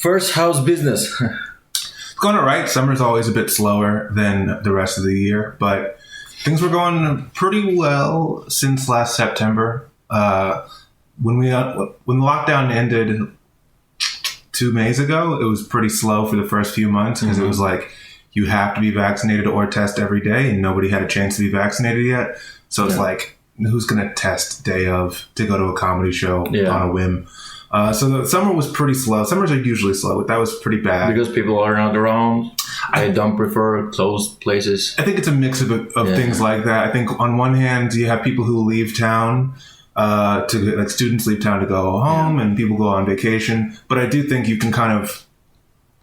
First, how's business? It's going all right. Summer's always a bit slower than the rest of the year, but things were going pretty well since last September. When the lockdown ended 2 Mays ago, it was pretty slow for the first few months because it was like you have to be vaccinated or test every day, and nobody had a chance to be vaccinated yet. So it's like, who's going to test day of to go to a comedy show on a whim? So the summer was pretty slow. Summers are usually slow, but that was pretty bad. Because people are not around. I don't prefer closed places. I think it's a mix of things like that. I think on one hand, you have people who leave town like students leave town to go home and people go on vacation. But I do think you can kind of,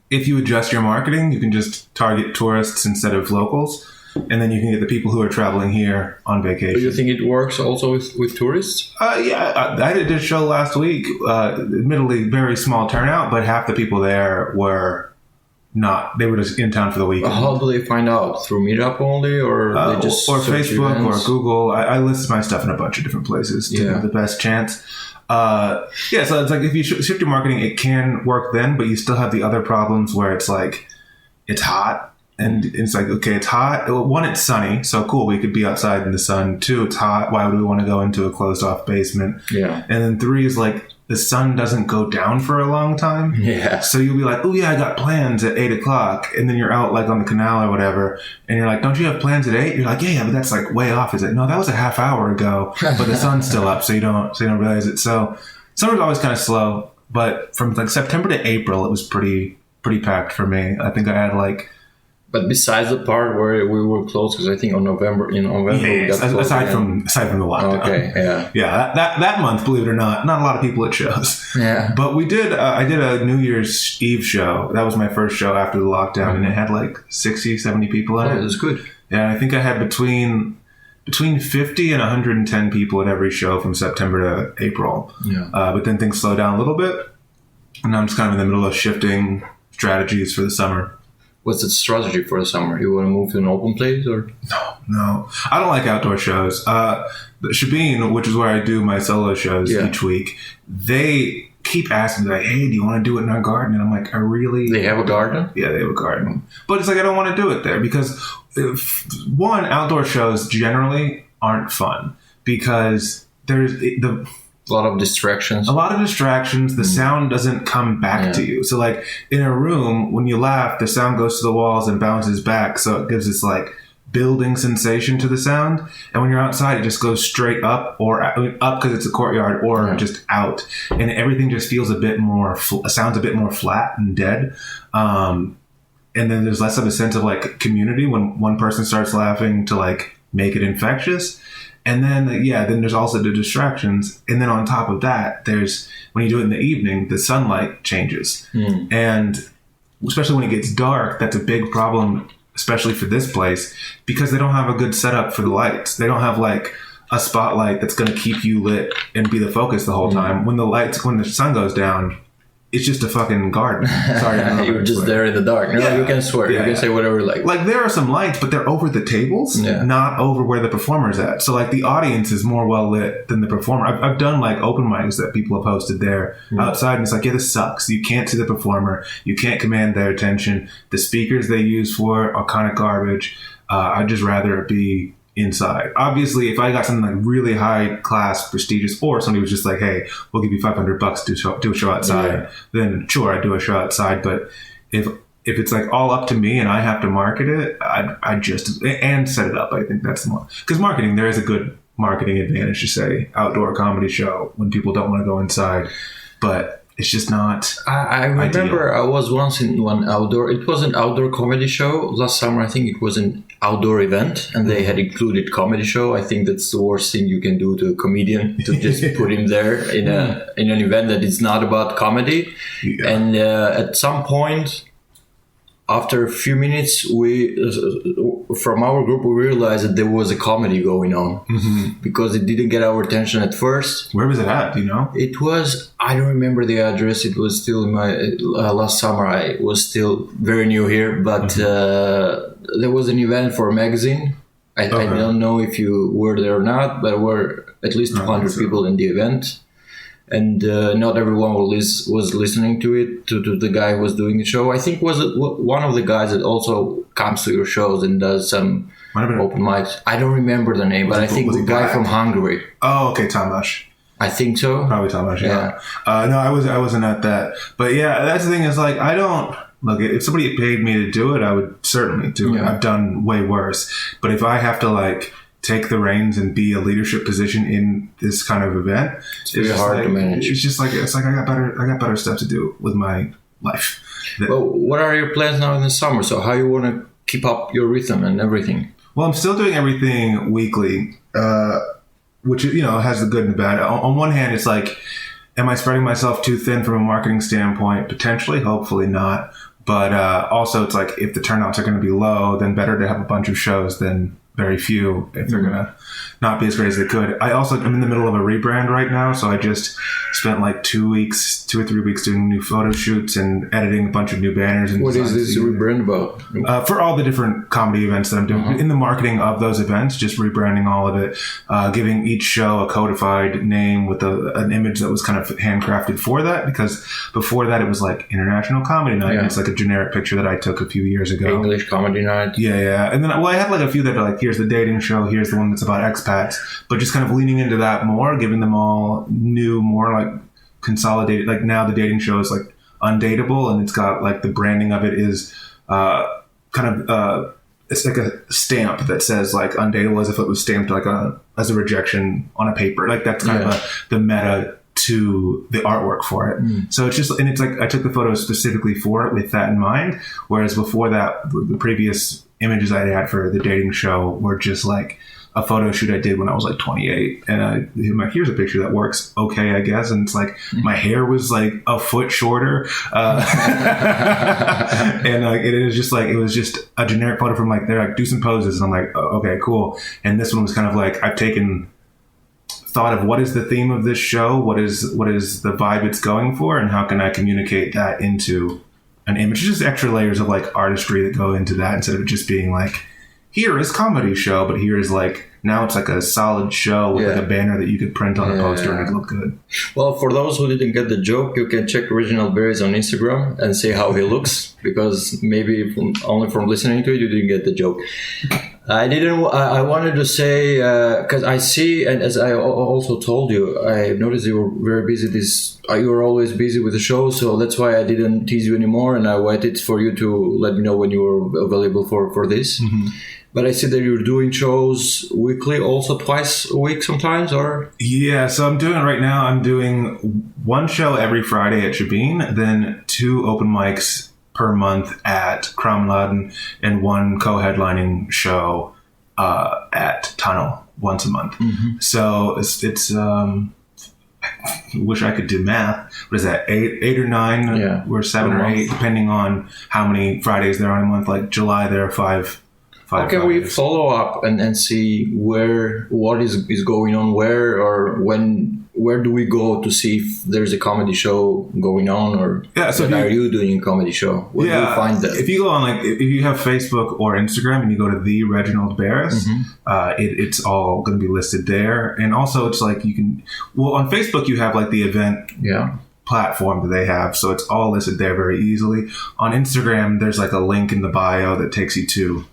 if you adjust your marketing, you can just target tourists instead of locals. And then you can get the people who are traveling here on vacation. Do you think it works also with tourists? I did a show last week. Admittedly, very small turnout, but half the people there were not. They were just in town for the weekend. How do they find out? Through Meetup only, or they just or search Facebook events? or Google? I list my stuff in a bunch of different places to have the best chance. So it's like if you shift your marketing, it can work then, but you still have the other problems where it's like it's hot. And it's like, okay, it's hot. One, it's sunny. So cool, we could be outside in the sun. Two, it's hot. Why would we want to go into a closed off basement? Yeah. And then three is like, the sun doesn't go down for a long time. Yeah. So you'll be like, oh yeah, I got plans at 8 o'clock. And then you're out like on the canal or whatever. And you're like, don't you have plans at 8? You're like, yeah, but that's like way off. Is it? No, that was a half hour ago, but the sun's still up. So you don't realize it. So summer's always kind of slow, but from like September to April, it was pretty packed for me. I think I had like, but besides the part where we were closed, because I think in November we got closed aside again. from the lockdown. Okay, yeah. That month, believe it or not a lot of people at shows. Yeah, but we did. I did a New Year's Eve show. That was my first show after the lockdown, and it had like 60, 70 people in it. It was good. Yeah, I think I had between 50 and 110 people at every show from September to April. Yeah, but then things slowed down a little bit, and I'm just kind of in the middle of shifting strategies for the summer. What's the strategy for the summer? You want to move to an open place or? No. I don't like outdoor shows. Shebeen, which is where I do my solo shows each week, they keep asking me like, hey, do you want to do it in our garden? And I'm like, I really... They have a garden? Yeah, they have a garden. But it's like, I don't want to do it there because, one, outdoor shows generally aren't fun because there's... A lot of distractions. The sound doesn't come back to you. So like in a room, when you laugh, the sound goes to the walls and bounces back. So it gives this like building sensation to the sound. And when you're outside, it just goes straight up or up because it's a courtyard or just out. And everything just feels sounds a bit more flat and dead. And then there's less of a sense of like community when one person starts laughing to like make it infectious. And then, then there's also the distractions. And then on top of that, when you do it in the evening, the sunlight changes. And especially when it gets dark, that's a big problem, especially for this place, because they don't have a good setup for the lights. They don't have like a spotlight that's going to keep you lit and be the focus the whole time. When the sun goes down, it's just a fucking garden. Sorry, you're just there in the dark. No, you can swear. You can say whatever you like. Like there are some lights, but they're over the tables, not over where the performer's at. So like the audience is more well lit than the performer. I've done like open mics that people have hosted there outside, and it's like, this sucks. You can't see the performer. You can't command their attention. The speakers they use for it are kind of garbage. I'd just rather it be inside. Obviously, if I got something like really high class, prestigious, or somebody was just like, hey, we'll give you $500 to do a show outside, then sure, I'd do a show outside. But if it's like all up to me and I have to market it, I just and set it up. I think that's the more, because marketing, there is a good marketing advantage to say outdoor comedy show when people don't want to go inside, but it's just not. I remember ideal. I was once in one outdoor. It was an outdoor comedy show last summer. I think it was an outdoor event, and they had included comedy show. I think that's the worst thing you can do to a comedian, to just put him there in an event that is not about comedy. Yeah. And at some point, after a few minutes, we from our group we realized that there was a comedy going on because it didn't get our attention at first. Where was it at? Do you know? It was, I don't remember the address. It was still in my last summer. I was still very new here, but there was an event for a magazine. I don't know if you were there or not, but there were at least 200 people in the event. and not everyone was listening to it, to the guy who was doing the show. I think was one of the guys that also comes to your shows and does some open mics. I don't remember the name, but I think the guy from Hungary. Oh, okay, Tamas. I think so. Probably Tamas, yeah. No, I wasn't at that. But yeah, that's the thing is like, I don't... Look, if somebody paid me to do it, I would certainly do it. I've done way worse. But if I have to like take the reins and be a leadership position in this kind of event, it's really hard to manage. It's just like I got better stuff to do with my life. Well, what are your plans now in the summer? So how you want to keep up your rhythm and everything? Well, I'm still doing everything weekly, which has the good and the bad. On one hand, it's like, am I spreading myself too thin from a marketing standpoint? Potentially, hopefully not. But also, it's like if the turnouts are going to be low, then better to have a bunch of shows than very few if they're going to not be as great as they could. I'm in the middle of a rebrand right now, so I just spent like 2 or 3 weeks doing new photo shoots and editing a bunch of new banners. And what is this rebrand about? For all the different comedy events that I'm doing, in the marketing of those events, just rebranding all of it, giving each show a codified name with an image that was kind of handcrafted for that, because before that it was like International Comedy Night, and it's like a generic picture that I took a few years ago. English Comedy Night. Yeah. And then, I had like a few that are like, here's the dating show, here's the one that's about expats, but just kind of leaning into that more, giving them all new, more like consolidated, like now the dating show is like undateable, and it's got like the branding of it is it's like a stamp that says like undateable, as if it was stamped like as a rejection on a paper. Like that's kind of the meta to the artwork for it. So it's just, and it's like I took the photos specifically for it with that in mind, whereas before that, the previous images I had for the dating show were just like a photo shoot I did when I was like 28, and I'm like, here's a picture that works okay, I guess. And it's like my hair was like a foot shorter, and like it was just a generic photo from like, they're like, do some poses, and I'm like, oh, okay, cool. And this one was kind of like, I've taken thought of what is the theme of this show, what is the vibe it's going for, and how can I communicate that into an image. Just extra layers of like artistry that go into that, instead of just being like, here is comedy show, but here is like, now it's like a solid show with like a banner that you could print on a poster and it'd look good. Well, for those who didn't get the joke, you can check Reginald Barris on Instagram and see how he looks, because maybe only from listening to it, you didn't get the joke. I wanted to say, because I see, and as I also told you, I noticed you were very busy you were always busy with the show, so that's why I didn't tease you anymore, and I waited for you to let me know when you were available for this. But I see that you're doing shows weekly, also twice a week sometimes, or? Yeah, so I'm doing it right now. I'm doing one show every Friday at Shebeen, then 2 open mics per month at Kramladen, and 1 co-headlining show at Tunnel once a month. So it's I wish I could do math. What is that, 8 or 9? Or 7 or 8, depending on how many Fridays there are in a month. Like July, there are 5. How can we follow up and see what is going on where do we go to see if there's a comedy show going on, or are you doing a comedy show? Where do you find that? If you go on, like, if you have Facebook or Instagram and you go to the Reginald Barris, it's all going to be listed there. And also it's like on Facebook you have like the event platform that they have, so it's all listed there very easily. On Instagram there's like a link in the bio that takes you to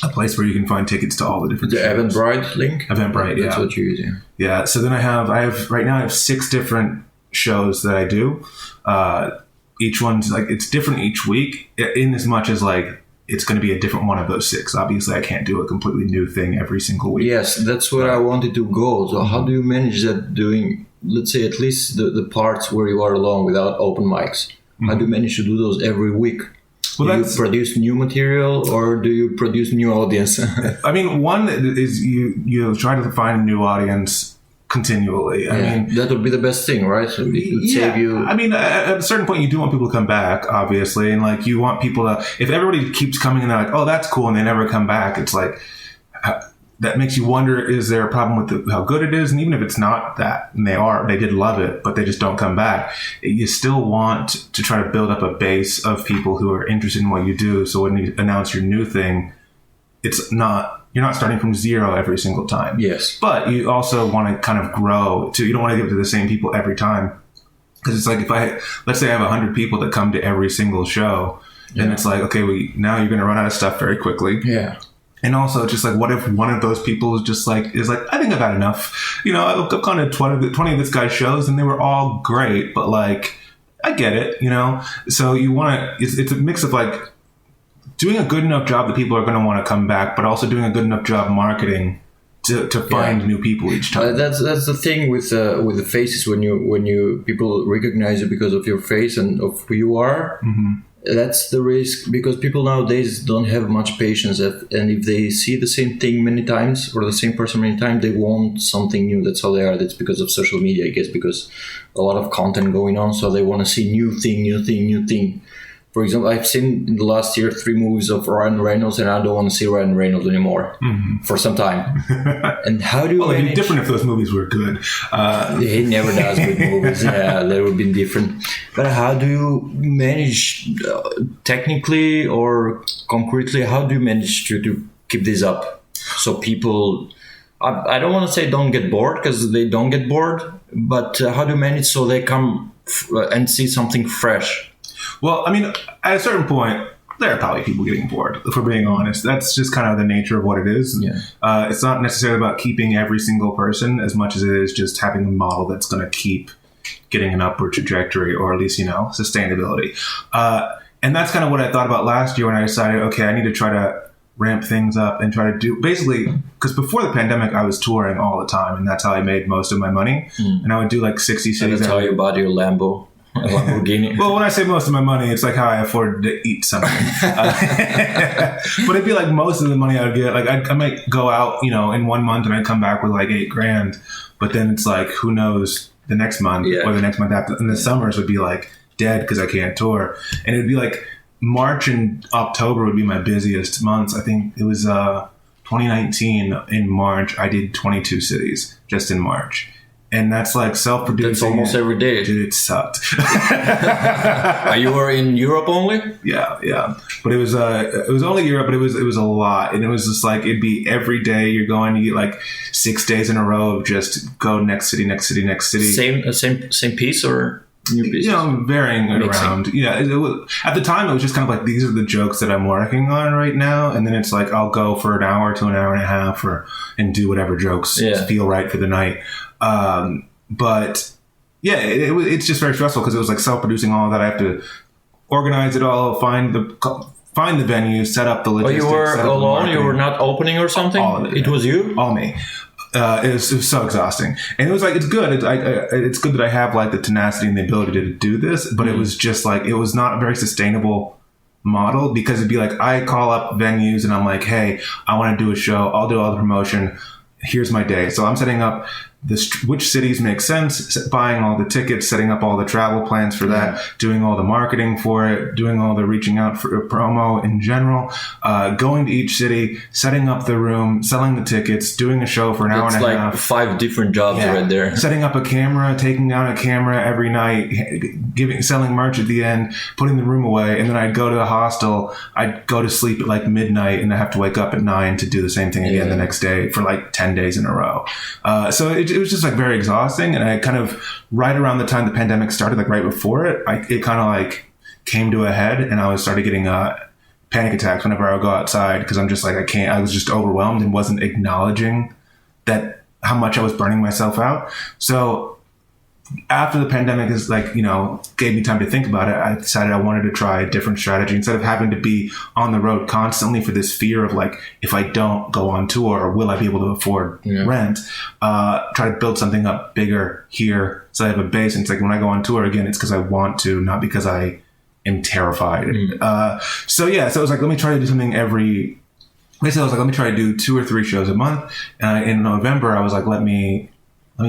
a place where you can find tickets to all the different shows. Eventbrite link? Eventbrite, yeah. That's what you're using. Yeah, so then I have right now 6 different shows that I do. Each one's like, it's different each week, in as much as like, it's going to be a different one of those 6. Obviously, I can't do a completely new thing every single week. Yes, that's where I wanted to go. So how do you manage that, doing, let's say, at least the parts where you are alone without open mics? How do you manage to do those every week? Do you produce new material, or do you produce new audience? I mean, one is you try to find a new audience continually. I mean, that would be the best thing, right? So it would save you. I mean, at a certain point, you do want people to come back, obviously, and like you want people to. If everybody keeps coming and they're like, "Oh, that's cool," and they never come back, it's like that makes you wonder: is there a problem with how good it is? And even if it's not that, and they did love it, but they just don't come back. You still want to try to build up a base of people who are interested in what you do. So when you announce your new thing, it's not. you're not starting from zero every single time. Yes. But you also want to kind of grow too. You don't want to give it to the same people every time. Because it's like let's say I have 100 people that come to every single show, and it's like, okay, now you're going to run out of stuff very quickly. Yeah. And also, just like, what if one of those people is like, I think I've had enough. You know, I've gone to 20 of this guy's shows, and they were all great, but like, I get it, you know? So you want to, it's a mix of like doing a good enough job that people are going to want to come back, but also doing a good enough job marketing to find new people each time. That's the thing with the faces. When you people recognize you because of your face and of who you are. Mm-hmm. That's the risk, because people nowadays don't have much patience, and if they see the same thing many times or the same person many times, they want something new. That's how they are. That's because of social media, I guess, because a lot of content going on, so they want to see new thing. For example, I've seen in the last year 3 movies of Ryan Reynolds, and I don't want to see Ryan Reynolds anymore for some time. And how do you it'd be different if those movies were good. He never does good movies. Yeah, they would be different. But how do you manage, technically or concretely, how do you manage to keep this up? So people, I don't want to say don't get bored, because they don't get bored, but how do you manage so they come and see something fresh? Well, I mean, at a certain point, there are probably people getting bored, if we're being honest. That's just kind of the nature of what it is. Yeah. It's not necessarily about keeping every single person as much as it is just having a model that's going to keep getting an upward trajectory, or at least, you know, sustainability. And that's kind of what I thought about last year when I decided, okay, I need to try to ramp things up and try to do, basically, because before the pandemic, I was touring all the time, and that's how I made most of my money. And I would do like 60 cities. And that's how you bought your Lambo. Well, when I say most of my money, it's like how I afford to eat something. But it'd be like most of the money I would get. Like I might go out, you know, in 1 month, and I'd come back with like $8,000. But then it's like, who knows the next month or the next month after. And the summers would be like dead because I can't tour. And it would be like March and October would be my busiest months. I think it was 2019 in March. I did 22 cities just in March. And that's like self-producing. That's almost every day. Dude, it sucked. You were in Europe only? Yeah. But it was only Europe, but it was a lot. And it was just like, it'd be every day you're going, you get like 6 days in a row of just go next city. Same piece or new pieces? You know, varying it around. Yeah. It was, at the time, it was just kind of like, these are the jokes that I'm working on right now. And then it's like, I'll go for an hour to an hour and a half and do whatever jokes feel right for the night. But yeah, it's just very stressful because it was like self-producing all of that. I have to organize it all, find the venue, set up the logistics. Oh, you were alone? You were not opening or something? All of it. It was you? All me. It was so exhausting. And it was like, it's good. It's good that I have like the tenacity and the ability to do this, but it was just like, it was not a very sustainable model, because it'd be like, I call up venues and I'm like, hey, I want to do a show. I'll do all the promotion. Here's my day. So I'm setting up which cities make sense, buying all the tickets, setting up all the travel plans for that, doing all the marketing for it, doing all the reaching out for promo in general, going to each city, setting up the room, selling the tickets, doing a show for an hour and a half. It's like 5 different jobs right there. Setting up a camera, taking down a camera every night, selling merch at the end, putting the room away, and then I'd go to the hostel. I'd go to sleep at like midnight, and I have to wake up at 9 to do the same thing again the next day for like 10 days in a row. So it was just like very exhausting. And I kind of, right around the time the pandemic started, like right before it, it kind of like came to a head, and I started getting panic attacks whenever I would go outside, because I'm just like, I was just overwhelmed and wasn't acknowledging that how much I was burning myself out. So after the pandemic is like, you know, gave me time to think about it, I decided I wanted to try a different strategy. Instead of having to be on the road constantly for this fear of like, if I don't go on tour, will I be able to afford rent? Try to build something up bigger here, so I have a base. And it's like, when I go on tour again, it's because I want to, not because I am terrified. So it was like, let me try to do something let me try to do 2 or 3 shows a month. And in November, I was like, let me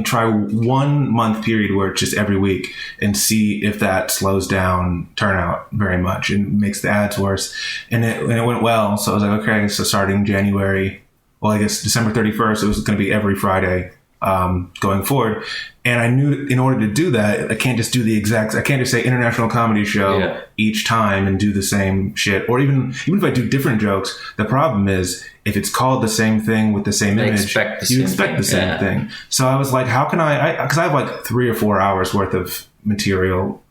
try 1 month period where it's just every week, and see if that slows down turnout very much and makes the ads worse. And it went well. So I was like, okay, so starting January, well, I guess December 31st, it was going to be every Friday going forward. And I knew in order to do that, I can't just say international comedy show each time and do the same shit. Or even if I do different jokes, the problem is if it's called the same thing with the same image, you expect the same thing. So I was like, how can because I have like 3 or 4 hours worth of material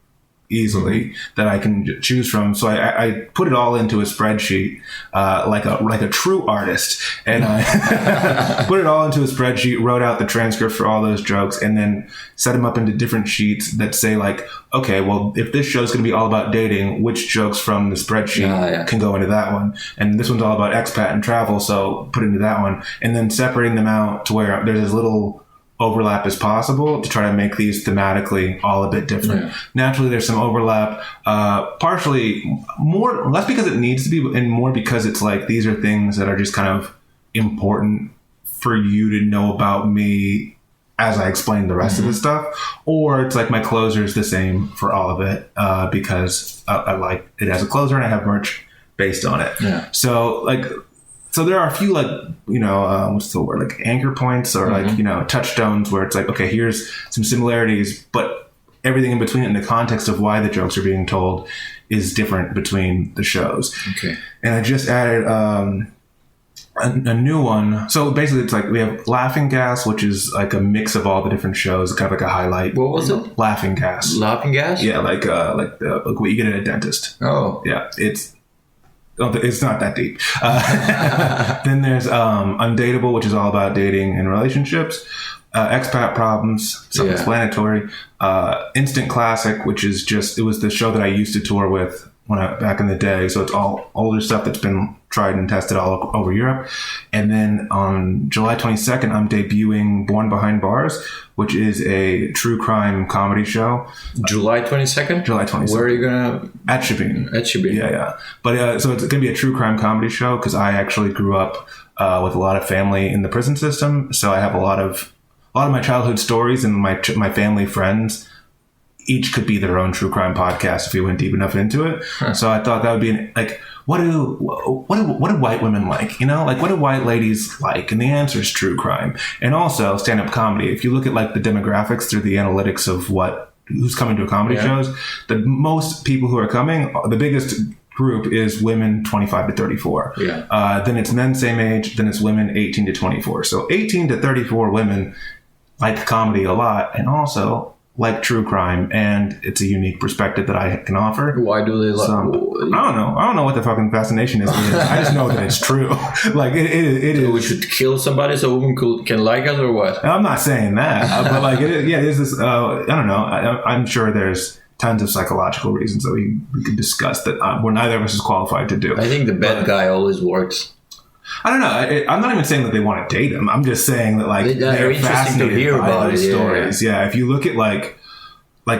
easily that I can choose from. So I put it all into a spreadsheet, like a true artist. And I put it all into a spreadsheet, wrote out the transcripts for all those jokes, and then set them up into different sheets that say like, okay, well, if this show's going to be all about dating, which jokes from the spreadsheet can go into that one? And this one's all about expat and travel, so put into that one. And then separating them out to where there's as little overlap as possible to try to make these thematically all a bit different. Naturally, there's some overlap, partially less because it needs to be, and more because it's like these are things that are just kind of important for you to know about me as I explain the rest of the stuff. Or it's like my closer is the same for all of it, because I like it as a closer and I have merch based on it. So there are a few what's the word, like anchor points or touchstones where it's like, okay, here's some similarities, but everything in between it in the context of why the jokes are being told is different between the shows. Okay. And I just added a new one. So basically it's like we have Laughing Gas, which is like a mix of all the different shows, kind of like a highlight. What was it? Laughing Gas. Laughing Gas? Yeah, like what you get at a dentist. Oh. Yeah, it's not that deep. Then there's Undateable, which is all about dating and relationships. Expat Problems, self-explanatory. Instant Classic, which is it was the show that I used to tour with back in the day. So it's all older stuff that's been tried and tested all over Europe. And then on July 22nd, I'm debuting Born Behind Bars, which is a true crime comedy show. July 22nd? July 22nd. Where are you going to? At Shebeen. At Shebeen. Yeah. But so it's going to be a true crime comedy show because I actually grew up with a lot of family in the prison system. So I have a lot of my childhood stories and my family friends each could be their own true crime podcast if we went deep enough into it. So I thought that would be what do white women like? Like what do white ladies like? And the answer is true crime. And also stand-up comedy. If you look at like the demographics through the analytics of who's coming to a comedy shows, the most people who are coming, the biggest group is women 25 to 34. Then it's men same age, then it's women 18 to 24. So 18 to 34 women like comedy a lot and also like true crime, and it's a unique perspective that I can offer. Why do they like? I don't know what the fucking fascination is. I just know that it's true. Like it is. So we should kill somebody so a woman can like us, or what? I'm not saying that, but like it is this. I don't know. I'm sure there's tons of psychological reasons that we could discuss that we're neither of us is qualified to do. I think the bad guy always works. I don't know. I'm not even saying that they want to date him. I'm just saying that they're fascinated to hear by those stories. Yeah, if you look at like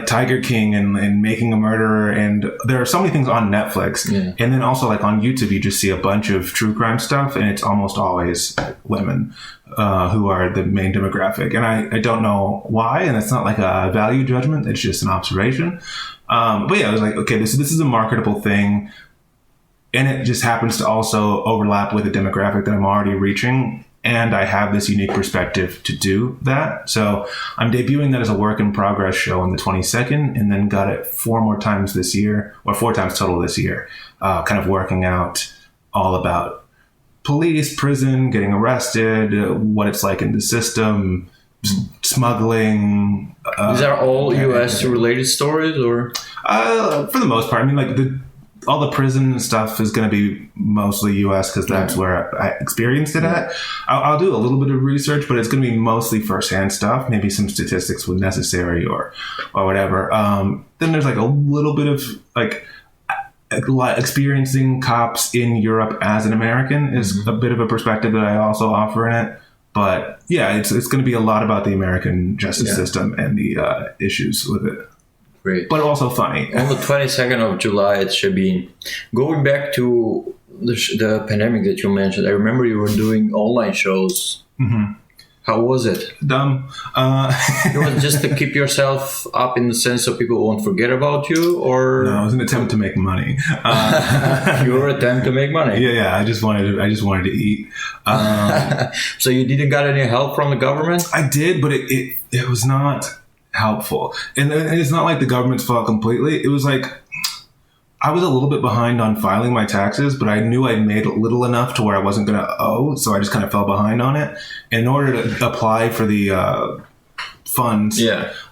Tiger King and Making a Murderer, and there are so many things on Netflix, and then also like on YouTube, you just see a bunch of true crime stuff, and it's almost always women who are the main demographic. And I don't know why, and it's not like a value judgment. It's just an observation. But yeah, I was like, okay, this is a marketable thing. And it just happens to also overlap with a demographic that I'm already reaching. And I have this unique perspective to do that. So I'm debuting that as a work in progress show on the 22nd, and then got it 4 more times this year, or 4 times total this year, kind of working out all about police, prison, getting arrested, what it's like in the system, smuggling. These are all U.S. related stories, or? For the most part. I mean, like all the prison stuff is going to be mostly U.S. because that's where I experienced it at. I'll do a little bit of research, but it's going to be mostly firsthand stuff, maybe some statistics when necessary or whatever. Then there's like a little bit of like experiencing cops in Europe as an American is a bit of a perspective that I also offer in it. But yeah, it's going to be a lot about the American justice system and the issues with it. Great. But also funny. On the 22nd of July at Shebeen. Going back to the pandemic that you mentioned, I remember you were doing online shows. How was it? Dumb. It was just to keep yourself up in the sense so people won't forget about you, or No, it was an attempt to make money. your attempt to make money. Yeah. I just wanted to eat. So you didn't got any help from the government? I did, but it was not helpful. And it's not like the government's fault completely. It was like I was a little bit behind on filing my taxes, but I knew I'd made little enough to where I wasn't going to owe, so I just kind of fell behind on it. And in order to apply for the funds,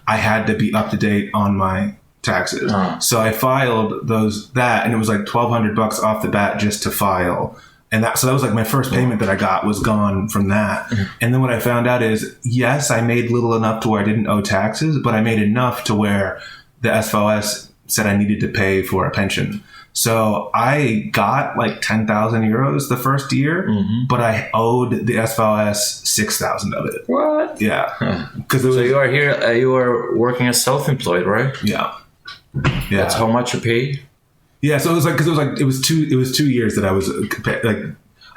I had to be up to date on my taxes. So I filed that, and it was like $1,200 off the bat just to file. And so that was like my first payment that I got was gone from that. And then what I found out is, yes, I made little enough to where I didn't owe taxes, but I made enough to where the SVOS said I needed to pay for a pension. So I got like 10,000 euros the first year, but I owed the SVOS 6,000 of it. What? Yeah. So you are here, you are working as self-employed, right? Yeah. That's how much you pay? Yeah, so it was like, because it was 2 years that I was like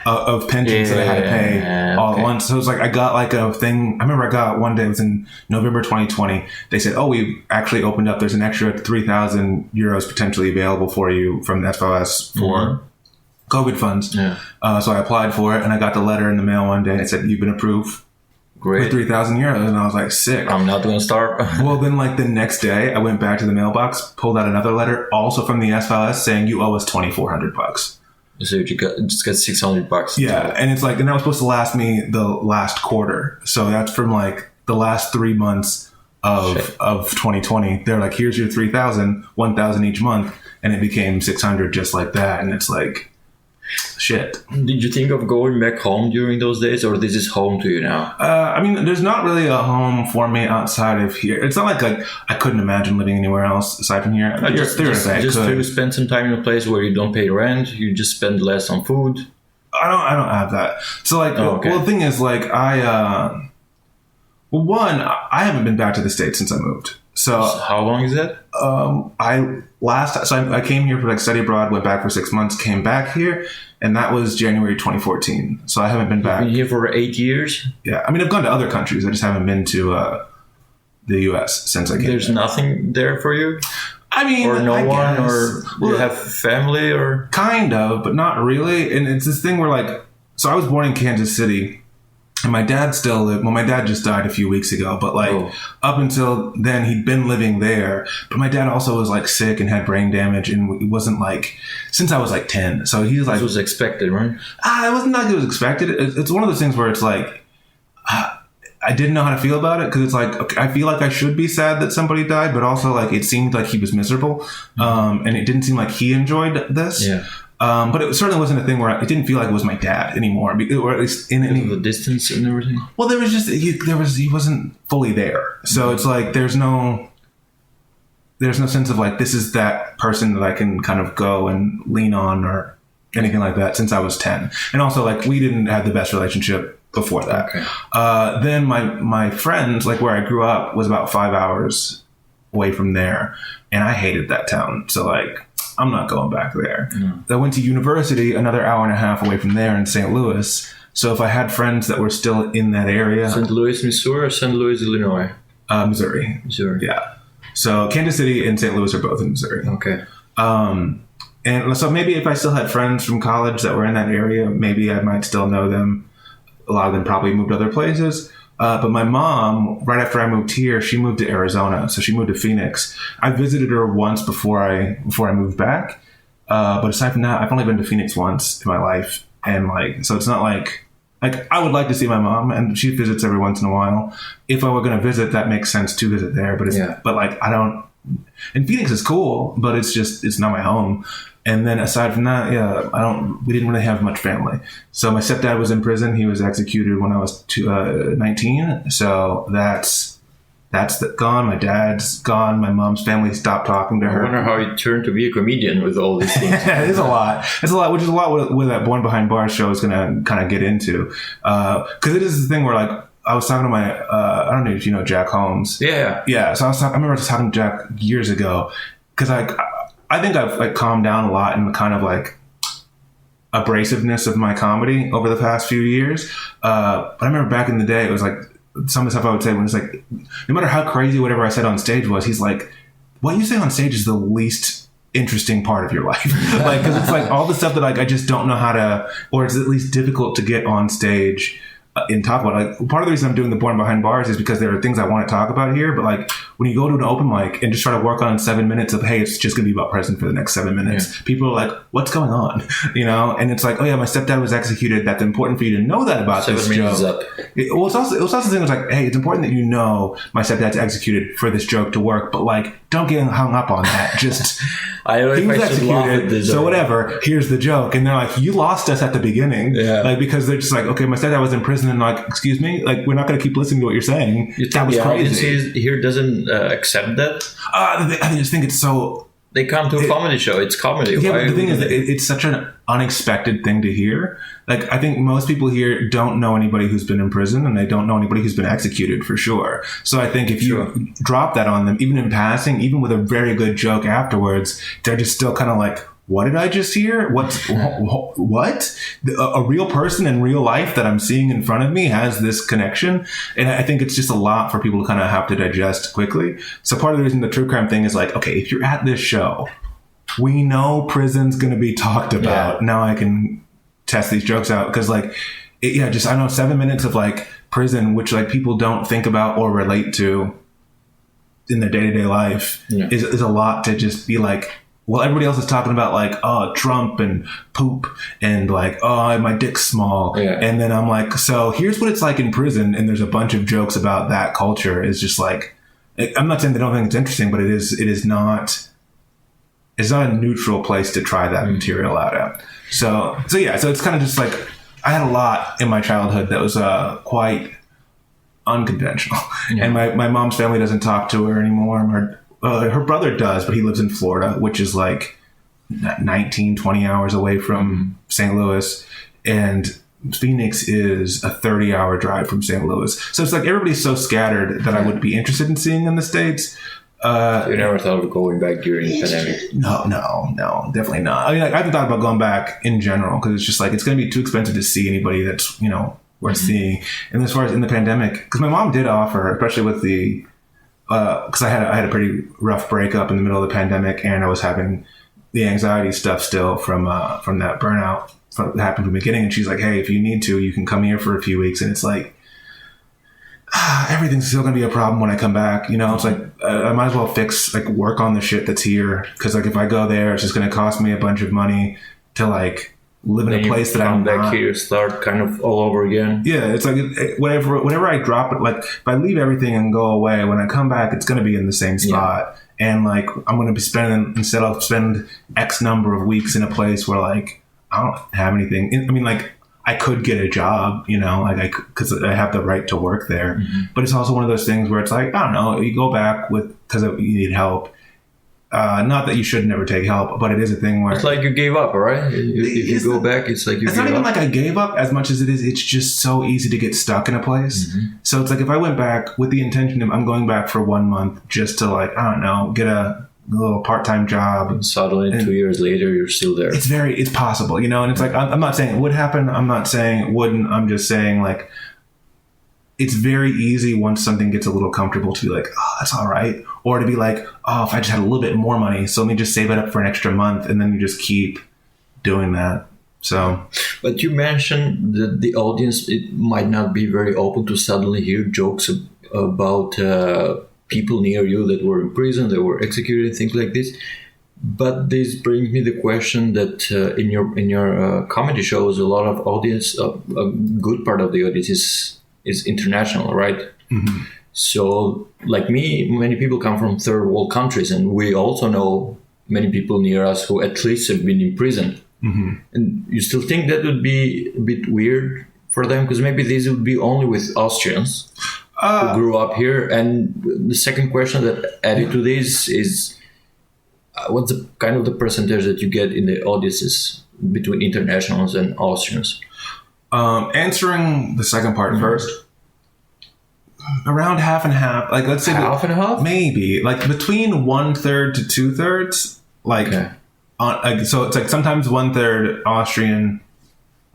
of pensions that I had to pay all at once. So it was like I got like a thing. I remember I got one day, it was in November 2020. They said, "Oh, we actually opened up. There's an extra 3,000 euros potentially available for you from the SVOS for COVID funds." Yeah. So I applied for it, and I got the letter in the mail one day, and it said, "You've been approved." Great. For 3,000 euros. And I was like, sick. I'm not going to start. Well, then like the next day I went back to the mailbox, pulled out another letter also from the SVOS saying you owe us $2,400. So you just got $600. Yeah. And it's like, and that was supposed to last me the last quarter. So that's from like the last 3 months of 2020. They're like, here's your 3,000, 1,000 each month. And it became 600 just like that. And it's like, shit. Did you think of going back home during those days, or this is home to you now? I mean, there's not really a home for me outside of here. It's not like I couldn't imagine living anywhere else aside from here. Just to spend some time in a place where you don't pay rent, you just spend less on food. I don't have that. So like, well, the thing is, like, I haven't been back to the States since I moved. So how long is that? I came here for like study abroad, went back for 6 months, came back here, and that was January 2014. So I haven't been back. You've been here for 8 years? Yeah. I mean, I've gone to other countries. I just haven't been to the US since I came. There's nothing there for you? I mean, or no one, or you have family, or kind of, but not really. And it's this thing where like, so I was born in Kansas City. And my dad still lived, well, my dad just died a few weeks ago, but like up until then he'd been living there. But my dad also was like sick and had brain damage, and it wasn't like, since I was like 10. So he's like, it was expected, right? It wasn't like it was expected. It's one of those things where it's like, I didn't know how to feel about it, because it's like, okay, I feel like I should be sad that somebody died, but also like it seemed like he was miserable. And it didn't seem like he enjoyed this. Yeah. But it certainly wasn't a thing where it didn't feel like it was my dad anymore, or at least in any the distance and everything. Well, there was just he wasn't fully there, so it's like there's no sense of like this is that person that I can kind of go and lean on or anything like that since I was 10, and also like we didn't have the best relationship before that. Okay. Then my friends, like where I grew up, was about 5 hours away from there, and I hated that town, so like. I'm not going back there. I went to university another hour and a half away from there in St. Louis. So if I had friends that were still in that area. St. Louis, Missouri, or St. Louis, Illinois? Missouri. Yeah. So Kansas City and St. Louis are both in Missouri. Okay. And so maybe if I still had friends from college that were in that area, maybe I might still know them. A lot of them probably moved other places. But my mom, right after I moved here, she moved to Arizona. So she moved to Phoenix. I visited her once before I moved back. But aside from that, I've only been to Phoenix once in my life. And like, so it's not like I would like to see my mom, and she visits every once in a while. If I were going to visit, that makes sense to visit there. But but like, I don't, and Phoenix is cool, but it's not my home. And then aside from that, we didn't really have much family. So my stepdad was in prison. He was executed when I was 19. So that's gone. My dad's gone. My mom's family stopped talking to her. I wonder how you turned to be a comedian with all these things. It is a lot. It's a lot, which is a lot what that Born Behind Bars show is going to kind of get into. Because it is the thing where like, I was talking to my, I don't know if you know Jack Holmes. Yeah. Yeah. So I remember talking to Jack years ago, because I think I've like calmed down a lot and kind of like abrasiveness of my comedy over the past few years. But I remember back in the day, it was like some of the stuff I would say when it's like, no matter how crazy whatever I said on stage was, he's like, what you say on stage is the least interesting part of your life. Like, because it's like all the stuff that like I just don't know how to, or it's at least difficult to get on stage and talk about. Like, part of the reason I'm doing the Born Behind Bars is because there are things I want to talk about here, but like when you go to an open mic and just try to work on 7 minutes of, hey, it's just gonna be about prison for the next 7 minutes, people are like, what's going on? You know? And it's like, oh yeah, my stepdad was executed. That's important for you to know that about 7 this minutes joke. up. It was also the thing was like, hey, it's important that you know my stepdad's executed for this joke to work, but like, don't get hung up on that. Just I don't know he if was I should laugh at executed, this so or- whatever. Here's the joke, and they're like, "You lost us at the beginning," like because they're just like, "Okay, my stepdad was in prison," and like, "Excuse me, like we're not going to keep listening to what you're saying." You That think was the crazy. audience here doesn't accept that? I just think it's so. They come to a comedy show. It's comedy. Yeah, Why but the thing is, wouldn't they? it's such an unexpected thing to hear. Like, I think most people here don't know anybody who's been in prison, and they don't know anybody who's been executed for sure. So I think if you drop that on them, even in passing, even with a very good joke afterwards, they're just still kind of like, what did I just hear? What? A real person in real life that I'm seeing in front of me has this connection. And I think it's just a lot for people to kind of have to digest quickly. So part of the reason the true crime thing is like, okay, if you're at this show, we know prison's going to be talked about. Now I can test these jokes out. Because like, I don't know, 7 minutes of like prison, which like people don't think about or relate to in their day-to-day life is a lot to just be like, well, everybody else is talking about like, oh, Trump and poop and like, oh, my dick's small. And then I'm like, so here's what it's like in prison. And there's a bunch of jokes about that culture. It's just like, I'm not saying they don't think it's interesting, but it's not a neutral place to try that material out at. So it's kind of just like, I had a lot in my childhood that was quite unconventional. And my mom's family doesn't talk to her anymore. Her brother does, but he lives in Florida, which is like 19, 20 hours away from St. Louis. And Phoenix is a 30-hour drive from St. Louis. So it's like everybody's so scattered that I would be interested in seeing in the States. You never thought of going back during the pandemic? No, definitely not. I mean, like, I haven't thought about going back in general because it's just like it's going to be too expensive to see anybody that's, worth seeing. And as far as in the pandemic, because my mom did offer, especially with the because I had a pretty rough breakup in the middle of the pandemic, and I was having the anxiety stuff still from that burnout that happened from the beginning. And she's like, "Hey, if you need to, you can come here for a few weeks." And it's like, everything's still gonna be a problem when I come back. It's like I might as well work on the shit that's here, because like if I go there, it's just gonna cost me a bunch of money to like live in a place that I'm back not. here, start kind of all over again. Yeah, it's like whenever I drop it, like if I leave everything and go away, when I come back, it's going to be in the same spot. And like I'm going to be spending, instead I'll spend X number of weeks in a place where like I don't have anything. I mean, like I could get a job, because I have the right to work there. But it's also one of those things where it's like, I don't know, you go back because you need help. Not that you should never take help, but it is a thing where it's like you gave up, right? If you go back, it's like you. It's gave not even up. like I gave up as much as it is. It's just so easy to get stuck in a place. So it's like if I went back with the intention of I'm going back for 1 month just to like, I don't know, get a little part-time job. And suddenly 2 years later, you're still there. It's possible, and it's like I'm not saying it would happen. I'm not saying it wouldn't. I'm just saying like it's very easy once something gets a little comfortable to be like, oh, that's all right. Or to be like, oh, if I just had a little bit more money, so let me just save it up for an extra month. And then you just keep doing that. So, but you mentioned that the audience, it might not be very open to suddenly hear jokes about people near you that were in prison, that were executed, things like this. But this brings me the question that in your comedy shows, a lot of audience, a good part of the audience is international, right? So, like me, many people come from third world countries, and we also know many people near us who at least have been in prison. And you still think that would be a bit weird for them? Because maybe this would be only with Austrians who grew up here. And the second question that added to this is, what's the kind of the percentage that you get in the audiences between internationals and Austrians? Answering the second part first. Around half and half. Like, let's say half and half? Maybe like between 1/3 to 2/3. Like, So it's like sometimes 1/3 Austrian,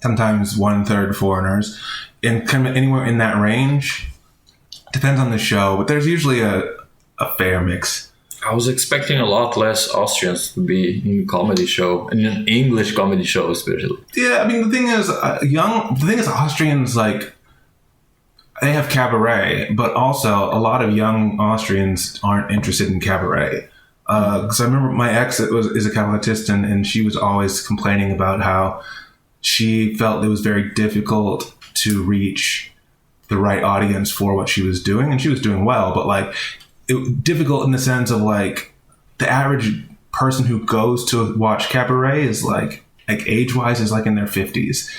sometimes 1/3 foreigners, and kind of anywhere in that range. Depends on the show, but there's usually a fair mix. I was expecting a lot less Austrians to be in a comedy show, in an English comedy show especially. Yeah, I mean the thing is, Austrians, like, they have cabaret, but also a lot of young Austrians aren't interested in cabaret. Because I remember my ex is a cabaretist, and she was always complaining about how she felt it was very difficult to reach the right audience for what she was doing, and she was doing well, but like difficult in the sense of like the average person who goes to watch cabaret is like age-wise is like in their 50s.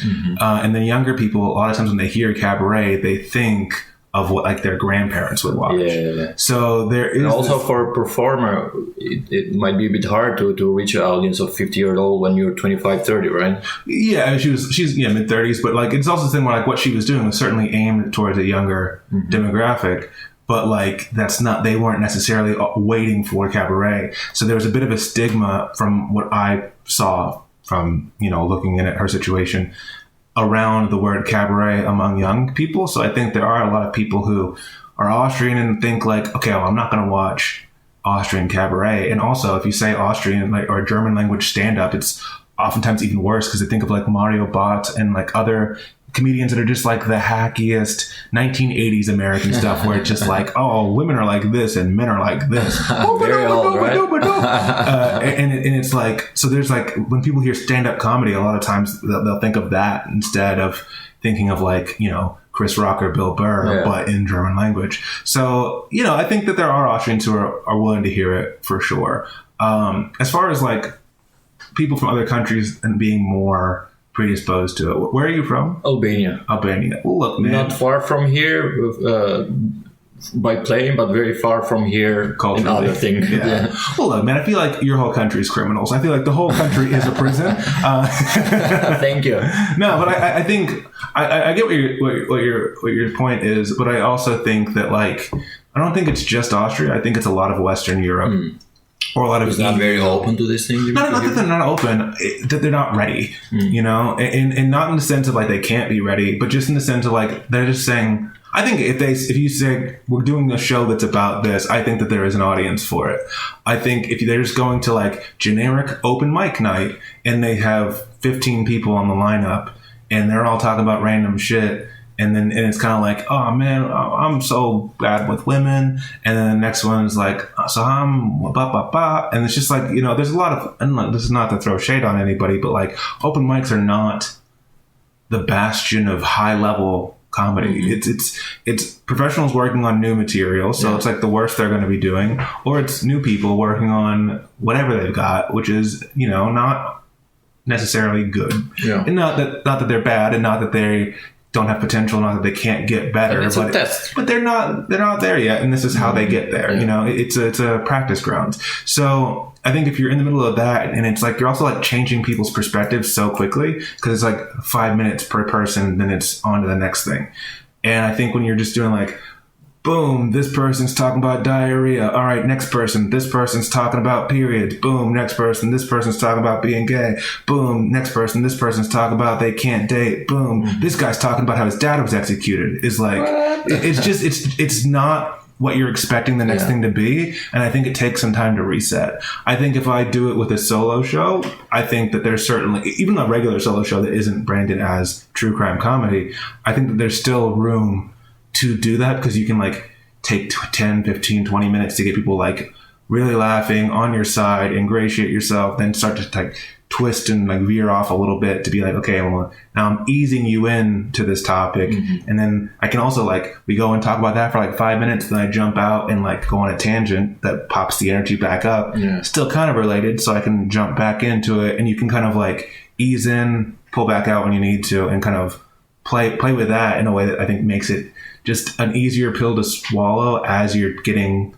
And then younger people, a lot of times when they hear cabaret, they think of what like their grandparents would watch. Yeah. So there is, and also for a performer, it might be a bit hard to reach an audience of 50-year-old when you're 25, 30, right? Yeah, she's mid-30s, but like it's also the thing where like what she was doing was certainly aimed towards a younger demographic. But like they weren't necessarily waiting for cabaret. So there was a bit of a stigma from what I saw from, looking in at her situation around the word cabaret among young people. So I think there are a lot of people who are Austrian and think like, okay, well, I'm not going to watch Austrian cabaret. And also if you say Austrian or German language stand-up, it's oftentimes even worse because they think of like Mario Bot and like other comedians that are just like the hackiest 1980s American stuff where it's just like, oh, women are like this and men are like this. Very old, right? And it's like, so there's like, when people hear stand-up comedy, a lot of times they'll think of that instead of thinking of like, Chris Rock or Bill Burr, but in German language. So, I think that there are Austrians who are willing to hear it for sure. As far as like people from other countries and being more predisposed to it. Where are you from? Albania. Well, look, man. Not far from here by plane, but very far from here in other things. Yeah. Well, look, man, I feel like your whole country is criminals. I feel like the whole country is a prison. Thank you. No, but I think I get what your point is, but I also think that like I don't think it's just Austria. I think it's a lot of Western Europe. Or a lot of not very open to this thing. Not that they're not open, that they're not ready, and not in the sense of like they can't be ready, but just in the sense of like they're just saying. I think if you say we're doing a show that's about this, I think that there is an audience for it. I think if they're just going to like generic open mic night and they have 15 people on the lineup and they're all talking about random shit. And it's kind of like, oh man, I'm so bad with women. And then the next one is like, so I'm blah, blah, blah. And it's just like, there's a lot of, and this is not to throw shade on anybody, but like open mics are not the bastion of high level comedy. It's professionals working on new material. So it's like the worst they're going to be doing, or it's new people working on whatever they've got, which is, not necessarily good. Yeah. And not that they're bad and not that they don't have potential, not that they can't get better, but they're not there yet, and this is how they get there. It's a practice ground. So I think if you're in the middle of that, and it's like you're also like changing people's perspectives so quickly because it's like 5 minutes per person, then it's on to the next thing. And I think when you're just doing like, boom, this person's talking about diarrhea. All right, next person. This person's talking about periods. Boom, next person. This person's talking about being gay. Boom, next person. This person's talking about they can't date. Boom, this guy's talking about how his dad was executed. It's like, it's not what you're expecting the next thing to be. And I think it takes some time to reset. I think if I do it with a solo show, I think that there's certainly, even a regular solo show that isn't branded as true crime comedy, I think that there's still room to do that because you can like take 10, 15, 20 minutes to get people like really laughing on your side, ingratiate yourself, then start to like twist and like veer off a little bit to be like, okay, well, now I'm easing you in to this topic. And then I can also like, we go and talk about that for like 5 minutes. Then I jump out and like go on a tangent that pops the energy back up. Still kind of related. So I can jump back into it and you can kind of like ease in, pull back out when you need to and kind of play with that in a way that I think makes it just an easier pill to swallow as you're getting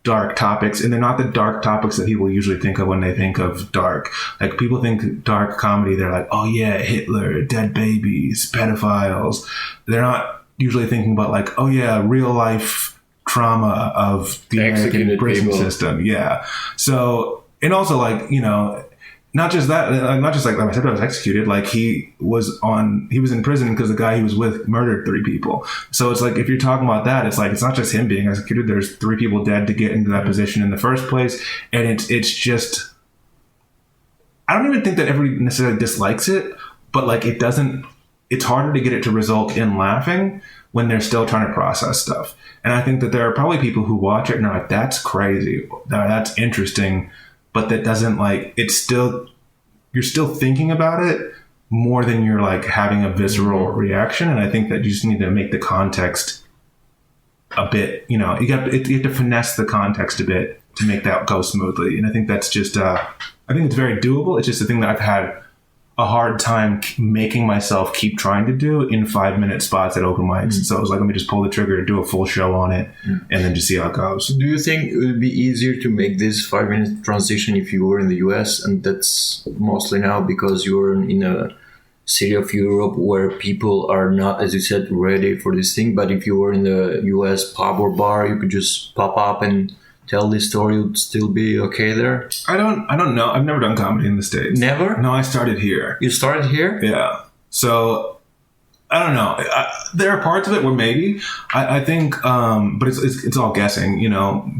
dark topics. And they're not the dark topics that people usually think of when they think of dark. Like people think dark comedy, they're like, oh yeah, Hitler, dead babies, pedophiles. They're not usually thinking about like, oh yeah, real life trauma of the American prison system. Yeah. So, and also like, not just that, not just like my stepdad was executed, like he was in prison because the guy he was with murdered 3 people. So it's like, if you're talking about that, it's like, it's not just him being executed. There's 3 people dead to get into that position in the first place. And it's just, I don't even think that everybody necessarily dislikes it, but like it's harder to get it to result in laughing when they're still trying to process stuff. And I think that there are probably people who watch it and are like, that's crazy, that's interesting. But that doesn't like, you're still thinking about it more than you're like having a visceral reaction. And I think that you just need to make the context a bit, you have to finesse the context a bit to make that go smoothly. And I think that's just, I think it's very doable. It's just a thing that I've had a hard time making myself keep trying to do in 5-minute spots at open mics. So it was like, let me just pull the trigger to do a full show on it and then just see how it goes. Do you think it would be easier to make this 5-minute transition if you were in the US? And that's mostly now because you're in a city of Europe where people are not, as you said, ready for this thing. But if you were in the US pub or bar, you could just pop up and tell this story, would still be okay there? I don't know. I've never done comedy in the States. Never? No, I started here. You started here? Yeah. So I don't know. There are parts of it where maybe I think, but it's all guessing,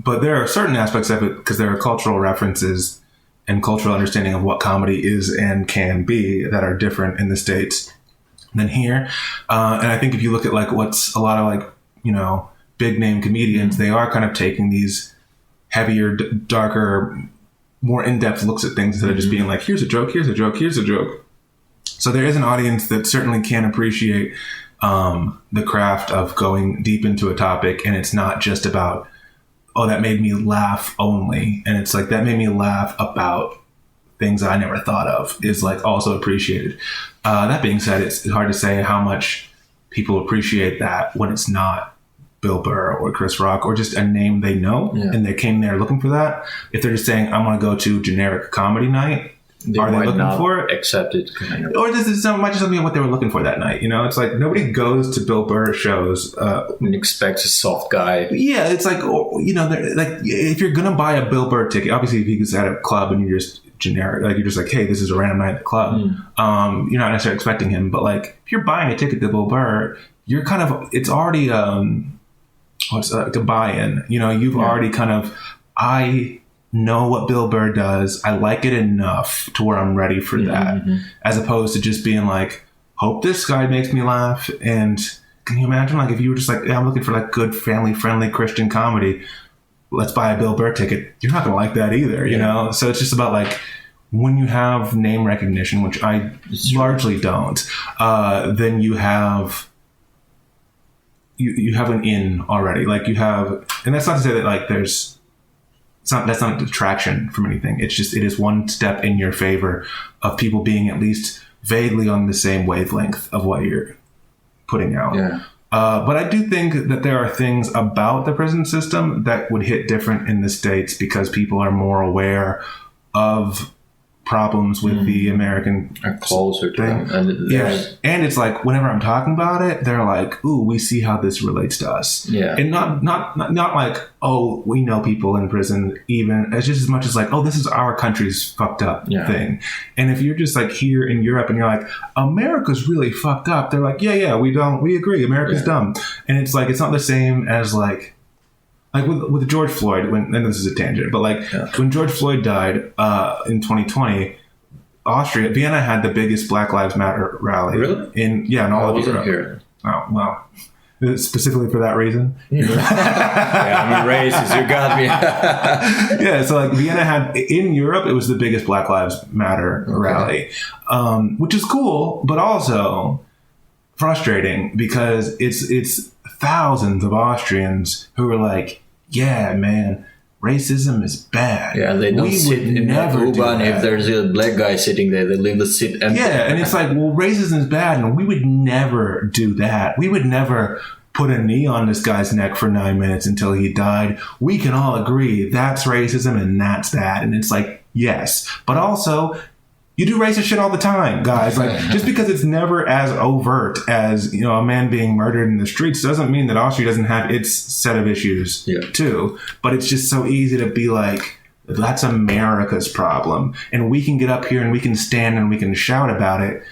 But there are certain aspects of it because there are cultural references and cultural understanding of what comedy is and can be that are different in the States than here. And I think if you look at like what's a lot of like big name comedians, they are kind of taking these heavier, darker, more in-depth looks at things instead of just being like, here's a joke, here's a joke, here's a joke. So there is an audience that certainly can appreciate the craft of going deep into a topic, and it's not just about, oh, that made me laugh only. And it's like, that made me laugh about things I never thought of is like also appreciated. That being said, it's hard to say how much people appreciate that when it's not Bill Burr or Chris Rock or just a name they know and they came there looking for that. If they're just saying, I'm going to go to generic comedy night, are they looking for it? Accept it. Or this is might just be what they were looking for that night. It's like nobody goes to Bill Burr shows and expects a soft guy. Yeah, it's like, like if you're going to buy a Bill Burr ticket, obviously if he's at a club and you're just generic, like you're just like, hey, this is a random night at the club. You're not necessarily expecting him, but like if you're buying a ticket to Bill Burr, you're kind of, it's already to buy-in. You've already kind of, I know what Bill Burr does. I like it enough to where I'm ready for that, as opposed to just being like, hope this guy makes me laugh. And can you imagine, like, if you were just like, I'm looking for like good family-friendly Christian comedy, let's buy a Bill Burr ticket. You're not going to like that either, you know? So it's just about like, when you have name recognition, which I largely don't, then you have an in already. Like you have, and that's not to say that like that's not a detraction from anything. It's just, it is one step in your favor of people being at least vaguely on the same wavelength of what you're putting out. Yeah. But I do think that there are things about the prison system that would hit different in the States because people are more aware of problems with the American closer to them. And it's like whenever I'm talking about it, they're like, "Ooh, we see how this relates to us." Yeah, and not like, "Oh, we know people in prison." Even it's just as much as like, "Oh, this is our country's fucked up thing." And if you're just like here in Europe and you're like, "America's really fucked up," they're like, "Yeah, we agree. America's dumb." And it's like it's not the same as like with George Floyd, and this is a tangent, but when George Floyd died in 2020, Vienna had the biggest Black Lives Matter rally. Really? In all of Europe. Here. Oh, well, specifically for that reason. I'm racist. You got me. Yeah, so like Vienna had, in Europe, it was the biggest Black Lives Matter rally, which is cool, but also frustrating because it's thousands of Austrians who are like, yeah, man, racism is bad. Yeah, they don't sit in the U-Bahn if there's a black guy sitting there. They leave the seat empty. Yeah, and it's like, well, racism is bad, and we would never do that. We would never put a knee on this guy's neck for 9 minutes until he died. We can all agree that's racism and that's that. And it's like, yes, but also, you do racist shit all the time, guys. Like, just because it's never as overt as, a man being murdered in the streets doesn't mean that Austria doesn't have its set of issues too. But it's just so easy to be like, That's America's problem. And we can get up here and we can stand and we can shout about it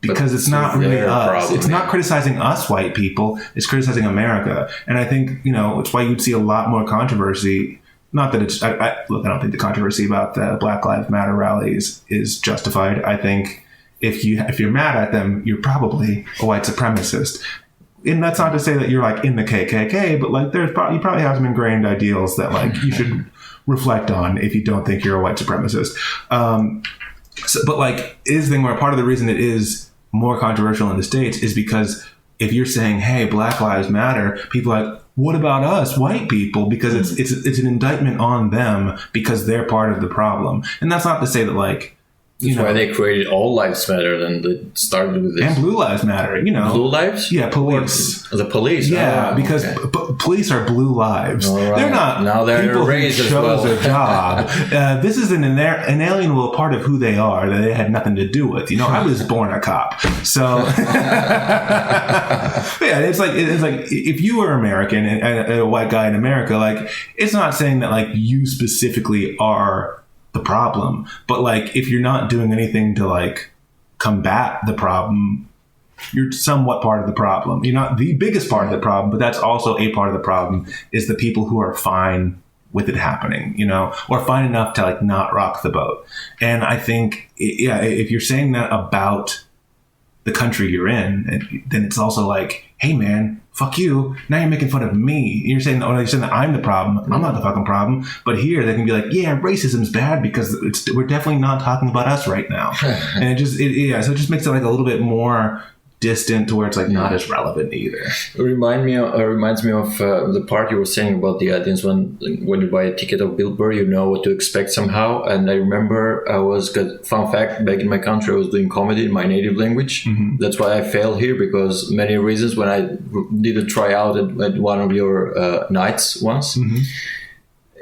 because it's not really us. Problem, it's not criticizing us white people. It's criticizing America. And I think, it's why you'd see a lot more controversy. Not that it's, look, I don't think the controversy about the Black Lives Matter rallies is justified. I think if you're mad at them, you're probably a white supremacist. And that's not to say that you're like in the KKK, but like you probably have some ingrained ideals that like you should reflect on if you don't think you're a white supremacist. But like is the thing where part of the reason it is more controversial in the States is because if you're saying, hey, Black Lives Matter, people are like, what about us white people? Because it's an indictment on them because they're part of the problem. And that's not to say that like, that's why they created All Lives Matter and they started with this. And Blue Lives Matter, Blue Lives? Yeah, police. The police. Yeah, because police are blue lives. Right. They're not now they're people raised who as chose well. a job. This is an inalienable part of who they are that they had nothing to do with. I was born a cop. So, yeah, it's like if you were American and a white guy in America, like, it's not saying that, like, you specifically are the problem, but like if you're not doing anything to like combat the problem, you're somewhat part of the problem. You're not the biggest part of the problem, but that's also a part of the problem is the people who are fine with it happening, or fine enough to like not rock the boat. And I think, if you're saying that about the country you're in, then it's also like, hey man, fuck you. Now you're making fun of me. You're saying that I'm the problem. I'm not the fucking problem. But here they can be like, yeah, racism's bad because we're definitely not talking about us right now. And so it just makes it like a little bit more distant to where it's like not as relevant either. It reminds me of the part you were saying about the audience when you buy a ticket of Billboard, you know what to expect somehow. And I remember fun fact, back in my country, I was doing comedy in my native language. Mm-hmm. That's why I failed here because many reasons. When I did a tryout at one of your nights once. Mm-hmm.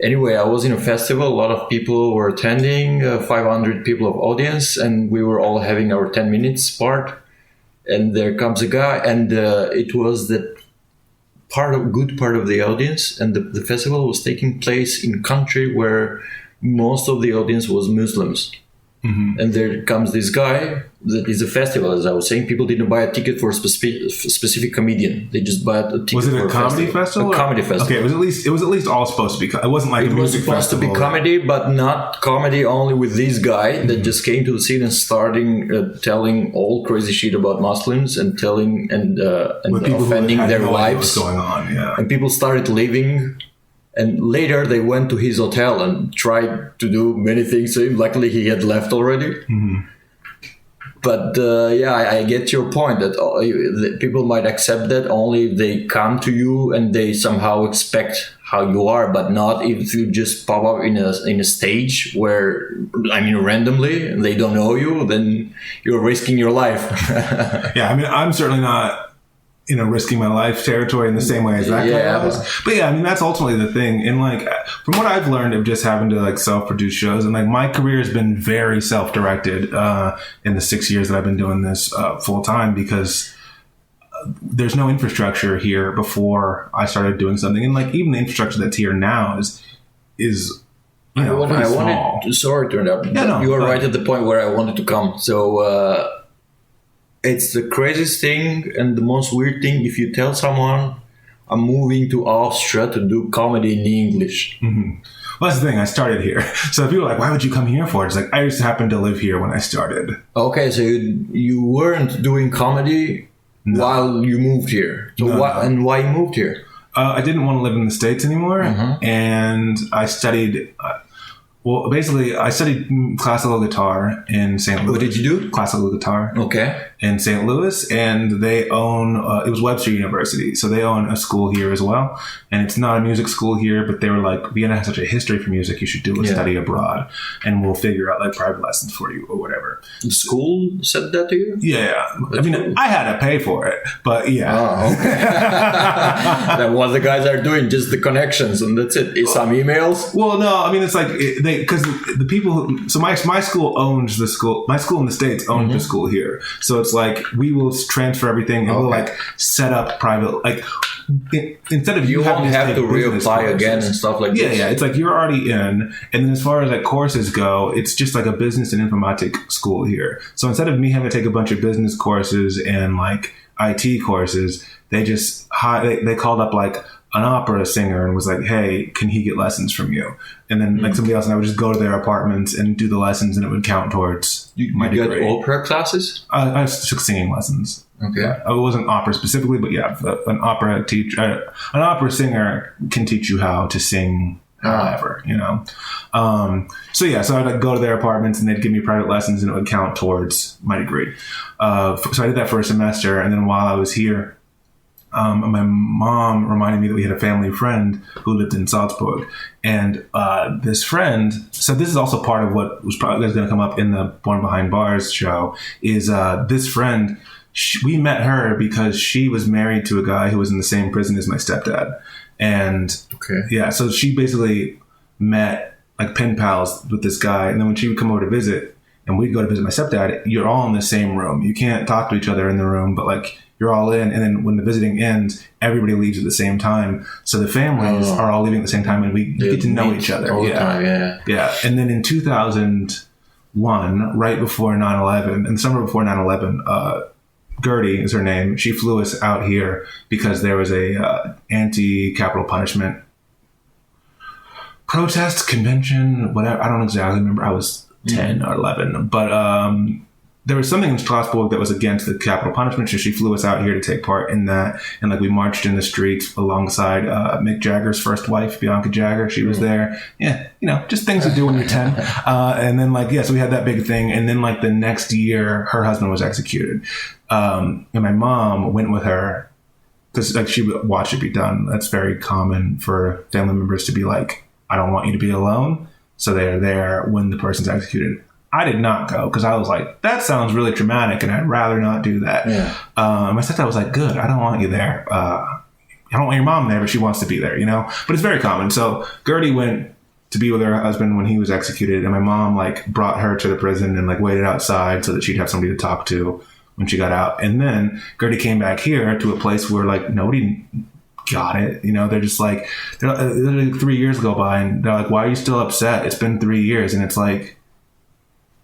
Anyway, I was in a festival. A lot of people were attending, 500 people of audience, and we were all having our 10 minutes part. And there comes a guy, and it was the good part of the audience. And the festival was taking place in a country where most of the audience was Muslims. Mm-hmm. And there comes this guy that is a festival, as I was saying. People didn't buy a ticket for a specific comedian. They just bought a ticket. Was it a comedy festival? A comedy festival. Okay, it was at least all supposed to be. It wasn't like a music festival. It was supposed to be comedy, but not comedy only with this guy that just came to the scene and starting telling all crazy shit about Muslims and telling and offending their wives. What's going on? Yeah, and people started leaving. And later they went to his hotel and tried to do many things to him. Luckily, he had left already. Mm-hmm. But I get your point that people might accept that only if they come to you and they somehow expect how you are, but not if you just pop up in a stage where, randomly, and they don't know you, then you're risking your life. Yeah, I'm certainly not risking my life territory in the same way as that guy was. But that's ultimately the thing. And like, from what I've learned of just having to like self-produce shows, and like my career has been very self-directed in the 6 years that I've been doing this full time because there's no infrastructure here before I started doing something. And like, even the infrastructure that's here now is pretty small. Sorry to interrupt. Yeah, you are right at the point where I wanted to come. So, it's the craziest thing and the most weird thing if you tell someone I'm moving to Austria to do comedy in English. Mm-hmm. Well, that's the thing. I started here. So if people are like, why would you come here for? It's like, I just happened to live here when I started. Okay, so you weren't doing comedy while you moved here. So and why you moved here? I didn't want to live in the States anymore. Mm-hmm. And I studied... basically, I studied classical guitar in St. Louis. What did you do? Classical guitar. Okay. In St. Louis, and they own, it was Webster University, so they own a school here as well. And it's not a music school here, but they were like, Vienna has such a history for music, you should do a study abroad, and we'll figure out like private lessons for you or whatever. The school said that to you? Yeah. I had to pay for it, but yeah. Oh, okay. Then what the guys are doing, just the connections, and that's it. Some emails? Well, no, it's like, because the people so my school owns the school. My school in the States owns the school here. So it's like, we will transfer everything and we'll like set up private, like instead of You won't having have to business reapply courses, again and stuff like this. Yeah, it's like you're already in. And then as far as like courses go, it's just like a business and informatics school here. So instead of me having to take a bunch of business courses and like IT courses, they just they called up like an opera singer and was like, hey, can he get lessons from you? And then like somebody else and I would just go to their apartments and do the lessons and it would count towards my degree. You got opera classes? I took singing lessons. Okay. Yeah, it wasn't opera specifically, but yeah, an opera teacher, an opera singer can teach you how to sing however, you know? So I'd like go to their apartments and they'd give me private lessons and it would count towards my degree. So I did that for a semester. And then while I was here, my mom reminded me that we had a family friend who lived in Salzburg. And this friend, so this is also part of what was probably going to come up in the Born Behind Bars show, is this friend, we met her because she was married to a guy who was in the same prison as my stepdad. And so she basically met like pen pals with this guy. And then when she would come over to visit and we'd go to visit my stepdad, you're all in the same room. You can't talk to each other in the room, but like you're all in. And then when the visiting ends, everybody leaves at the same time. So the families are all leaving at the same time and we get to know each other. All the time, yeah. And then in 2001, right before 9/11, in the summer before 9/11, Gertie is her name. She flew us out here because there was a anti-capital punishment protest, convention, whatever. I don't exactly remember. I was 10 or 11. But there was something in Strasbourg that was against the capital punishment. So she flew us out here to take part in that. And like we marched in the streets alongside Mick Jagger's first wife, Bianca Jagger. She was there. Yeah, you know, just things to do when you're 10. And then so we had that big thing. And then like the next year, her husband was executed. And my mom went with her because like she would watch it be done. That's very common for family members to be like, I don't want you to be alone. So they're there when the person's executed. I did not go because I was like, that sounds really traumatic and I'd rather not do that. Yeah. My stepdad was like, good, I don't want you there. I don't want your mom there, but she wants to be there, you know? But it's very common. So Gertie went to be with her husband when he was executed. And my mom like brought her to the prison and like waited outside so that she'd have somebody to talk to when she got out. And then Gertie came back here to a place where like nobody got it. You know, they're just like, literally 3 years go by and they're like, why are you still upset? It's been 3 years. And it's like,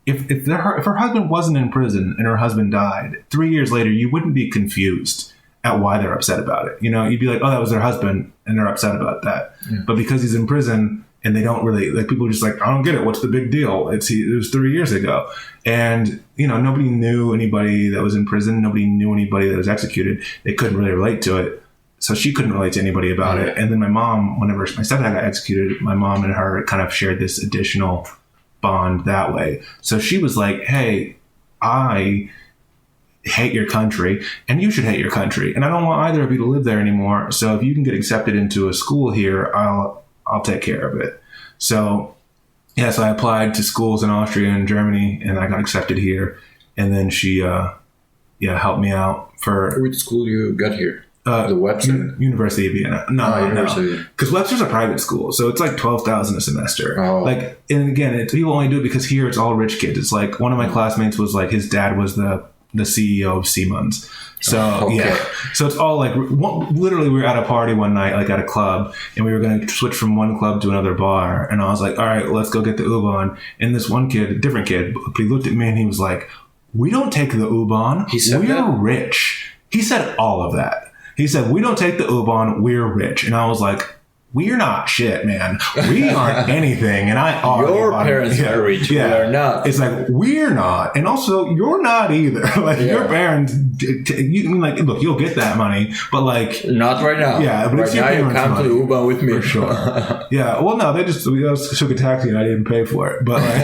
if her husband wasn't in prison and her husband died 3 years later, you wouldn't be confused at why they're upset about it. You know, you'd be like, oh, that was their husband and they're upset about that. Yeah. But because he's in prison and they don't really, like, people are just like, I don't get it. What's the big deal? It was 3 years ago. And, you know, nobody knew anybody that was in prison. Nobody knew anybody that was executed. They couldn't really relate to it. So she couldn't relate to anybody about it. And then my mom, whenever my stepdad got executed, my mom and her kind of shared this additional bond that way. So she was like, hey, I hate your country and you should hate your country. And I don't want either of you to live there anymore. So if you can get accepted into a school here, I'll take care of it. So so I applied to schools in Austria and Germany and I got accepted here. And then she helped me out for which school you got here? The Webster? University of Vienna. No. Because Webster's a private school, so it's like $12,000 a semester. Oh. Like, and again, people only do it because here it's all rich kids. It's like one of my classmates was like his dad was the CEO of Siemens. So so it's all like literally we were at a party one night, like at a club, and we were going to switch from one club to another bar. And I was like, all right, let's go get the U-Bahn. And this one kid, a different kid, but he looked at me and he was like, we don't take the U-Bahn. We're rich. He said all of that. He said, we don't take the U-Bahn, we're rich. And I was like, we're not shit, man. We aren't anything. And your parents are rich. We are not. It's like, we're not. And also, you're not either. Like, your parents, like, look, you'll get that money, but like. Not right now. Yeah, but right it's your now you come money. to the U-Bahn with me. For sure. Yeah, well, no, we just took a taxi and I didn't pay for it. But like.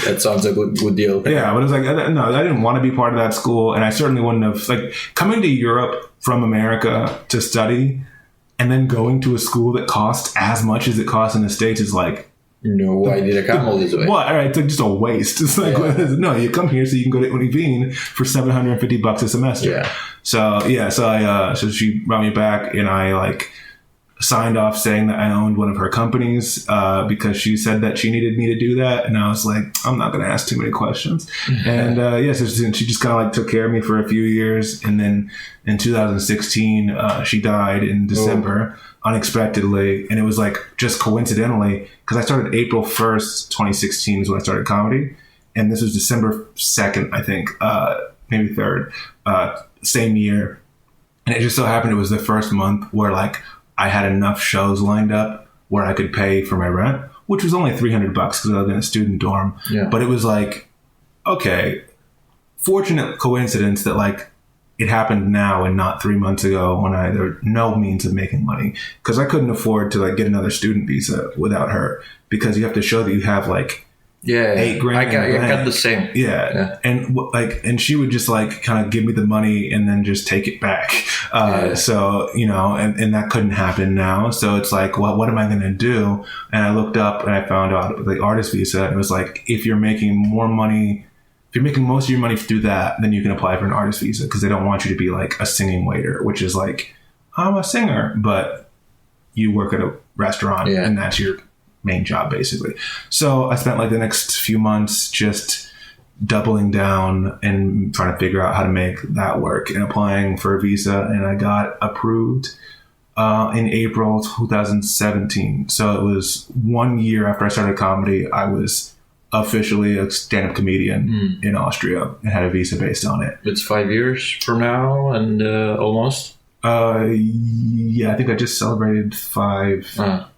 That sounds like a good deal. Yeah, but it was like, no, I didn't want to be part of that school. And I certainly wouldn't have, like, coming to Europe from America to study and then going to a school that costs as much as it costs in the States is like... No, why did I come all this way? What? All right, it's like just a waste. It's like, no, you come here so you can go to Wien for $750 a semester. Yeah. So she brought me back and I like signed off saying that I owned one of her companies because she said that she needed me to do that. And I was like, I'm not going to ask too many questions. And so she just kind of like took care of me for a few years. And then in 2016, she died in December unexpectedly. And it was like just coincidentally, because I started April 1st, 2016 is when I started comedy. And this was December 2nd, I think, maybe 3rd, same year. And it just so happened it was the first month where like I had enough shows lined up where I could pay for my rent, which was only $300 because I lived in a student dorm. Yeah. But it was like, okay, fortunate coincidence that like it happened now and not 3 months ago when there were no means of making money, because I couldn't afford to like get another student visa without her, because you have to show that you have like $8,000. I got the same. Yeah. And she would just like kind of give me the money and then just take it back. So, you know, and that couldn't happen now. So it's like, well, what am I going to do? And I looked up and I found out the artist visa. And it was like, if you're making more money, if you're making most of your money through that, then you can apply for an artist visa, because they don't want you to be like a singing waiter, which is like, I'm a singer, but you work at a restaurant and that's your main job basically. So I spent like the next few months just doubling down and trying to figure out how to make that work and applying for a visa, and I got approved in April 2017. So it was 1 year after I started comedy. I was officially a stand-up comedian in Austria and had a visa based on it. It's 5 years from now and almost? Yeah, I think I just celebrated 5.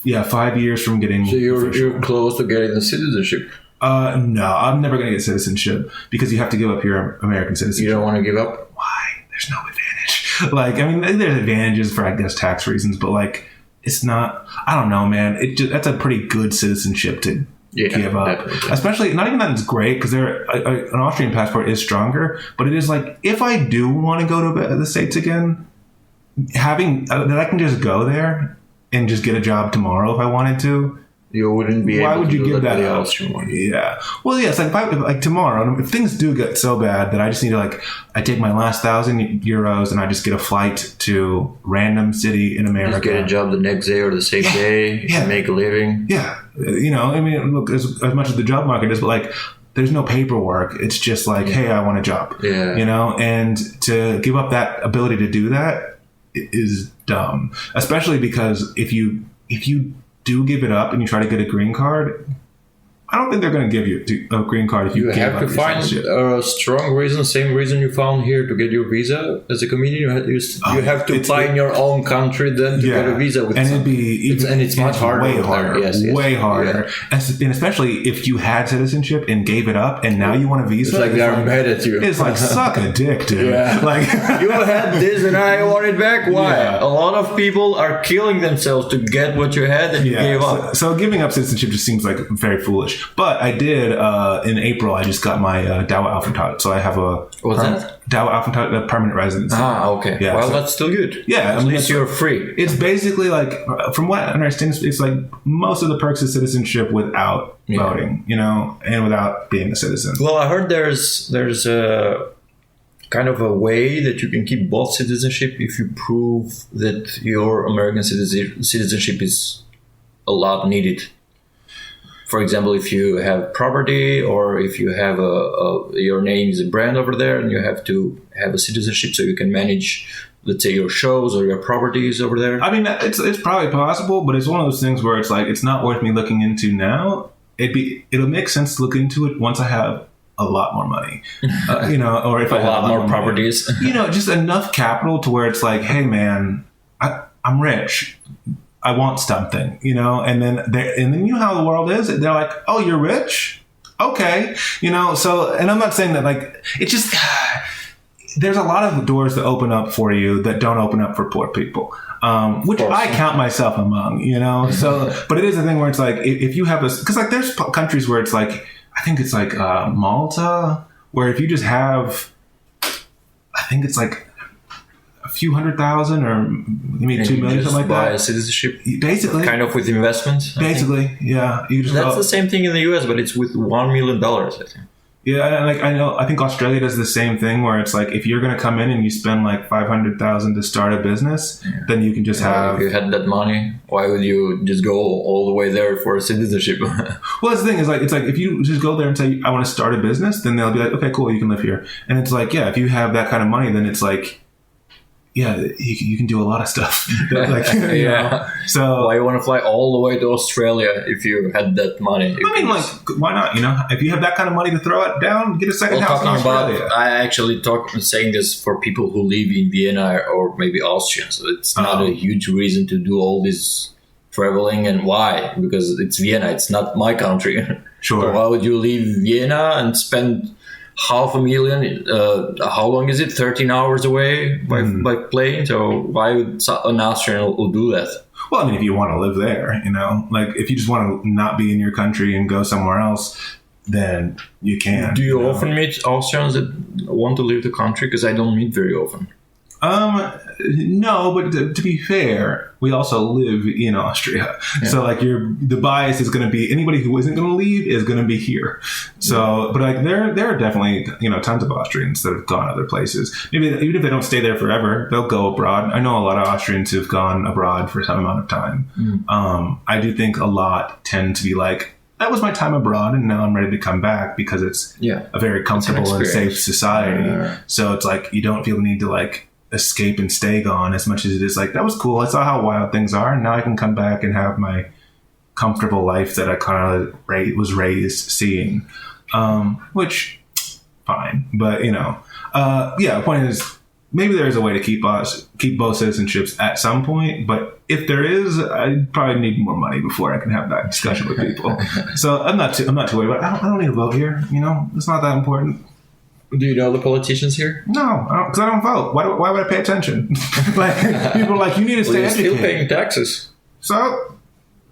Yeah, 5 years from getting... So you're close to getting the citizenship? No, I'm never going to get citizenship because you have to give up your American citizenship. You don't want to give up? Why? There's no advantage. Like, I mean, there's advantages for, I guess, tax reasons, but like, it's not... I don't know, man. That's a pretty good citizenship to give up. Definitely. Especially, not even that it's great, because an Austrian passport is stronger, but it is like, if I do want to go to the States again, having... that I can just go there and just get a job tomorrow if I wanted to. You wouldn't be able to give that up. Yeah. Well, yeah, it's like tomorrow, if things do get so bad that I just need to like, I take my last €1,000 and I just get a flight to random city in America. Just get a job the next day or the same day and make a living. Yeah. You know, I mean, look, as much as the job market is, but like, there's no paperwork. It's just like, hey, I want a job. Yeah. You know, and to give up that ability to do that is dumb, especially because if you do give it up and you try to get a green card, I don't think they're going to give you a green card if you have to find a strong reason, same reason you found here to get your visa as a comedian. You have to apply in your own country then to get a visa. With it's much harder. Way harder. Way harder. And especially if you had citizenship and gave it up and now you want a visa. It's like they're mad at you. It's like, suck a dick, dude. Yeah. Like, you had this and I want it back. Why? Yeah. A lot of people are killing themselves to get what you had and you gave up. So giving up citizenship just seems like very foolish. But I did, in April, I just got my Daueraufenthalt. So I have a Daueraufenthalt, permanent residence. Ah, okay. Yeah, well, that's still good. Yeah. At least you're free. It's basically like, from what I understand, it's like most of the perks of citizenship without voting, you know, and without being a citizen. Well, I heard there's a kind of a way that you can keep both citizenship if you prove that your American citizenship is a lot needed. For example, if you have property or if you have your name is a brand over there and you have to have a citizenship so you can manage, let's say, your shows or your properties over there. I mean, it's probably possible, but it's one of those things where it's like, it's not worth me looking into now. It'll make sense to look into it once I have a lot more money, you know, or if I have a lot more properties, you know, just enough capital to where it's like, hey man, I'm rich. I want something, you know, and then you know how the world is. They're like, oh, you're rich? Okay. You know, so, and I'm not saying that like, it's just, there's a lot of doors that open up for you that don't open up for poor people, which I count myself among, you know, so, but it is a thing where it's like, if you have because like there's countries where it's like, I think it's like Malta, where if you just have, I think it's like, a few 100,000 or maybe 2 million, something like that. Buy a citizenship, basically, kind of with investments. Basically, yeah. That's the same thing in the US, but it's with $1 million. I think. Yeah, and like I think Australia does the same thing where it's like if you're going to come in and you spend like 500,000 to start a business, then you can just have. If you had that money, why would you just go all the way there for citizenship? Well, that's the thing is like it's like if you just go there and say I want to start a business, then they'll be like, okay, cool, you can live here. And it's like, yeah, if you have that kind of money, then it's like, yeah, you can do a lot of stuff. Like, you know? So why you want to fly all the way to Australia if you had that money? I mean, like, why not? You know, if you have that kind of money to throw it down, get a second house in Australia. I actually saying this for people who live in Vienna or maybe Austrians. It's not a huge reason to do all this traveling. And why? Because it's Vienna. It's not my country. Sure. So why would you leave Vienna and spend $500,000? How long is it? 13 hours away by plane. So why would an Austrian will do that? Well, I mean, if you want to live there, you know, like if you just want to not be in your country and go somewhere else, then you can. Do you often meet Austrians that want to leave the country? Because I don't meet very often. No, but to be fair, we also live in Austria. Yeah. So like the bias is going to be anybody who isn't going to leave is going to be here. So, but like there are definitely, you know, tons of Austrians that have gone other places. Maybe even if they don't stay there forever, they'll go abroad. I know a lot of Austrians who've gone abroad for some amount of time. I do think a lot tend to be like, that was my time abroad and now I'm ready to come back because it's a very comfortable and safe society. So it's like, you don't feel the need to like, escape and stay gone as much as it is like that was cool. I saw how wild things are and now I can come back and have my comfortable life that I kind of was raised seeing, which fine, but you know, the point is maybe there's a way to keep both citizenships at some point, but if there is, I probably need more money before I can have that discussion with people. So I'm not too worried about I don't need to vote here, you know, it's not that important. Do you know the politicians here? No, because I don't vote. Why would I pay attention? Like people are like, you need to stay educated. You're still paying taxes. So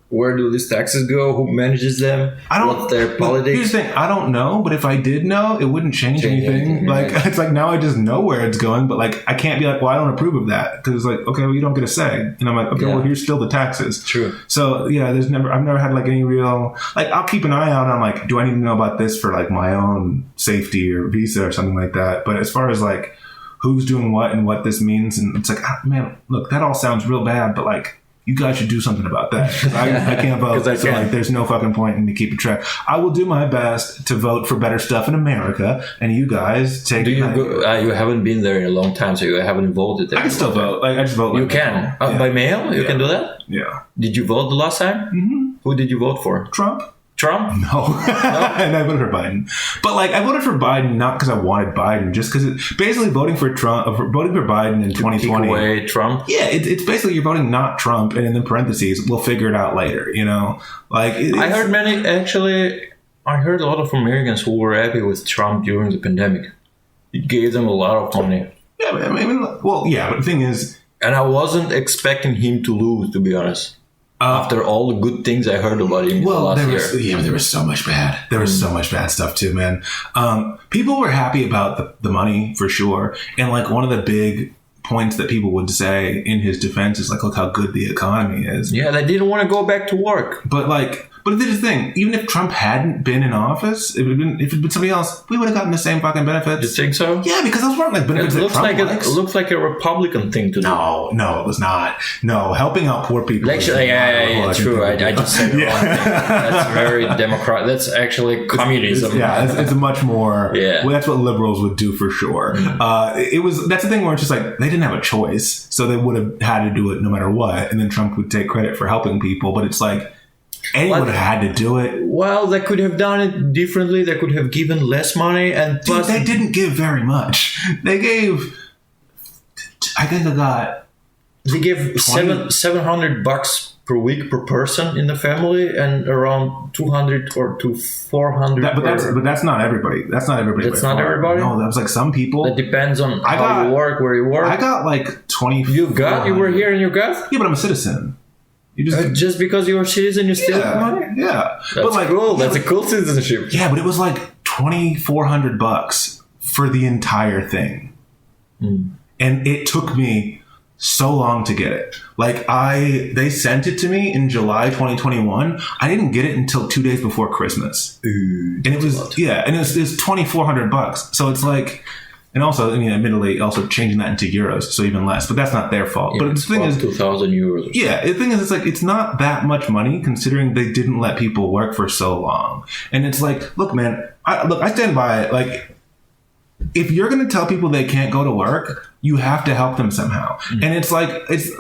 where do these taxes go? Who manages them? What's their politics? Here's the thing, I don't know, but if I did know, it wouldn't change anything. Like it's like now I just know where it's going, but like I can't be like, well, I don't approve of that because it's like, okay, well, you don't get a say, and I'm like, okay, well, here's still the taxes. True. So yeah, I've never had like any real like I'll keep an eye out on like, do I need to know about this for like my own safety or visa or something like that? But as far as like who's doing what and what this means, and it's like, man, look, that all sounds real bad, but like. You guys should do something about that. I can't vote. So like, there's no fucking point in me keeping track. I will do my best to vote for better stuff in America, and you guys take. Do you go? You haven't been there in a long time, so you haven't voted there. I can still vote. Like I just vote. You can by mail. You can do that. Yeah. Did you vote the last time? Mm-hmm. Who did you vote for? Trump. No. And I voted for Biden. But like I voted for Biden not because I wanted Biden, just because basically voting for Biden in 2020. Kick away Trump. Yeah, it's basically you're voting not Trump, and in the parentheses, we'll figure it out later. You know, like I heard a lot of Americans who were happy with Trump during the pandemic. It gave them a lot of money. Yeah, I mean, well, yeah, but the thing is, and I wasn't expecting him to lose, to be honest. After all the good things I heard about him last year. Yeah, but there was so much bad. There was so much bad stuff too, man. People were happy about the money for sure. And like one of the big points that people would say in his defense is like, look how good the economy is. Yeah, they didn't want to go back to work. But here's the thing, even if Trump hadn't been in office, if it had been somebody else, we would have gotten the same fucking benefits. You think so? Yeah, because those weren't like benefits that Trump likes. It looks like a Republican thing to do. No, it was not. No, helping out poor people. Actually, yeah, true. I just said the wrong thing. That's very Democrat. That's actually communism. It's a much more. Yeah. Well, that's what liberals would do for sure. That's the thing where it's just like they didn't have a choice, so they would have had to do it no matter what, and then Trump would take credit for helping people. But it's like. Anyone would have had to do it. Well, they could have done it differently. They could have given less money, and plus, they didn't give very much. They gave. I think they gave $700 per week per person in the family, and around 200 or to 400. But that's not everybody. That's not everybody. That's not everybody. No, that was like some people. It depends on how you work, where you work. I got like 20. You were here and you got. Yeah, but I'm a citizen. You just because you're a citizen, you still have money? Yeah. That's cool. That's a cool citizenship. Yeah, but it was like $2,400 for the entire thing. And it took me so long to get it. Like they sent it to me in July 2021. I didn't get it until 2 days before Christmas. Ooh, and it was $2,400. So it's like, and also, I mean, admittedly, also changing that into euros, so even less. But that's not their fault. Yeah, but the thing is, 2,000 euros. Yeah, the thing is, it's like it's not that much money considering they didn't let people work for so long. And it's like, look, man, I stand by it. Like, if you're going to tell people they can't go to work, you have to help them somehow. Mm-hmm. And it's like,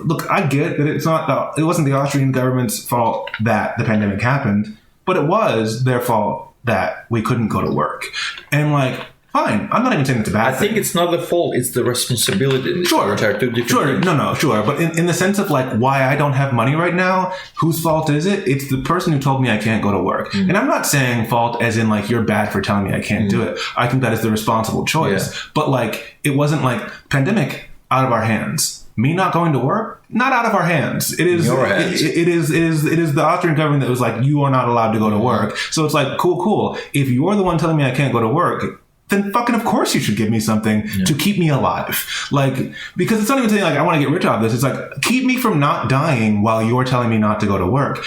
look, I get that it wasn't the Austrian government's fault that the pandemic happened, but it was their fault that we couldn't go to work. And like, fine. I'm not even saying it's a bad thing. I think it's not the fault. It's the responsibility. Sure. Which are two different things. No, sure. But in the sense of like why I don't have money right now, whose fault is it? It's the person who told me I can't go to work. Mm. And I'm not saying fault as in like you're bad for telling me I can't do it. I think that is the responsible choice. Yeah. But like it wasn't like pandemic out of our hands. Me not going to work, not out of our hands. It is your hands. It is the Austrian government that was like, you are not allowed to go to work. So it's like, cool. If you're the one telling me I can't go to work, then fucking of course you should give me something to keep me alive. Like, because it's not even saying like, I want to get rich off this. It's like, keep me from not dying while you're telling me not to go to work.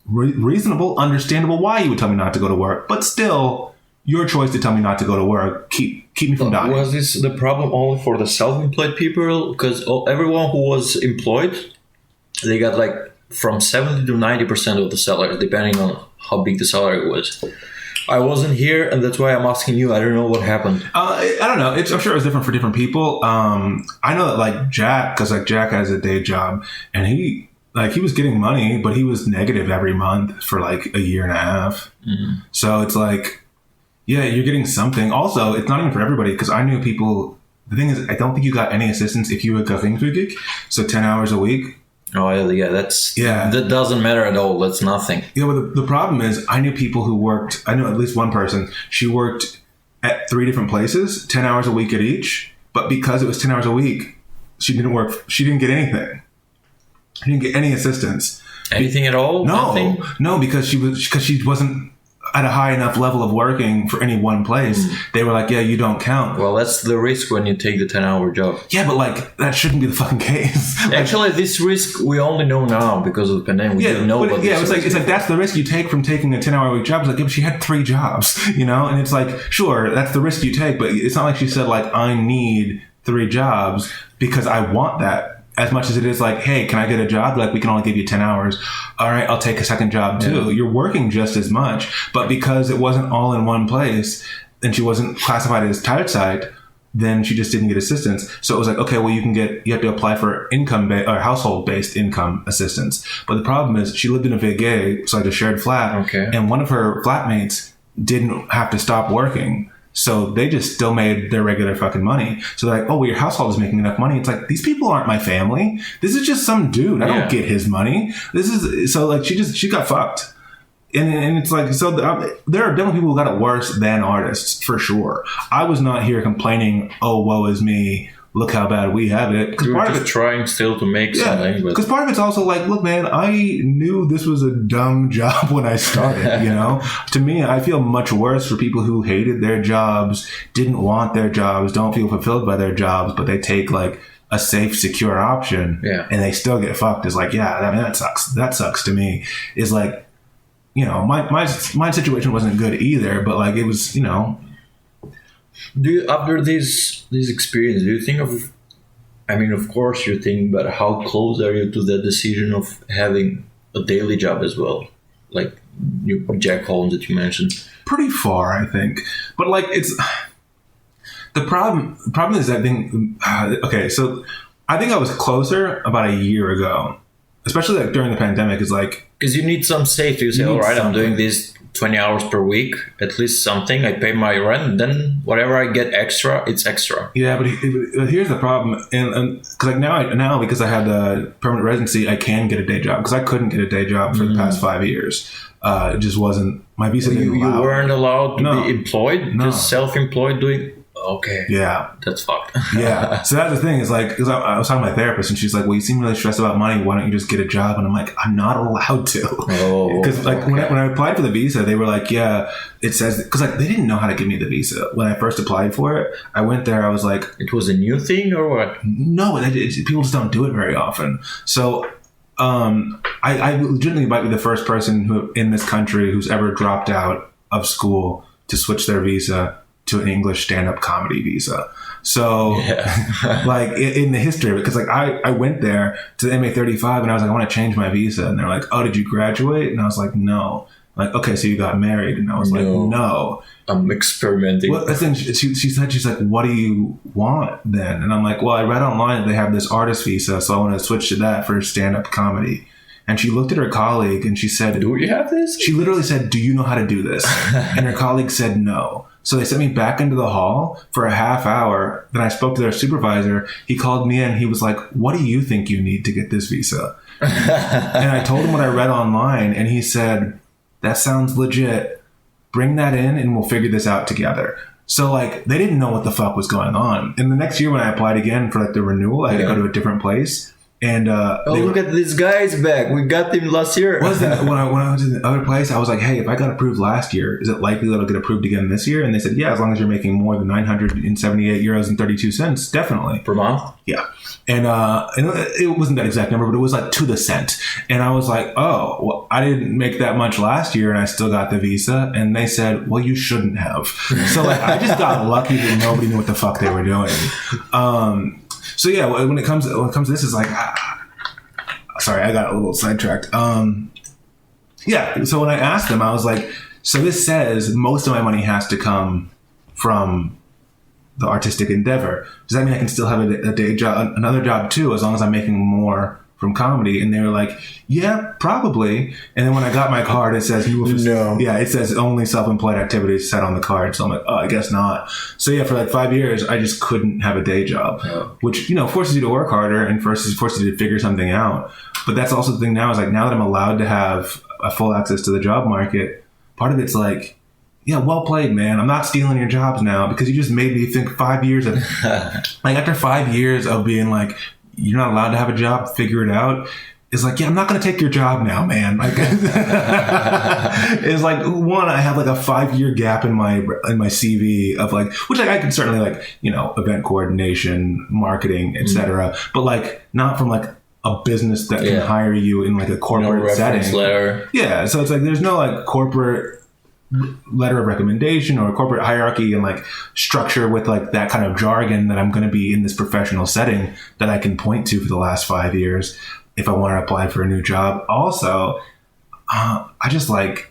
Reasonable, understandable why you would tell me not to go to work, but still your choice to tell me not to go to work. Keep me from dying. Was this the problem only for the self-employed people? Because everyone who was employed, they got like from 70 to 90% of the salary, depending on how big the salary was. I wasn't here, and that's why I'm asking you. I don't know what happened. I don't know. I'm sure it was different for different people. I know that like Jack, because like Jack has a day job, and he was getting money, but he was negative every month for like a year and a half. Mm-hmm. So it's like, yeah, you're getting something. Also, it's not even for everybody, because I knew people. The thing is, I don't think you got any assistance if you were geringfügig, so 10 hours a week. Oh, yeah, that doesn't matter at all. That's nothing. Yeah, but the problem is I knew people who worked, I knew at least one person, she worked at 3 different places, 10 hours a week at each, but because it was 10 hours a week, she didn't get anything. She didn't get any assistance. Anything at all? No, because she wasn't at a high enough level of working for any one place. They were like, yeah, you don't count. Well, that's the risk when you take the 10-hour job. Yeah, but like that shouldn't be the fucking case. Actually, this risk we only know now because of the pandemic. We didn't know what it's like that's the risk you take from taking a 10-hour week job. It's like, yeah, but she had 3 jobs, you know? And it's like, sure, that's the risk you take, but it's not like she said like, I need 3 jobs because I want that. As much as it is like, hey, can I get a job? Like, we can only give you 10 hours. All right, I'll take a second job too. Yeah. You're working just as much, but because it wasn't all in one place and she wasn't classified as Teilzeit, then she just didn't get assistance. So it was like, okay, well, you have to apply for or household-based income assistance. But the problem is she lived in a WG, so like a shared flat, and one of her flatmates didn't have to stop working. So they just still made their regular fucking money. So they're like, oh, well, your household is making enough money. It's like, these people aren't my family. This is just some dude. I don't get his money. So like, she got fucked. And it's like, so there are definitely people who got it worse than artists, for sure. I was not here complaining, oh, woe is me. Look how bad we have it. You're just trying still to make something. Because part of it's also like, look, man, I knew this was a dumb job when I started, you know? To me, I feel much worse for people who hated their jobs, didn't want their jobs, don't feel fulfilled by their jobs, but they take like a safe, secure option and they still get fucked. It's like, yeah, I mean, that sucks. That sucks to me. Is like, you know, my situation wasn't good either, but like it was, you know. Do you, after this experience, do you think of, I mean, of course you think, but how close are you to the decision of having a daily job as well? Like Jack Holmes that you mentioned. Pretty far, I think. But like it's, the problem is I think, okay, so I think I was closer about a year ago, especially like during the pandemic is like. Because you need some safety. You say, all right, I'm doing this 20 hours per week, at least something. I pay my rent, then whatever I get extra, it's extra. Yeah, but here's the problem, and because like now because I had the permanent residency, I can get a day job because I couldn't get a day job for the past 5 years. It just wasn't my visa. You weren't allowed to be employed, just self-employed doing Okay. Yeah. That's fucked. Yeah. So that's the thing is like, because I was talking to my therapist and she's like, well, you seem really stressed about money. Why don't you just get a job? And I'm like, I'm not allowed to. Oh. Because like when I applied for the visa, they were like, yeah, it says, because like they didn't know how to give me the visa. When I first applied for it, I went there, I was like. It was a new thing or what? No, people just don't do it very often. So I legitimately might be the first person who in this country who's ever dropped out of school to switch their visa to an English stand-up comedy visa. So like in the history of it, because like I went there to the MA35 and I was like, I want to change my visa. And they're like, oh, did you graduate? And I was like, no. Like, okay, so you got married. And I was like, no. I'm experimenting. Well, I think she said, she's like, what do you want then? And I'm like, well, I read online that they have this artist visa, so I want to switch to that for stand-up comedy. And she looked at her colleague and she said, do you have this? She literally said, do you know how to do this? And her colleague said no. So they sent me back into the hall for a half hour. Then I spoke to their supervisor. He called me in. He was like, what do you think you need to get this visa? And I told him what I read online. And he said, that sounds legit. Bring that in and we'll figure this out together. So like they didn't know what the fuck was going on. And the next year when I applied again for like the renewal, I had to go to a different place. And look at this guy's back. We got him last year. When I was in the other place, I was like, hey, if I got approved last year, is it likely that I'll get approved again this year? And they said, yeah, as long as you're making more than 978 euros and 32 cents, definitely. Per month? Yeah. And it wasn't that exact number, but it was like to the cent. And I was like, oh, well, I didn't make that much last year and I still got the visa. And they said, well, you shouldn't have. So like I just got lucky that nobody knew what the fuck they were doing. So yeah, when it comes to this, is like, sorry, I got a little sidetracked. Yeah, so when I asked them, I was like, so this says most of my money has to come from the artistic endeavor. Does that mean I can still have a day job, another job too, as long as I'm making more from comedy? And they were like, yeah, probably. And then when I got my card, it says it says only self-employed activities set on the card. So I'm like, oh, I guess not. So yeah, for like 5 years, I just couldn't have a day job, which, forces you to work harder and forces you to figure something out. But that's also the thing now, is like, now that I'm allowed to have a full access to the job market, part of it's like, yeah, well played, man. I'm not stealing your jobs now, because you just made me think 5 years of, like, after 5 years of being like, you're not allowed to have a job, figure it out. It's like, yeah, I'm not going to take your job now, man. Like, it's like, one, I have like a 5-year gap in my CV of like, which I can certainly like, event coordination, marketing, etc. But like, not from like a business that can hire you in like a corporate setting. Letter. Yeah. So it's like, there's no like corporate letter of recommendation or corporate hierarchy and like structure with like that kind of jargon that I'm going to be in this professional setting that I can point to for the last 5 years if I want to apply for a new job. Also, I just like.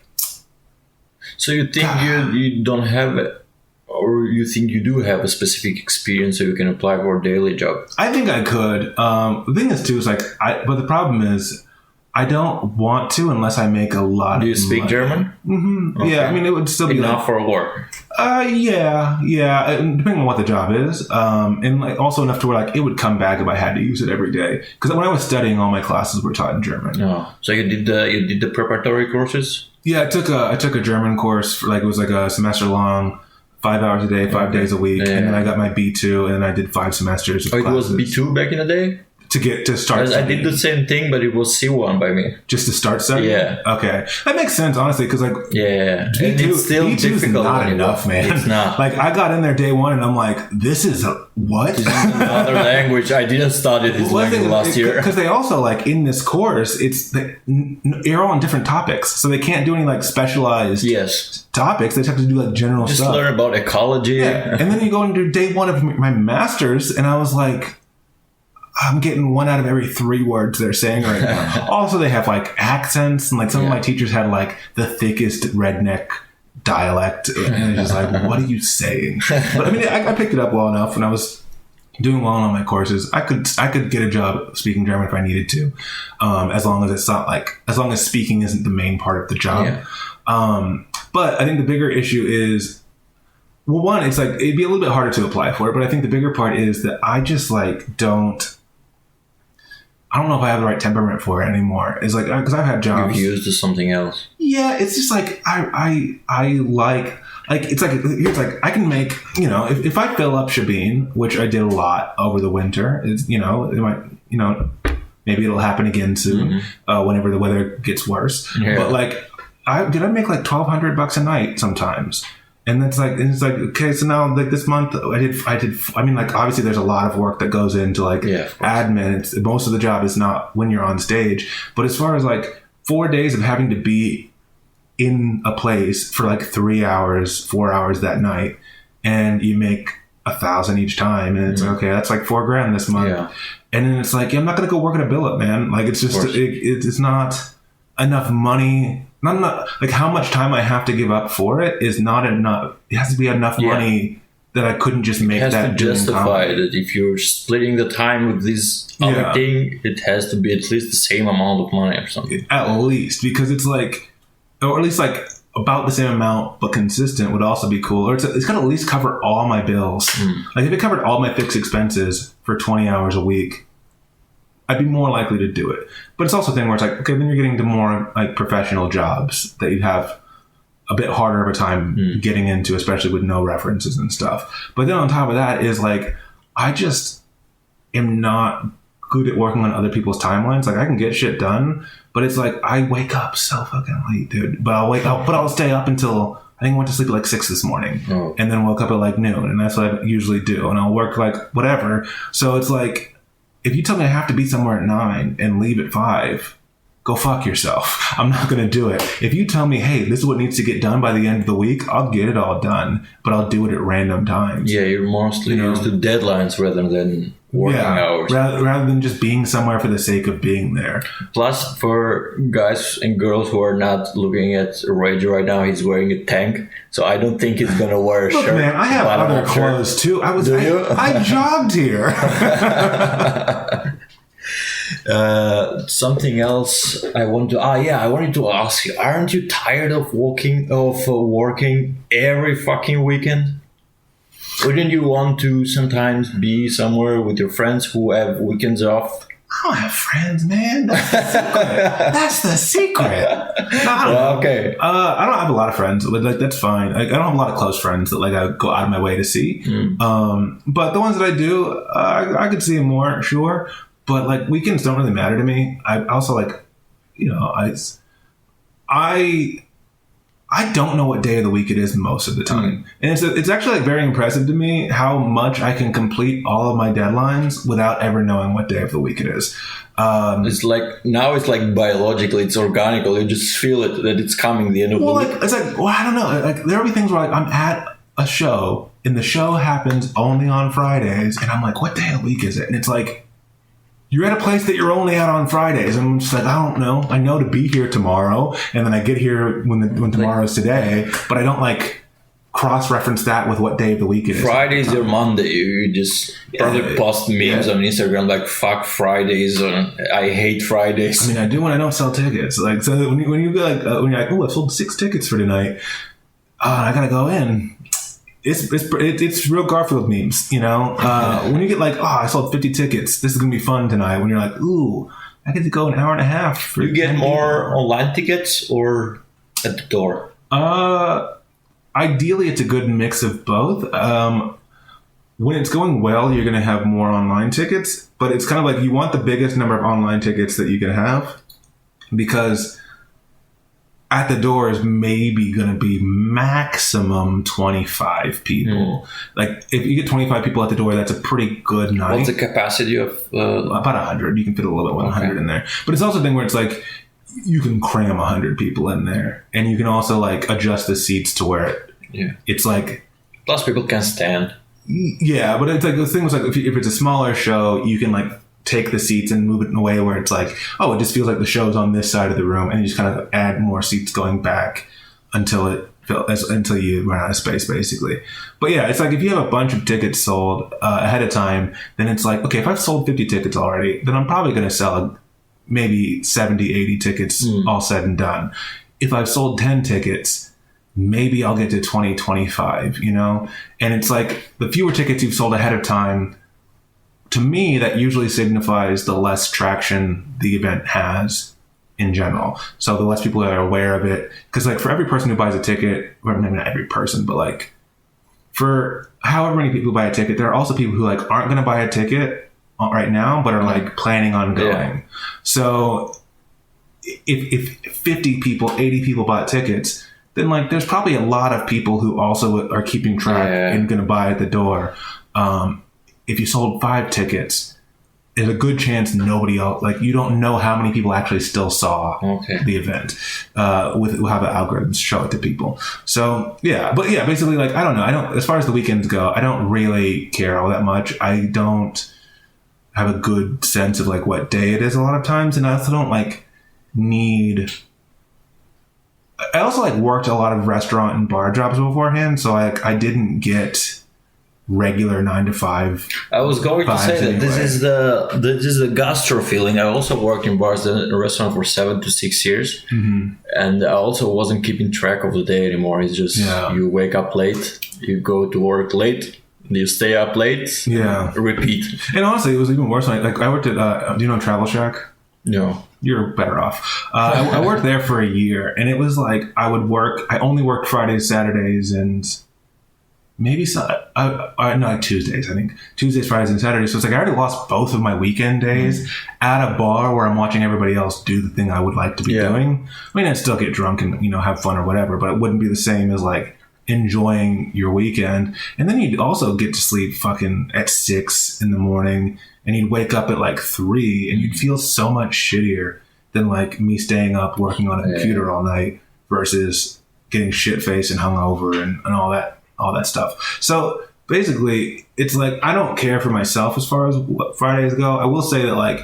So you think you don't have it, or you think you do have a specific experience so you can apply for a daily job? I think I could. The thing is too is like, but the problem is, I don't want to unless I make a lot. Do you speak German? Mm-hmm. Okay. Yeah, I mean, it would still be enough for work. Yeah, depending on what the job is, and like also enough to where like it would come back if I had to use it every day. Because when I was studying, all my classes were taught in German. Oh, so you did the preparatory courses? Yeah, I took a German course for like, it was like a semester long. 5 hours a day, 5 days a week, and then I got my B2, and I did 5 semesters of classes. It was B2 back in the day? To start studying. I did the same thing, but it was C1 by me. Just to start studying? Yeah. Okay. That makes sense, honestly, because like... Yeah. B2, and it's still B2 difficult. Is not enough, man. It's not. Like, I got in there day one, and I'm like, this is what? This is another language. I didn't study this language last year. Because they also, like, in this course, you're all on different topics, so they can't do any, like, specialized topics. They just have to do, like, general stuff. Just learn about ecology. Yeah. And then you go into day one of my master's, and I was like... I'm getting 1 out of every 3 words they're saying right now. Also, they have like accents, and like some of my teachers had like the thickest redneck dialect, and it's just like, what are you saying? But I mean, I picked it up well enough, and I was doing well on my courses. I could get a job speaking German if I needed to, as long as it's not like, as long as speaking isn't the main part of the job. Yeah. But I think the bigger issue is, well, one, it's like it'd be a little bit harder to apply for it, but I think the bigger part is that I just like I don't know if I have the right temperament for it anymore. It's like, because I've had jobs. You've used to something else. Yeah, it's just like, I like, It's like, here's like, I can make, if I fill up Shebeen, which I did a lot over the winter, it might, maybe it'll happen again soon, whenever the weather gets worse. Yeah. But like, I make like $1,200 a night sometimes. And it's like, okay, so now like this month I mean, like, obviously there's a lot of work that goes into like admin. Most of the job is not when you're on stage, but as far as like 4 days of having to be in a place for like 3 hours, 4 hours that night, and you make $1,000 each time, and it's okay, that's like $4,000 this month. Yeah. And then it's like, I'm not gonna go work at a billet, man. Like, it's just it's not enough money. Not like how much time I have to give up for it is not enough. It has to be enough money that I couldn't just make that. It has to justify that if you're splitting the time with this other thing, it has to be at least the same amount of money or something. At least, because it's like, or at least like about the same amount but consistent would also be cool. Or it's got to at least cover all my bills. Like if it covered all my fixed expenses for 20 hours a week, I'd be more likely to do it. But it's also a thing where it's like, okay, then you're getting to more like professional jobs that you have a bit harder of a time getting into, especially with no references and stuff. But then on top of that is like, I just am not good at working on other people's timelines. Like I can get shit done, but it's like, I wake up so fucking late, dude. But I'll stay up until, I think I went to sleep at like 6 this morning and then woke up at like noon. And that's what I usually do. And I'll work like whatever. So it's like, if you tell me I have to be somewhere at 9 and leave at 5, go fuck yourself. I'm not going to do it. If you tell me, hey, this is what needs to get done by the end of the week, I'll get it all done, but I'll do it at random times. Yeah, you're mostly used to deadlines rather than working hours. Rather than just being somewhere for the sake of being there. Plus, for guys and girls who are not looking at Rage right now, he's wearing a tank, so I don't think he's going to wear a shirt. Man, I have other clothes too. I jogged here. Something else I wanted to ask you, aren't you tired of working every fucking weekend? Wouldn't you want to sometimes be somewhere with your friends who have weekends off? I don't have friends, man. That's the secret. Okay. I don't have a lot of friends, but like that's fine. Like, I don't have a lot of close friends that like I go out of my way to see. But the ones that I do, I could see them more, sure. But like weekends don't really matter to me. I also like, I don't know what day of the week it is most of the time. And it's actually like very impressive to me how much I can complete all of my deadlines without ever knowing what day of the week it is. It's like biologically, it's organical. You just feel it that it's coming the end of the week. It's like, well, I don't know. Like there'll be things where like I'm at a show and the show happens only on Fridays and I'm like, what day of the week is it? And it's like, you're at a place that you're only out on Fridays. And I'm just like, I don't know. I know to be here tomorrow. And then I get here when tomorrow's today. But I don't like cross-reference that with what day of the week it is. Friday's your Monday. You just probably post memes on Instagram like, fuck Fridays. Or I hate Fridays. I mean, I do when I don't sell tickets. Like, so when you be like, when you're like, oh, I sold 6 tickets for tonight. I got to go in. It's real Garfield memes, when you get like, oh, I sold 50 tickets. This is going to be fun tonight. When you're like, ooh, I get to go an hour and a half. You get more online tickets or at the door? Ideally, it's a good mix of both. When it's going well, you're going to have more online tickets, but it's kind of like you want the biggest number of online tickets that you can have because at the door is maybe going to be maximum 25 people. Like if you get 25 people at the door, that's a pretty good night. What's the capacity of? About 100. You can fit a little bit with 100 in there. But it's also a thing where it's like you can cram 100 people in there, and you can also like adjust the seats to where it's like. Plus, people can stand. Yeah, but it's like the thing was like if it's a smaller show, you can like take the seats and move it in a way where it's like, oh, it just feels like the show's on this side of the room, and you just kind of add more seats going back until you run out of space, basically. But yeah, it's like if you have a bunch of tickets sold ahead of time, then it's like, okay, if I've sold 50 tickets already, then I'm probably going to sell maybe 70, 80 tickets all said and done. If I've sold 10 tickets, maybe I'll get to 20, 25, And it's like the fewer tickets you've sold ahead of time, to me, that usually signifies the less traction the event has in general. So the less people that are aware of it, because like for every person who buys a ticket, or maybe not every person, but like for however many people buy a ticket, there are also people who like aren't going to buy a ticket right now, but are like planning on going. Yeah. So if 50 people, 80 people bought tickets, then like there's probably a lot of people who also are keeping track and going to buy at the door. If you sold 5 tickets, there's a good chance nobody else, like you don't know how many people actually still saw the event with how the algorithms show it to people. So basically like, I don't know. As far as the weekends go, I don't really care all that much. I don't have a good sense of like what day it is a lot of times. And I also don't like I also like worked a lot of restaurant and bar jobs beforehand. So I didn't get regular 9 to 5. I was going to say that anyway. This is the gastro feeling. I also worked in bars and a restaurant for 7 to 6 years, and I also wasn't keeping track of the day anymore. It's just you wake up late, you go to work late, you stay up late, repeat. And honestly, it was even worse. Like I worked at do you know Travel Shack? No. You're better off. I worked there for a year, and it was like I only worked Fridays, Saturdays, and maybe no, Tuesdays, I think. Tuesdays, Fridays, and Saturdays. So it's like I already lost both of my weekend days at a bar where I'm watching everybody else do the thing I would like to be doing. I mean, I'd still get drunk and, have fun or whatever, but it wouldn't be the same as like enjoying your weekend. And then you'd also get to sleep fucking at 6 in the morning, and you'd wake up at like 3, and you'd feel so much shittier than like me staying up working on a computer all night versus getting shit-faced and hungover and all that stuff. So basically, it's like I don't care for myself as far as what Fridays go. I will say that like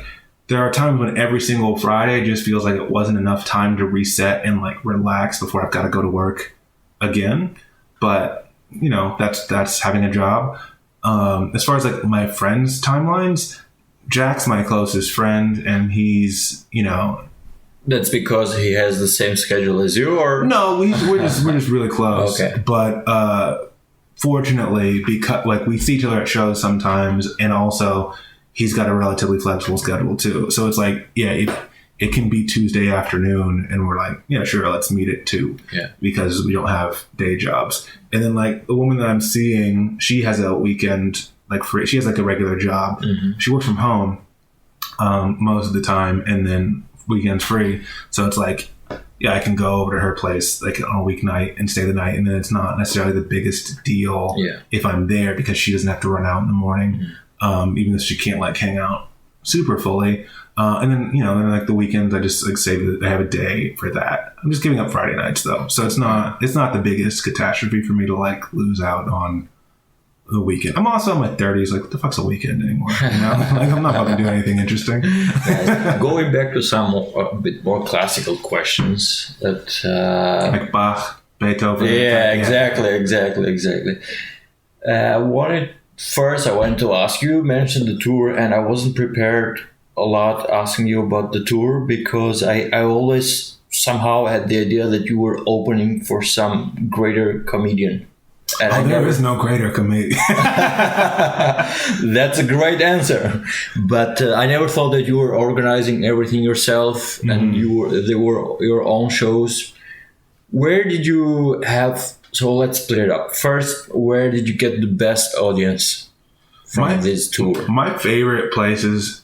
there are times when every single Friday just feels like it wasn't enough time to reset and like relax before I've got to go to work again. But that's having a job. As far as like my friends' timelines, Jack's my closest friend, and he's That's because he has the same schedule as you, or no? We're just really close. Okay, but fortunately, because like we see each other at shows sometimes, and also he's got a relatively flexible schedule too. So it's like, it can be Tuesday afternoon, and we're like, sure, let's meet at 2, because we don't have day jobs. And then like the woman that I'm seeing, she has a weekend like free. She has like a regular job. She works from home most of the time, and then weekends free. So it's like, I can go over to her place like on a weeknight and stay the night, and then it's not necessarily the biggest deal if I'm there, because she doesn't have to run out in the morning, even if she can't like hang out super fully. And then then like the weekends, I just like say that I have a day for that. I'm just giving up Friday nights though, so it's not the biggest catastrophe for me to like lose out on the weekend. I'm also in my 30s. Like, what the fuck's a weekend anymore? Like, I'm not about to do anything interesting. Going back to some a bit more classical questions that like Bach, Beethoven. Exactly. I wanted to ask you. You mentioned the tour, and I wasn't prepared a lot asking you about the tour, because I always somehow had the idea that you were opening for some greater comedian. And there is no greater comedian. That's a great answer. But I never thought that you were organizing everything yourself, and they were your own shows. Where did you have... So let's split it up. First, where did you get the best audience from this tour? My favorite places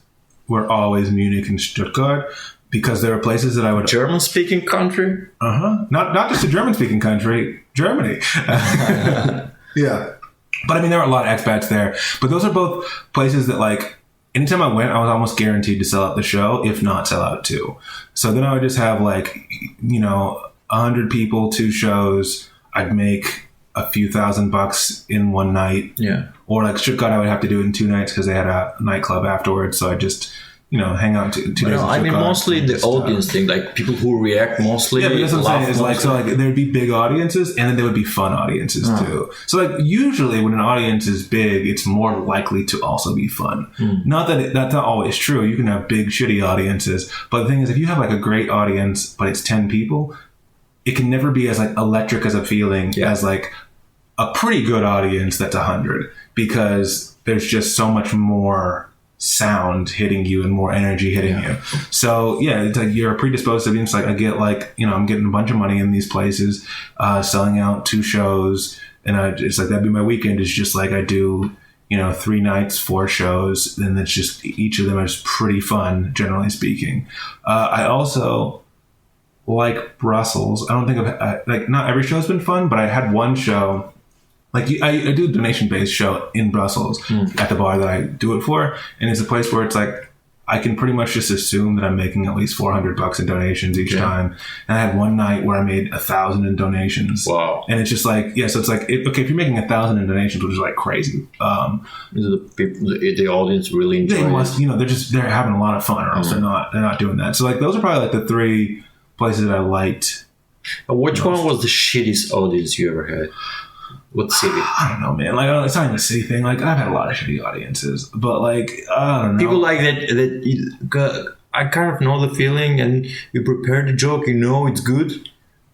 were always Munich and Stuttgart, because there are places that I would... German-speaking country? Not just a German-speaking country, Germany. Yeah. But I mean, there were a lot of expats there. But those are both places that, like, anytime I went, I was almost guaranteed to sell out the show, if not sell out too. So then I would just have, like, 100 people, 2 shows. I'd make a few $1,000 in one night. Yeah. Or, like, Stuttgart, I would have to do it in 2 nights because they had a nightclub afterwards. So I just... hang out 2 days. I mean, mostly the audience thing, like people who react mostly. Yeah, but that's what I'm saying. Is like, so like there'd be big audiences, and then there would be fun audiences too. So like usually when an audience is big, it's more likely to also be fun. Not that that's not always true. You can have big shitty audiences, but the thing is, if you have like a great audience, but it's 10 people, it can never be as like electric as a feeling as like a pretty good audience that's 100, because there's just so much more sound hitting you and more energy hitting you. So yeah, it's like you're predisposed to being like, I get like, I'm getting a bunch of money in these places, selling out 2 shows, and it's like that'd be my weekend. Is just like I do, 3 nights, 4 shows, and it's just each of them is pretty fun, generally speaking. I also like Brussels. I don't think like not every show's been fun, but I had one show. Like I do a donation-based show in Brussels at the bar that I do it for, and it's a place where it's like I can pretty much just assume that I'm making at least $400 in donations each time. And I had one night where I made 1,000 in donations. Wow! And it's just like so it's like okay, if you're making 1,000 in donations, which is like crazy. The audience really enjoy they must, they're having a lot of fun, or else they're not doing that. So like those are probably like the 3 places that I liked. Which one was the shittiest audience you ever had? What city? I don't know, man. Like, it's not even a city thing. Like, I've had a lot of shitty audiences, but like, I don't know. People like that. I kind of know the feeling, and you prepare the joke. It's good.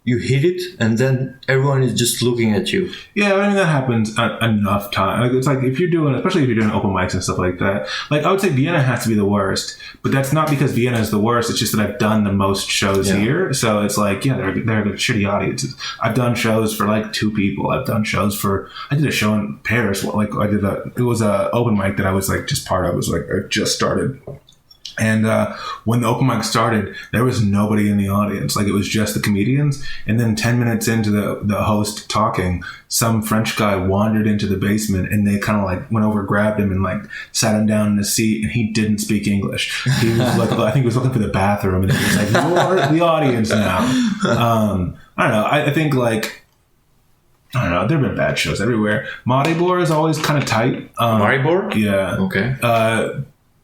You hit it, and then everyone is just looking at you. Yeah, I mean that happens enough time. Like, it's like especially if you're doing open mics and stuff like that. Like, I would say Vienna has to be the worst, but that's not because Vienna is the worst. It's just that I've done the most shows here, so it's like they're shitty audiences. I've done shows for like 2 people. I did a show in Paris. Like it was a open mic that I was like just part of. It was like I just started. And when the open mic started, there was nobody in the audience. Like, it was just the comedians. And then 10 minutes into the host talking, some French guy wandered into the basement, and they kind of like went over, grabbed him, and like sat him down in a seat. And he didn't speak English. He was like, I think he was looking for the bathroom, and he was like, "You're the audience now." I don't know. I think like. I don't know. There have been bad shows everywhere. Maribor is always kind of tight. Maribor? Yeah. Okay.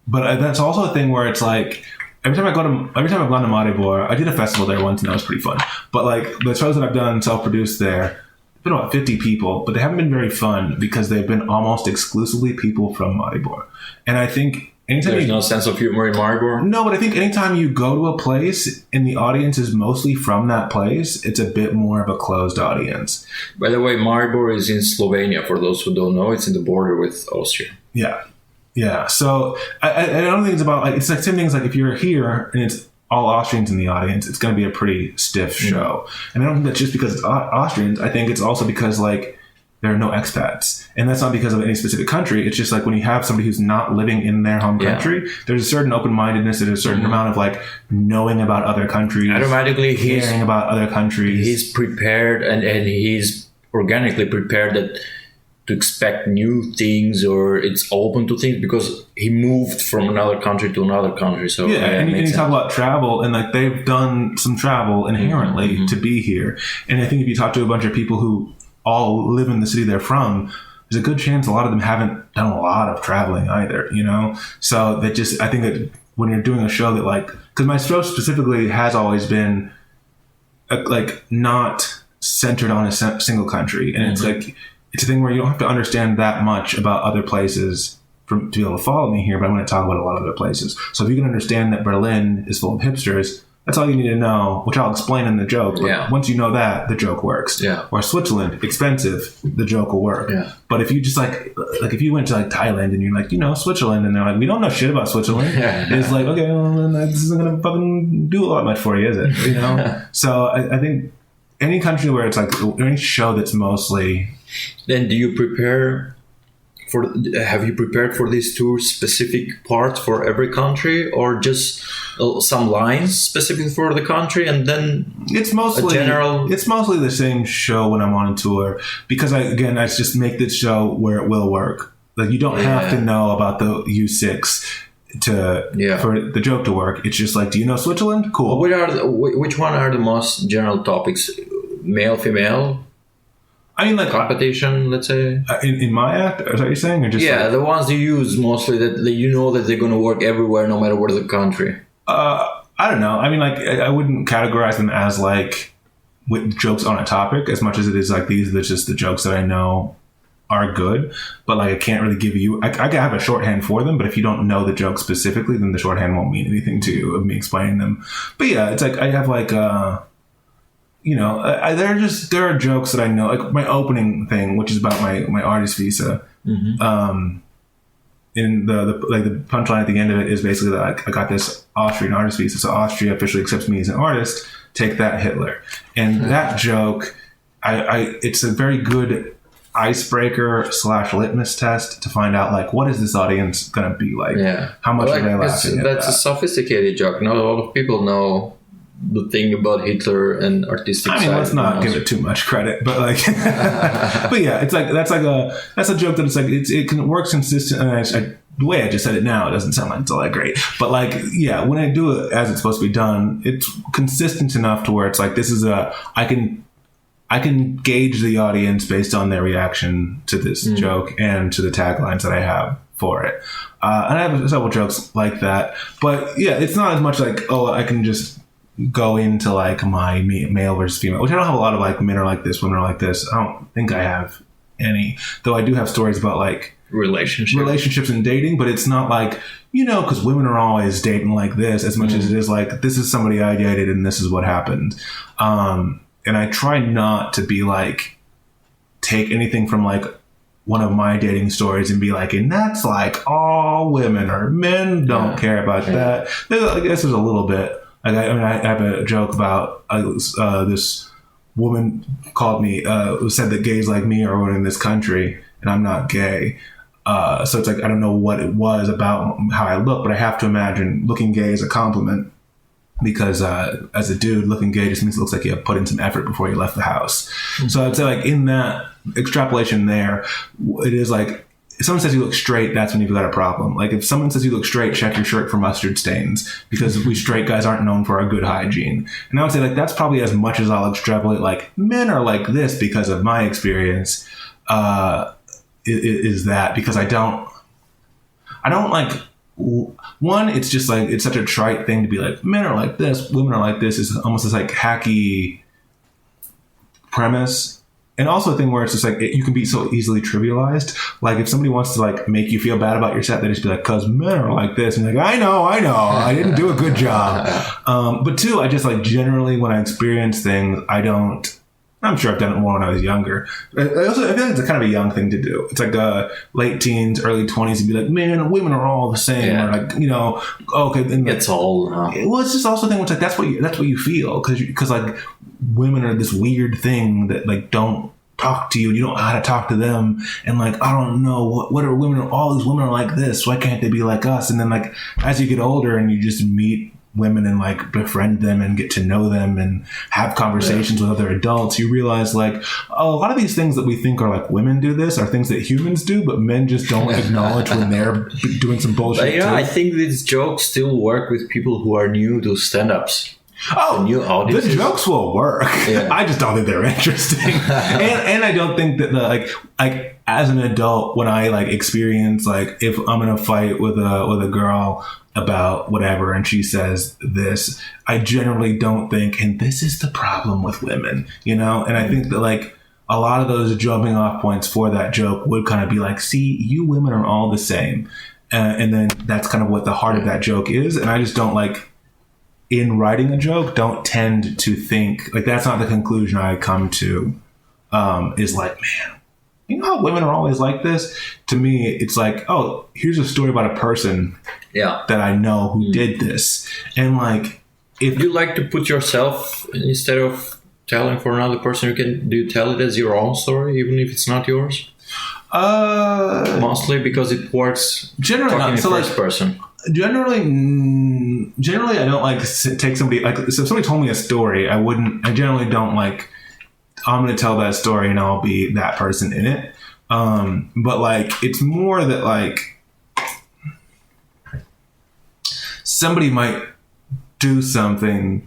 But that's also a thing where it's like every time I've gone to Maribor, I did a festival there once and that was pretty fun. But like the shows that I've done self-produced there, there've been about 50 people, but they haven't been very fun because they've been almost exclusively people from Maribor. And I think anytime there's no sense of humor in Maribor. No, but I think anytime you go to a place and the audience is mostly from that place, it's a bit more of a closed audience. By the way, Maribor is in Slovenia. For those who don't know, it's in the border with Austria. Yeah. Yeah, so I don't think it's about like it's like same things like if you're here and it's all Austrians in the audience, it's going to be a pretty stiff show. And I don't think that's just because it's Austrians. I think it's also because like there are no expats, and that's not because of any specific country. It's just like when you have somebody who's not living in their home country, there's a certain open-mindedness, there's a certain amount of like knowing about other countries, automatically caring about other countries. He's prepared, and he's organically prepared to expect new things, or it's open to things because he moved from another country to another country. So and you talk about travel, and like they've done some travel inherently to be here. And I think if you talk to a bunch of people who all live in the city they're from, there's a good chance a lot of them haven't done a lot of traveling either, So I think that when you're doing a show that like, because my show specifically has always been like not centered on a single country, and it's like, it's a thing where you don't have to understand that much about other places to be able to follow me here, but I'm going to talk about a lot of other places. So if you can understand that Berlin is full of hipsters, that's all you need to know, which I'll explain in the joke. But once you know that, the joke works. Yeah. Or Switzerland, expensive, the joke will work. Yeah. But if you just like if you went to like Thailand and you're like, Switzerland, and they're like, we don't know shit about Switzerland. It's like, okay, well, then this isn't going to fucking do a lot much for you, is it? So I think any country where it's like any show that's mostly. Then do you prepare have you prepared for these 2 specific parts for every country, or just some lines specific for the country, and then it's mostly the same show when I'm on tour, because I just make this show where it will work. Like, you don't have to know about the U6 for the joke to work. It's just like, do you know Switzerland? Cool. Which one are the most general topics? Male, female? I mean, like competition, let's say. In my act, is that what you're saying? Or just the ones you use mostly that that they're going to work everywhere, no matter where the country. I don't know. I mean, like, I wouldn't categorize them as like with jokes on a topic as much as it is like these are just the jokes that I know are good, but like I can't really give you. I have a shorthand for them, but if you don't know the joke specifically, then the shorthand won't mean anything to you of me explaining them. But yeah, it's like I have like there are jokes that I know, like my opening thing, which is about my artist visa. in the punchline at the end of it is basically that I got this Austrian artist visa, so Austria officially accepts me as an artist. Take that, Hitler. And that joke, it's a very good icebreaker / litmus test to find out like what is this audience gonna be like? Yeah. How much are they laughing at That's that? a sophisticated joke. Not a lot of people know the thing about Hitler and artistic side. Let's not give it too much credit, but like, but yeah, it's like that's a joke that it's like it can work consistent. And the way I just said it now, it doesn't sound like it's all that great, but like, yeah, when I do it as it's supposed to be done, it's consistent enough to where it's like I can gauge the audience based on their reaction to this joke and to the taglines that I have for it. And I have several jokes like that, but yeah, it's not as much like, oh, I can just go into like my male versus female, which I don't have a lot of like men are like this, women are like this. I don't think I have any, though I do have stories about like relationships and dating, but it's not like, because women are always dating like this as much as it is like, this is somebody I dated and this is what happened. And I try not to be like, take anything from like one of my dating stories and be like, and that's like all women or men don't care about that. I guess there's a little bit. Like, I have a joke about this woman called me, who said that gays like me are ruining this country, and I'm not gay. So it's like, I don't know what it was about how I look, but I have to imagine looking gay is a compliment because as a dude, looking gay just means it looks like you have put in some effort before you left the house. Mm-hmm. So I'd say like in that extrapolation there, it is like, if someone says you look straight, that's when you've got a problem. Like if someone says you look straight, check your shirt for mustard stains because we straight guys aren't known for our good hygiene. And I would say like that's probably as much as I'll extrapolate like men are like this because of my experience is that because I don't like one, it's just like it's such a trite thing to be like men are like this, women are like this is almost this like hacky premise. And also a thing where it's just like, you can be so easily trivialized. Like if somebody wants to like make you feel bad about your set, they just be like, cause men are like this. And like, I know, I didn't do a good job. But two, I just like generally when I experience things, I'm sure I've done it more when I was younger. I feel like it's a kind of a young thing to do. It's like late teens, early 20s and be like, man, women are all the same. Yeah. Or like, okay. And it's all. Well, it's just also a thing where it's like, that's what you feel. Cause like women are this weird thing that like don't talk to you and you don't know how to talk to them. And like, I don't know what are women, all these women are like this. Why can't they be like us? And then like, as you get older and you just meet women and like befriend them and get to know them and have conversations with other adults, you realize like, oh, a lot of these things that we think are like women do this are things that humans do, but men just don't acknowledge when they're doing some bullshit. But, I think these jokes still work with people who are new to stand-ups. Oh, the jokes will work. Yeah. I just don't think they're interesting, and I don't think that like as an adult when I like experience like if I'm gonna fight with a girl about whatever and she says this, I generally don't think, and this is the problem with women, and I think that like a lot of those jumping off points for that joke would kind of be like, see, you women are all the same, and then that's kind of what the heart of that joke is, and I just don't like. In writing a joke, don't tend to think like that's not the conclusion I come to. Is like, man, you know how women are always like this? To me, it's like, oh, here's a story about a person that I know who did this. And like, if you like to put yourself instead of telling for another person, do you tell it as your own story, even if it's not yours? Mostly because it works generally talking in so first like, person. Generally, I don't like to take somebody like so if somebody told me a story, I generally don't like. I'm going to tell that story and I'll be that person in it. But like, it's more that like somebody might do something.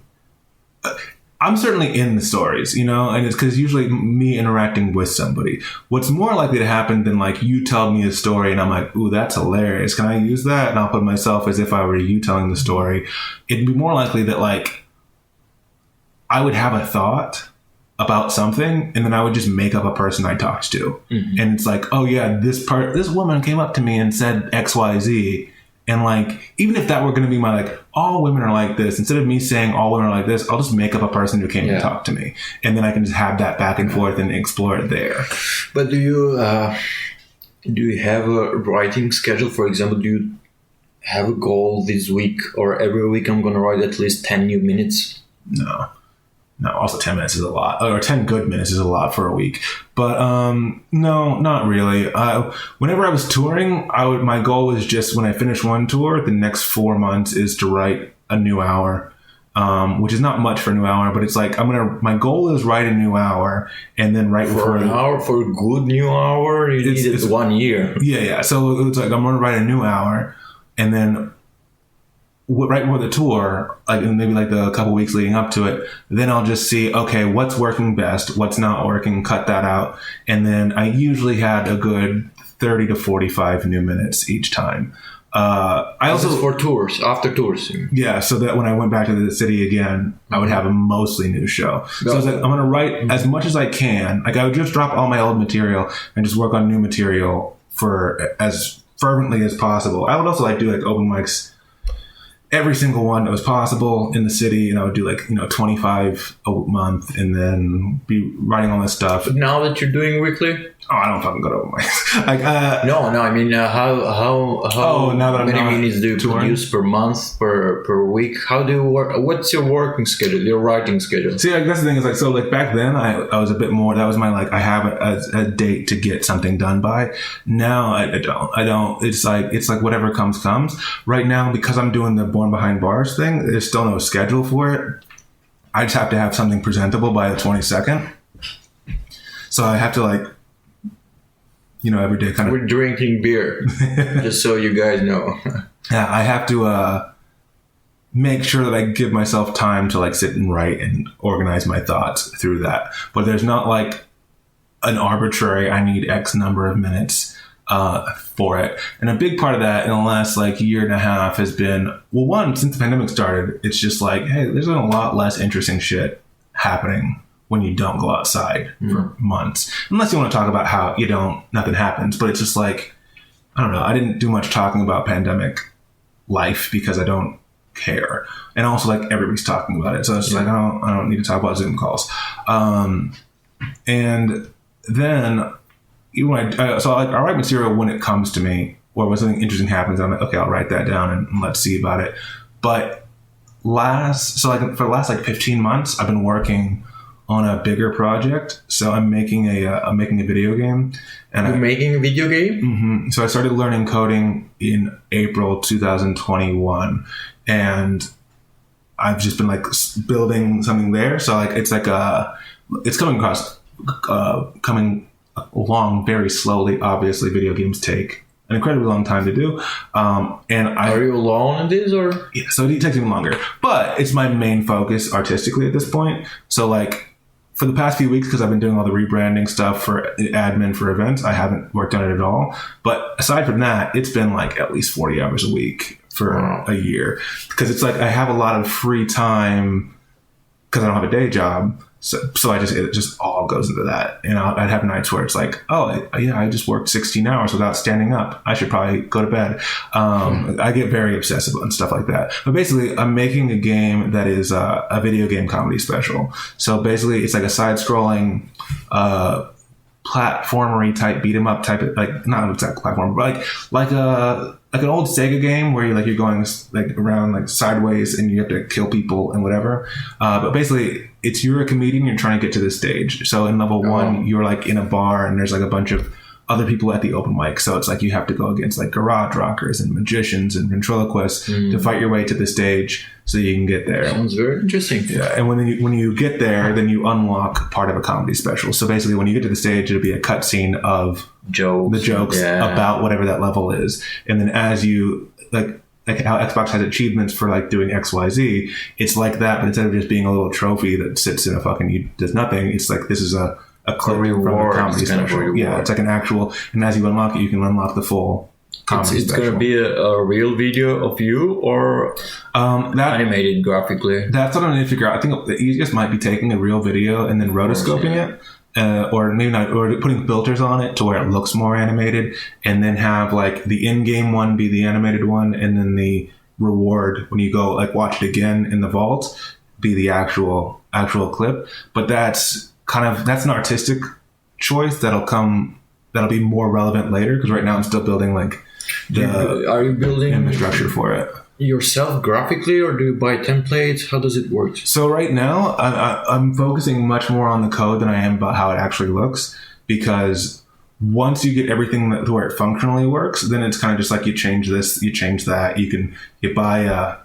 I'm certainly in the stories, and it's because usually me interacting with somebody. What's more likely to happen than like you tell me a story and I'm like, ooh, that's hilarious. Can I use that? And I'll put myself as if I were you telling the story. It'd be more likely that like I would have a thought about something and then I would just make up a person I talked to. Mm-hmm. And it's like, oh yeah, this woman came up to me and said XYZ. And like, even if that were going to be my like, all women are like this, instead of me saying all women are like this, I'll just make up a person who came to talk to me. And then I can just have that back and forth and explore it there. But do you, Do you have a writing schedule? For example, do you have a goal this week or every week I'm going to write at least 10 new minutes? No. Also 10 minutes is a lot, or 10 good minutes is a lot for a week. But no, not really. Whenever I was touring, my goal was just when I finish one tour, the next 4 months is to write a new hour, which is not much for a new hour, but it's like my goal is write a new hour and then write for an hour, for a good new hour, you need it 1 year. Yeah. So it's like I'm going to write a new hour and then right before the tour, like maybe like the couple weeks leading up to it, then I'll just see, okay, what's working best, what's not working, cut that out. And then I usually had a good 30 to 45 new minutes each time. I also for tours, after tours. Yeah, so that when I went back to the city again, I would have a mostly new show. So I was like, I'm going to write as much as I can. Like I would just drop all my old material and just work on new material for as fervently as possible. I would also like do like open mics every single one that was possible in the city, and I would do 25 a month and then be writing all this stuff. But now that you're doing weekly? Oh, I don't fucking go to open mics. No, I mean, how now that many minutes do you produce per month, per week? How do you work? What's your working schedule, your writing schedule? See, that's the thing is back then I was a bit more, that was my I have a date to get something done by. Now I don't. It's like whatever comes. Right now, because I'm doing the Born Behind Bars thing, there's still no schedule for it. I just have to have something presentable by the 22nd. So I have to every day kind of... We're drinking beer, just so you guys know. Yeah, I have to make sure that I give myself time to sit and write and organize my thoughts through that. But there's not an arbitrary, I need X number of minutes for it. And a big part of that in the last year and a half has been, well, one, since the pandemic started, it's just hey, there's been a lot less interesting shit happening when you don't go outside for months. Unless you want to talk about how nothing happens. But it's just I don't know. I didn't do much talking about pandemic life because I don't care. And also everybody's talking about it. So it's I don't need to talk about Zoom calls. And then I write material when it comes to me, or when something interesting happens, I'm okay, I'll write that down and let's see about it. But for the last 15 months, I've been working on a bigger project. So I'm making a video game. And You're making a video game? Mm-hmm. So I started learning coding in April 2021, and I've just been building something there. So it's coming along very slowly. Obviously, video games take an incredibly long time to do. Are you alone in this, or? Yeah, so it takes even longer. But it's my main focus artistically at this point. So for the past few weeks, because I've been doing all the rebranding stuff for admin for events, I haven't worked on it at all. But aside from that, it's been at least 40 hours a week for a year. Because it's I have a lot of free time because I don't have a day job. So it just all goes into that. And I'd have nights where it's I just worked 16 hours without standing up. I should probably go to bed. I get very obsessive and stuff like that. But basically, I'm making a game that is a video game comedy special. So basically, it's a side-scrolling platformery type, beat 'em up type of, not exact platform, but like an old Sega game where you're going around sideways and you have to kill people and whatever. But basically, you're a comedian, you're trying to get to this stage. So in level 1, you're in a bar and there's a bunch of other people at the open mic. So it's you have to go against garage rockers and magicians and ventriloquists to fight your way to the stage so you can get there. Sounds very interesting. Yeah, and when you get there, then you unlock part of a comedy special. So basically, when you get to the stage, it'll be a cutscene of the jokes about whatever that level is. And then as you how Xbox has achievements for doing XYZ, it's that, but instead of just being a little trophy that sits in does nothing, it's this is a clip from a comedy special. Yeah, it's an actual, and as you unlock it, you can unlock the full comedy it's special. It's going to be a real video of you, or animated graphically? That's what I'm going to figure out. I think the easiest might be taking a real video and then rotoscoping it. Or maybe not, or putting filters on it to where it looks more animated, and then have the in-game one be the animated one, and then the reward when you go watch it again in the vault be the actual clip. But that's an artistic choice that'll come that'll be more relevant later, because right now I'm still building like Are you building infrastructure for it yourself graphically, or do you buy templates? How does it work? So right now I'm focusing much more on the code than I am about how it actually looks, because once you get everything to where it functionally works, then it's kind of just like you change this, you change that. You buy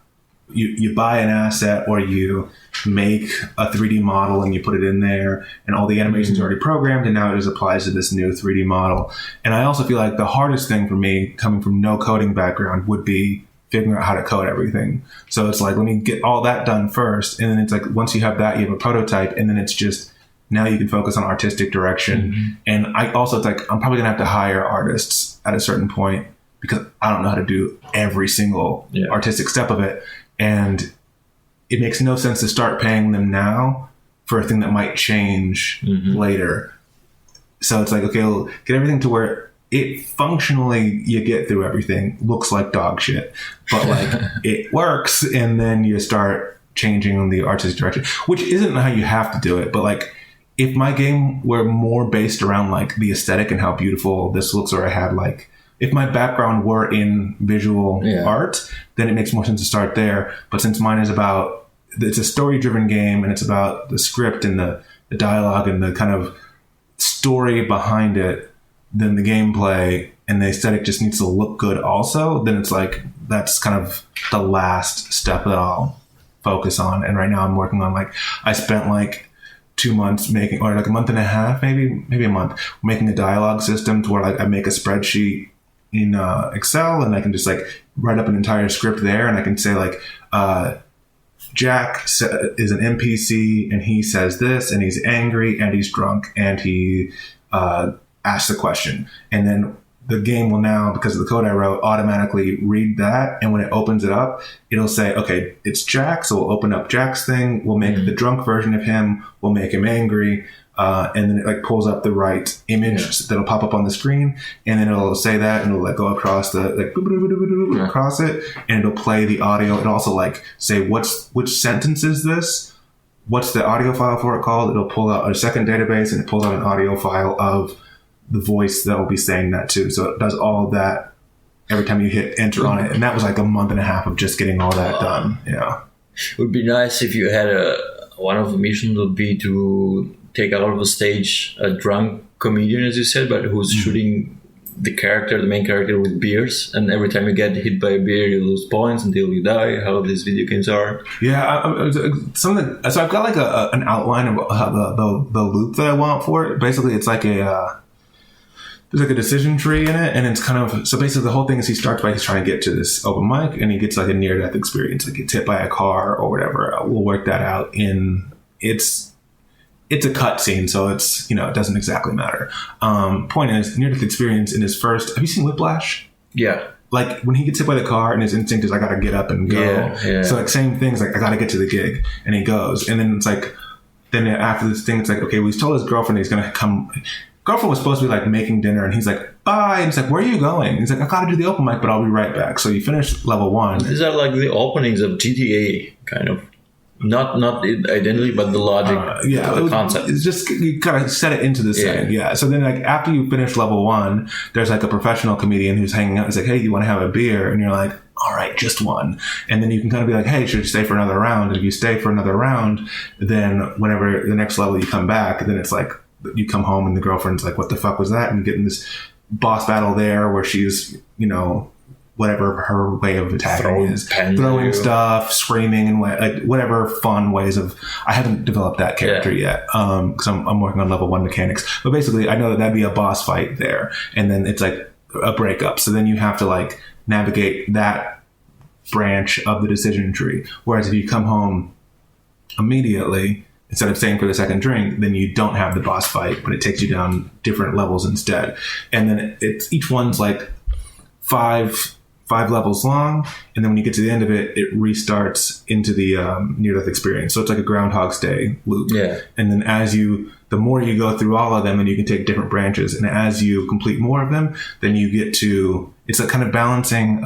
you buy an asset, or you make a 3D model and you put it in there, and all the animations are already programmed, and now it just applies to this new 3D model. And I also feel like the hardest thing for me, coming from no coding background, would be figuring out how to code everything. So it's like, let me get all that done first, and then it's like, once you have that, you have a prototype, and then it's just, now you can focus on artistic direction. And I also, it's like, I'm probably gonna have to hire artists at a certain point, because I don't know how to do every single artistic step of it. And it makes no sense to start paying them now for a thing that might change later. So it's like, okay, we'll get everything to where it functionally, you get through everything, looks like dog shit, but like it works, and then you start changing the artistic direction, which isn't how you have to do it. But like, if my game were more based around like the aesthetic and how beautiful this looks, or I had like, if my background were in visual art, then it makes more sense to start there. But since mine is it's a story-driven game, and it's about the script and the dialogue and the kind of story behind it, then the gameplay and the aesthetic just needs to look good also, then it's like, that's kind of the last step that I'll focus on. And right now I'm working on, like, I spent like 2 months making, or like a month and a half, maybe a month, making a dialogue system to where like I make a spreadsheet in Excel, and I can just like write up an entire script there, and I can say like, Jack is an NPC, and he says this, and he's angry, and he's drunk, and he asks a question. And then the game will now, because of the code I wrote, automatically read that. And when it opens it up, it'll say, okay, it's Jack. So we'll open up Jack's thing. We'll make the drunk version of him. We'll make him angry. And then it like pulls up the right image that'll pop up on the screen, and then it'll say that, and it'll like go across the like across it, and it'll play the audio. It'll also like say which sentence is this, what's the audio file for it called. It'll pull out a second database, and it pulls out an audio file of the voice that will be saying that too. So it does all of that every time you hit enter on it, and that was like a month and a half of just getting all that done. Yeah, it would be nice if you had one of the missions would be to take out of the stage a drunk comedian, as you said, but who's shooting the main character, with beers, and every time you get hit by a beer, you lose points until you die. How these video games are. Yeah, so I've got like an outline of the loop that I want for it. Basically, it's like there's like a decision tree in it, and it's kind of, so basically the whole thing is he starts by, he's trying to get to this open mic, and he gets like a near-death experience, like gets hit by a car or whatever. We'll work that out in, it's a cut scene, so it's, it doesn't exactly matter. Point is, near-death experience in his first, have you seen Whiplash? Yeah. Like when he gets hit by the car, and his instinct is, I gotta get up and go. Yeah. So like same things, like I gotta get to the gig, and he goes, and then it's like, then after this thing, it's like, okay, well, he's told his girlfriend he's gonna come. Girlfriend was supposed to be like making dinner, and he's like, bye. And he's like, where are you going? And he's like, I gotta do the open mic, but I'll be right back. So you finish level 1. These are like the openings of GTA, kind of. Not identity, but the logic, the concept. It's just, you gotta set it into the setting. Yeah. So then like after you finish level 1, there's like a professional comedian who's hanging out. He's like, hey, you want to have a beer? And you're like, all right, just one. And then you can kind of be like, hey, should you stay for another round? And if you stay for another round, then whenever the next level you come back, then it's like, you come home and the girlfriend's like, what the fuck was that? And you get in this boss battle there where she's, whatever her way of attacking is, throwing stuff, screaming, and like whatever fun ways of. I haven't developed that character yet because I'm working on level 1 mechanics. But basically, I know that'd be a boss fight there, and then it's like a breakup. So then you have to like navigate that branch of the decision tree. Whereas if you come home immediately, instead of staying for the second drink, then you don't have the boss fight, but it takes you down different levels instead. And then it's each one's like five levels long, and then when you get to the end of it, it restarts into the near-death experience. So it's like a Groundhog's Day loop. Yeah. And then the more you go through all of them, then you can take different branches. And as you complete more of them, then you get to, it's like kind of balancing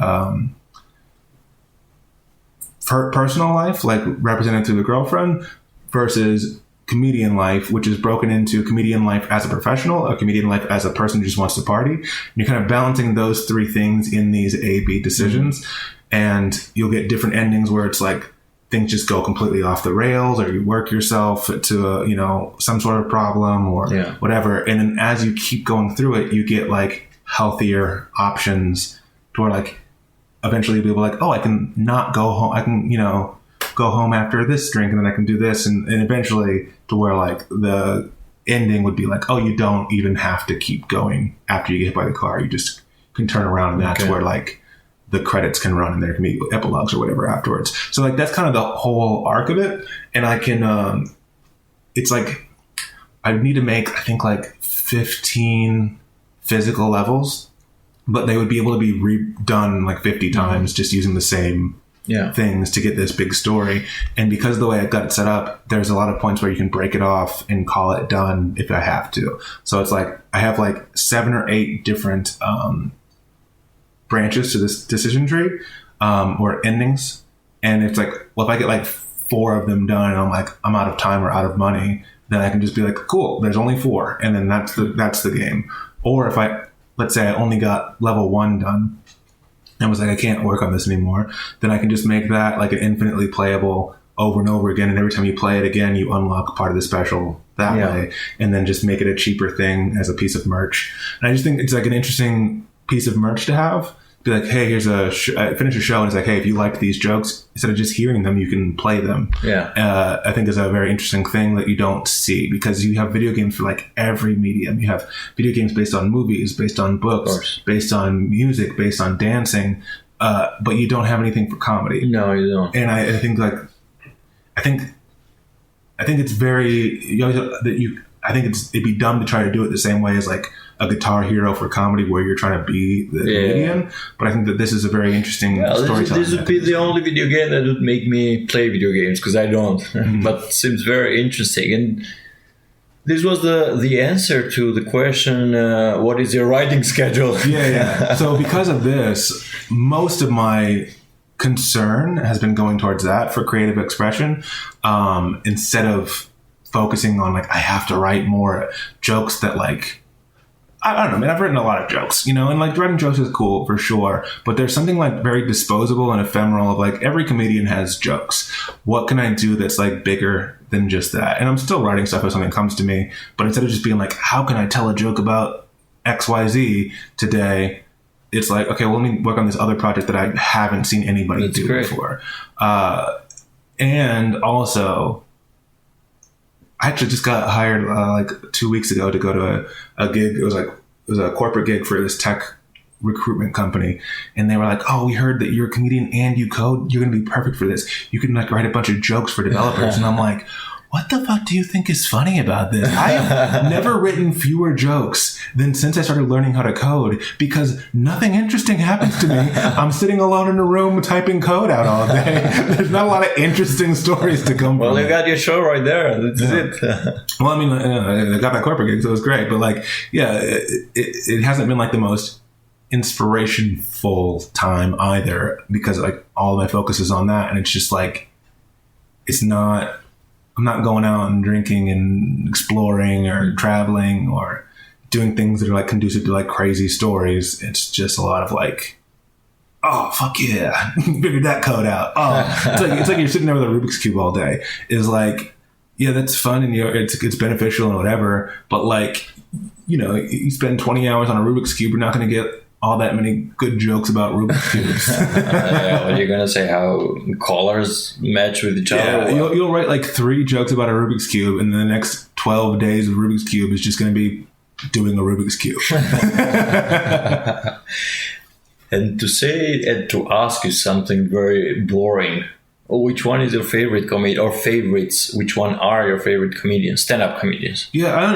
personal life, like represented through the girlfriend, versus comedian life, which is broken into comedian life as a professional, a comedian life as a person who just wants to party. And you're kind of balancing those three things in these A/B decisions, and you'll get different endings where it's like things just go completely off the rails, or you work yourself to some sort of problem or whatever. And then as you keep going through it, you get like healthier options to where like eventually you'll be like, oh, I can not go home. I can, go home after this drink, and then I can do this. And eventually to where like the ending would be like, oh, you don't even have to keep going after you get hit by the car. You just can turn around, and that's where like the credits can run, and there can be epilogues or whatever afterwards. So like that's kind of the whole arc of it. And I can, it's like I need to make, I think like 15 physical levels, but they would be able to be redone like 50 times just using the same things to get this big story. And because of the way I've got it set up, there's a lot of points where you can break it off and call it done if I have to. So it's like I have like 7 or 8 different branches to this decision tree or endings. And it's like, well, if I get like 4 of them done and I'm like, I'm out of time or out of money, then I can just be like, cool, there's only 4. And then that's the game. Or if let's say I only got level 1 done and was like, I can't work on this anymore, then I can just make that like an infinitely playable over and over again. And every time you play it again, you unlock part of the special that way, and then just make it a cheaper thing as a piece of merch. And I just think it's like an interesting piece of merch to have. Be like, hey, here's I finish a show and it's like, hey, if you liked these jokes, instead of just hearing them, you can play them. I think is a very interesting thing that you don't see, because you have video games for like every medium. You have video games based on movies, based on books, based on music, based on dancing, but you don't have anything for comedy. No, you don't. And I think like, I think it's very, I think it'd be dumb to try to do it the same way as like a Guitar Hero for comedy, where you're trying to be the comedian. But I think that this is a very interesting storytelling. This would be the only video game that would make me play video games, because I don't. But it seems very interesting. And this was the answer to the question, what is your writing schedule? So because of this, most of my concern has been going towards that for creative expression, instead of focusing on like, I have to write more jokes that like, I don't know, man, I've written a lot of jokes, and like writing jokes is cool for sure, but there's something like very disposable and ephemeral of like, every comedian has jokes. What can I do that's like bigger than just that? And I'm still writing stuff if something comes to me, but instead of just being like, how can I tell a joke about XYZ today? It's like, okay, well, let me work on this other project that I haven't seen anybody do before. And also, I actually just got hired like 2 weeks ago to go to a gig. It was a corporate gig for this tech recruitment company, and they were like, "Oh, we heard that you're a comedian and you code. You're going to be perfect for this. You can like write a bunch of jokes for developers." And I'm like, what the fuck do you think is funny about this? I have never written fewer jokes than since I started learning how to code, because nothing interesting happens to me. I'm sitting alone in a room typing code out all day. There's not a lot of interesting stories to come from. Well, you got your show right there. That's it. Well, I mean, I got that corporate gig, so it was great. But like, it hasn't been like the most inspirationful time either, because like all my focus is on that. And it's just like, I'm not going out and drinking and exploring or traveling or doing things that are like conducive to like crazy stories. It's just a lot of like, oh, fuck yeah, figured that code out. Oh, it's like you're sitting there with a Rubik's Cube all day. Is like, yeah, that's fun and it's beneficial and whatever. But like, you spend 20 hours on a Rubik's Cube, you're not going to get all that many good jokes about Rubik's Cubes. What you're gonna say? How colors match with each other? Yeah, you'll write like 3 jokes about a Rubik's Cube, and the next 12 days of Rubik's Cube is just going to be doing a Rubik's Cube. And to ask you something very boring. Which one is your favorite comedian, or favorites? Which one are your favorite comedians, stand-up comedians? Yeah, I don't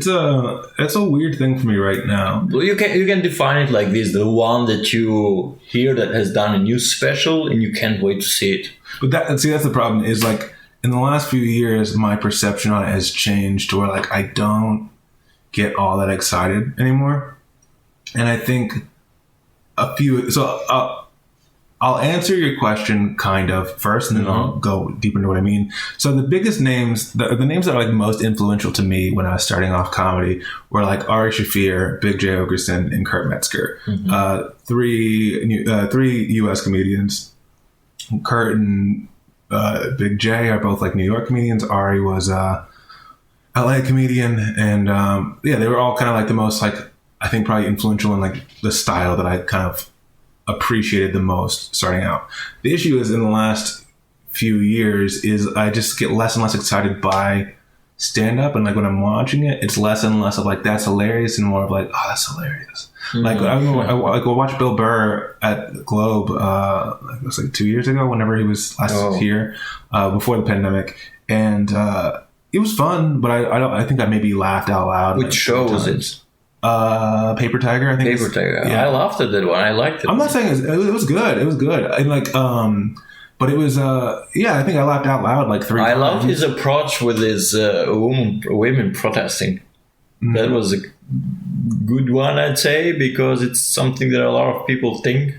know. It's a weird thing for me right now. Well, you can define it like this: the one that you hear that has done a new special, and you can't wait to see it. But that's the problem. Is like in the last few years, my perception on it has changed to where like I don't get all that excited anymore, and I think I'll answer your question kind of first, and then I'll go deeper into what I mean. So the biggest names, the names that are like most influential to me when I was starting off comedy were like Ari Shaffir, Big J. Ogerson, and Kurt Metzger. Three U.S. comedians. Kurt and Big J are both like New York comedians. Ari was a LA comedian, and they were all kind of like the most like, I think probably influential in like the style that I kind of appreciated the most starting out. The issue is in the last few years is I just get less and less excited by stand up, and like when I'm watching it, it's less and less of like that's hilarious and more of like, oh, that's hilarious. Like I go watch Bill Burr at the Globe it was like 2 years ago whenever he was last here before the pandemic, and it was fun, but I think I maybe laughed out loud. Which show was it? Paper Tiger, I think. Paper Tiger. Yeah. I laughed at that one. I liked it. I'm not saying it was good. It was good. And like, but it was, I think I laughed out loud like 3 times. I loved his approach with his women protesting. That was a good one, I'd say, because it's something that a lot of people think.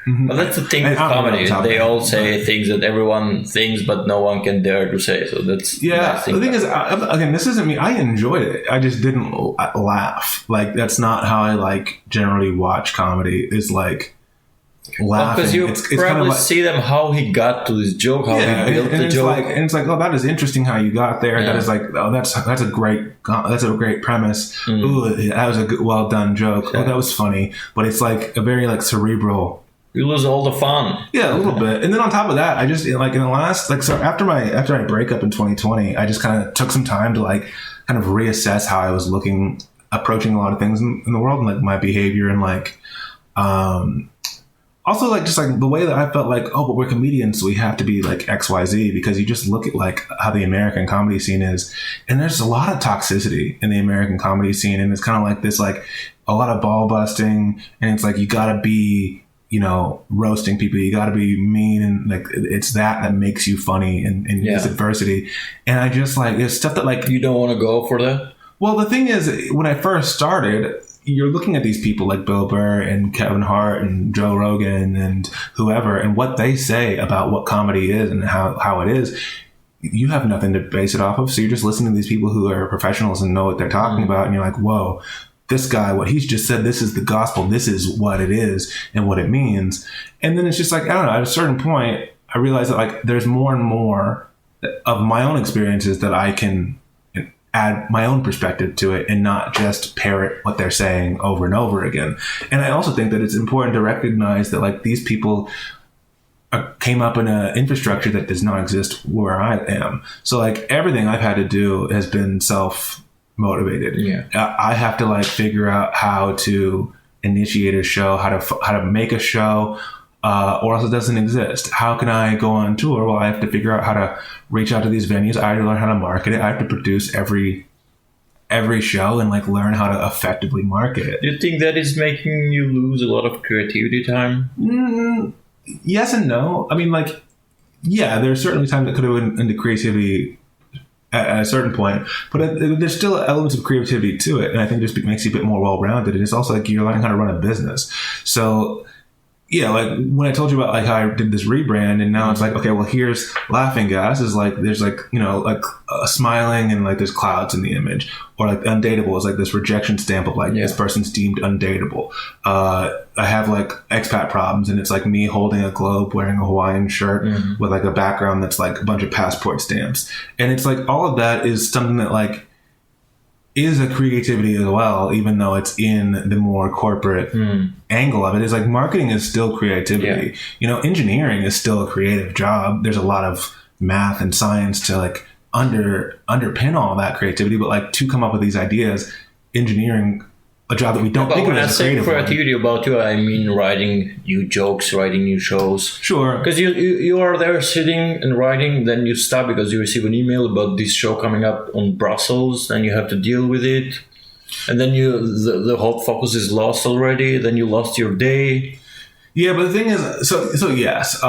But that's the thing with comedy. They all say things that everyone thinks, but no one can dare to say. So that's the thing is, again, this isn't me. I enjoyed it. I just didn't laugh. Like that's not how I like generally watch comedy. Is like laughing. Because you probably kind of like, see them how he got to this joke, how he built the joke, and it's like, oh, that is interesting how you got there. Yeah. That is like, oh, that's a great premise. Ooh, that was a good, well done joke. Yeah. Oh, that was funny. But it's like a very like cerebral. You lose all the fun. Yeah, a little bit. And then on top of that, I just like in the last so after I break up in 2020, I just kind of took some time to like kind of reassess how I was approaching a lot of things in the world and like my behavior and like also like just like the way that I felt like, oh, but we're comedians, so we have to be like XYZ, because you just look at like how the American comedy scene is, and there's a lot of toxicity in the American comedy scene, and it's kind of like this like a lot of ball busting, and it's like you gotta be, you know, roasting people. You got to be mean, and like it's that makes you funny and use adversity. And I just like it's stuff that like you don't want to go for that. Well, the thing is, when I first started, you're looking at these people like Bill Burr and Kevin Hart and Joe Rogan and whoever, and what they say about what comedy is and how it is. You have nothing to base it off of, so you're just listening to these people who are professionals and know what they're talking about, and you're like, whoa. This guy, what he's just said, this is the gospel, this is what it is and what it means. And then it's just like, I don't know, at a certain point, I realized that like there's more and more of my own experiences that I can add my own perspective to it and not just parrot what they're saying over and over again. And I also think that it's important to recognize that like these people came up in an infrastructure that does not exist where I am. So like everything I've had to do has been self-motivated. Yeah. I have to like figure out how to initiate a show, how to make a show, or else it doesn't exist. How can I go on tour? Well, I have to figure out how to reach out to these venues. I have to learn how to market it. I have to produce every show and like learn how to effectively market it. Do you think that is making you lose a lot of creativity time? Yes and no. I mean, like, yeah, there's certainly times that could have went into creativity at a certain point, but there's still elements of creativity to it, and I think it just makes you a bit more well-rounded. And it's also like you're learning how to run a business. So yeah, like when I told you about like how I did this rebrand, and now it's like, okay, well, here's Laughing Gas is like there's like, you know, like smiling and like there's clouds in the image, or like Undateable is like this rejection stamp of like this person's deemed undateable. I have like expat problems, and it's like me holding a globe wearing a Hawaiian shirt with like a background that's like a bunch of passport stamps, and it's like all of that is something that like is a creativity as well, even though it's in the more corporate angle of it. Is like marketing is still creativity. Yeah. You know, engineering is still a creative job. There's a lot of math and science to like underpin all that creativity, but like to come up with these ideas, engineering, a job that we don't think of as a creative. When I say creativity about you, I mean writing new jokes, writing new shows. Sure. Because you are there sitting and writing, then you stop because you receive an email about this show coming up on Brussels, and you have to deal with it. And then the whole focus is lost already. Then you lost your day. Yeah, but the thing is, so yes,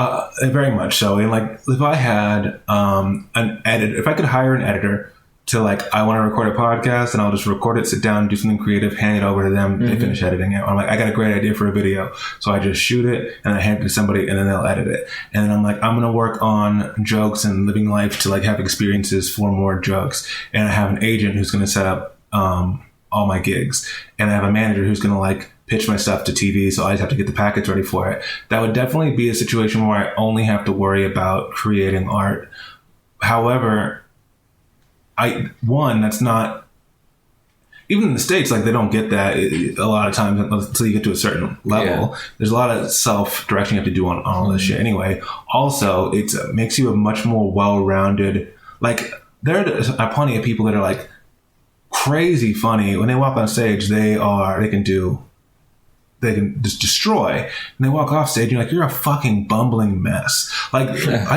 very much so. And like, if I had an editor, if I could hire an editor to like, I want to record a podcast and I'll just record it, sit down, do something creative, hand it over to them. They finish editing it. I'm like, I got a great idea for a video. So I just shoot it and I hand it to somebody and then they'll edit it. And then I'm like, I'm going to work on jokes and living life to like have experiences for more jokes. And I have an agent who's going to set up all my gigs. And I have a manager who's going to like pitch my stuff to TV. So I just have to get the package ready for it. That would definitely be a situation where I only have to worry about creating art. However, that's not, even in the States, like they don't get that a lot of times until you get to a certain level. Yeah. There's a lot of self-direction you have to do on all this shit anyway. Also, it makes you a much more well-rounded, like there are plenty of people that are like crazy funny. When they walk on stage, they can just destroy. And they walk off stage and you're like, you're a fucking bumbling mess. Like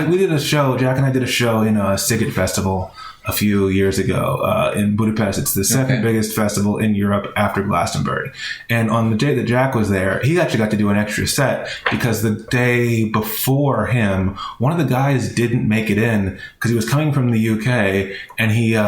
we did a show, Jack and I did a show in a Siget festival a few years ago in Budapest. It's the second biggest festival in Europe after Glastonbury. And on the day that Jack was there, he actually got to do an extra set because the day before him, one of the guys didn't make it in because he was coming from the UK and he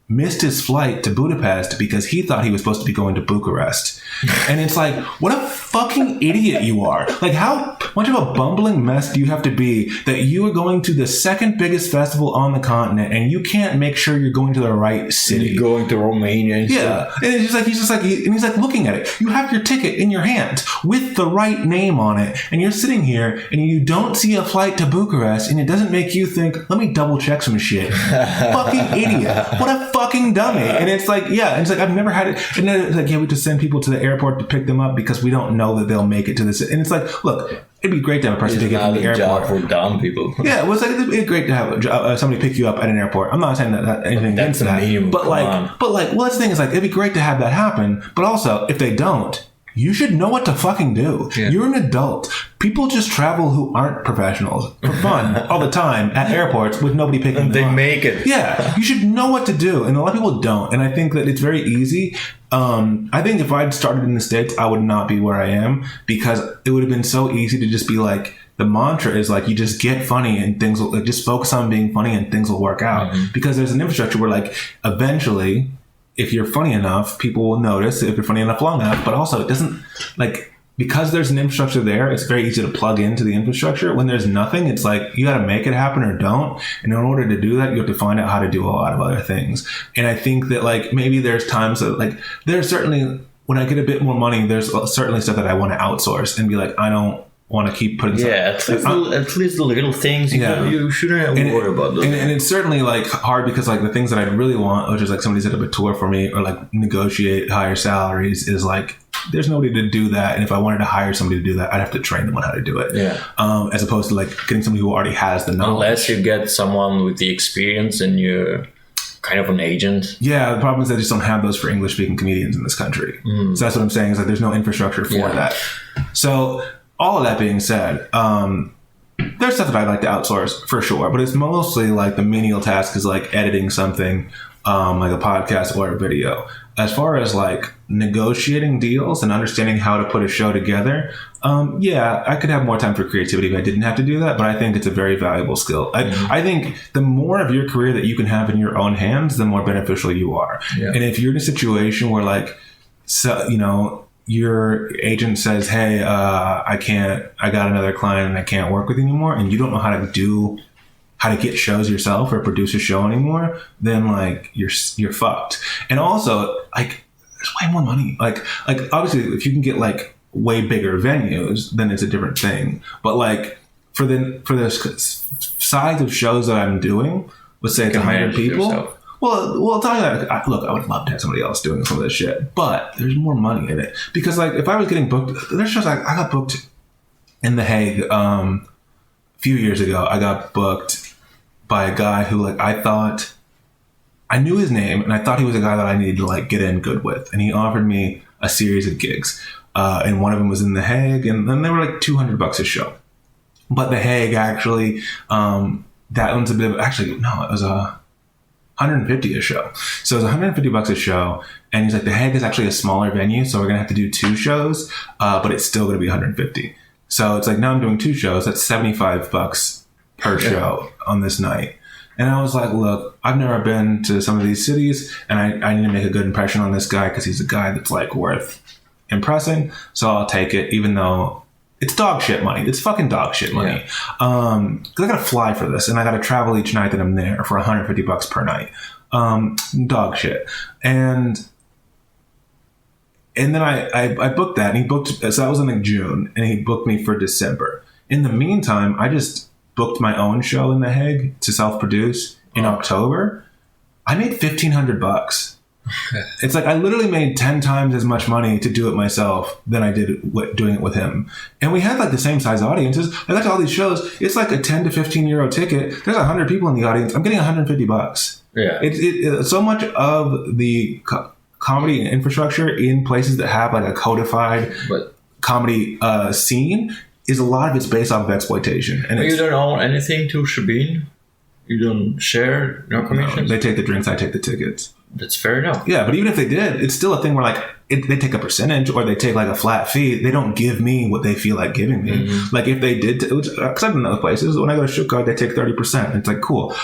missed his flight to Budapest because he thought he was supposed to be going to Bucharest. And it's like, what a fucking idiot you are. Like, how much of a bumbling mess do you have to be that you are going to the second biggest festival on the continent and you can't make sure you're going to the right city? You're going to Romania. And stuff. And it's just like, he's like looking at it. You have your ticket in your hand with the right name on it. And you're sitting here and you don't see a flight to Bucharest and it doesn't make you think, let me double check some shit. Fucking idiot. What a fucking dummy. And it's like, it's like, I've never had it. And then it's like, we just send people to the airport to pick them up because we don't know that they'll make it to this. And it's like, look, it'd be great to have a person take it from the airport. Job for dumb people. Yeah, well, it's like, it'd be great to have somebody pick you up at an airport. I'm not saying that anything against that. But well, that's the thing is like, it'd be great to have that happen. But also, if they don't, you should know what to fucking do. Yeah. You're an adult. People just travel who aren't professionals for fun all the time at airports with nobody picking them up. They make it. Yeah, you should know what to do. And a lot of people don't. And I think that it's very easy. I think if I'd started in the States, I would not be where I am because it would have been so easy to just be like, the mantra is like, you just get funny and things will like, just focus on being funny and things will work out. Mm-hmm. Because there's an infrastructure where like eventually, if you're funny enough, people will notice if you're funny enough long enough, but also it doesn't like, because there's an infrastructure there, it's very easy to plug into the infrastructure. When there's nothing, it's like, you got to make it happen or don't. And in order to do that, you have to find out how to do a lot of other things. And I think that like, maybe there's times that like, there's certainly, when I get a bit more money, there's certainly stuff that I want to outsource and be like, I don't want to keep putting at least the little things you shouldn't worry about those. And it's certainly like hard because like the things that I really want, which is like somebody set up a tour for me or like negotiate higher salaries, is like there's nobody to do that. And if I wanted to hire somebody to do that, I'd have to train them on how to do it. Yeah. As opposed to like getting somebody who already has the knowledge. Unless you get someone with the experience and you're kind of an agent. Yeah, the problem is they just don't have those for English speaking comedians in this country. So that's what I'm saying is that there's no infrastructure for that. So all of that being said, there's stuff that I'd like to outsource for sure, but it's mostly like the menial task is like editing something, like a podcast or a video. As far as like negotiating deals and understanding how to put a show together, I could have more time for creativity if I didn't have to do that, but I think it's a very valuable skill. I think the more of your career that you can have in your own hands, the more beneficial you are. Yeah. And if you're in a situation where like, your agent says, hey, I got another client and I can't work with you anymore, and you don't know how to get shows yourself or produce a show anymore, then like you're fucked. And also like there's way more money. Like obviously if you can get like way bigger venues, then it's a different thing. But like for the size of shows that I'm doing, let's say it's 100 people. Yourself. Well, I'll tell you that. Look, I would love to have somebody else doing some of this shit, but there's more money in it. Because, like, if I was getting booked, there's shows I got booked in The Hague a few years ago. I got booked by a guy who, like, I knew his name, and I thought he was a guy that I needed to, like, get in good with. And he offered me a series of gigs. And one of them was in The Hague, and then they were, like, $200 a show. But The Hague, actually, that one's a bit of, actually, no, it was $150 a show. So it was $150 a show. And he's like, The Hague is actually a smaller venue, so we're going to have to do 2 shows, but it's still going to be $150. So it's like, now I'm doing 2 shows. That's $75 per show on this night. And I was like, look, I've never been to some of these cities, and I need to make a good impression on this guy because he's a guy that's like worth impressing. So I'll take it, even though it's dog shit money. It's fucking dog shit money. Because I got to fly for this, and I got to travel each night that I'm there for $150 per night. Dog shit. And then I booked that, and he booked, so that was in like June, and he booked me for December. In the meantime, I just booked my own show in The Hague to self-produce in October. I made $1,500. It's like I literally made 10 times as much money to do it myself than I did doing it with him. And we had like the same size audiences. I got to all these shows. It's like a 10 to 15 euro ticket. There's 100 people in the audience. I'm getting $150. Yeah. It so much of the comedy infrastructure in places that have like a codified comedy scene is a lot of it's based off of exploitation. And you don't own anything to Shebeen? You don't share no commissions? No, they take the drinks, I take the tickets. That's fair enough. Yeah, but even if they did, it's still a thing where like they take a percentage or they take like a flat fee. They don't give me what they feel like giving me. Mm-hmm. Like if they did, because I've been in other places, when I go to Stuttgart, they take 30%. And it's like, cool.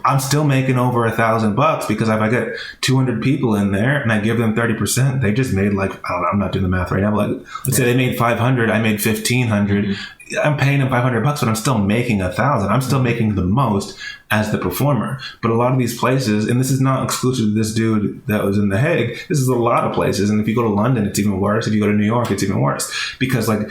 I'm still making over $1,000 because if I get 200 people in there and I give them 30%, they just made like, I don't know, I'm not doing the math right now, but like, let's say they made 500, I made 1,500. Mm-hmm. I'm paying them $500, but I'm still making 1,000. I'm still making the most as the performer. But a lot of these places, and this is not exclusive to this dude that was in The Hague, this is a lot of places. And if you go to London, it's even worse. If you go to New York, it's even worse because like,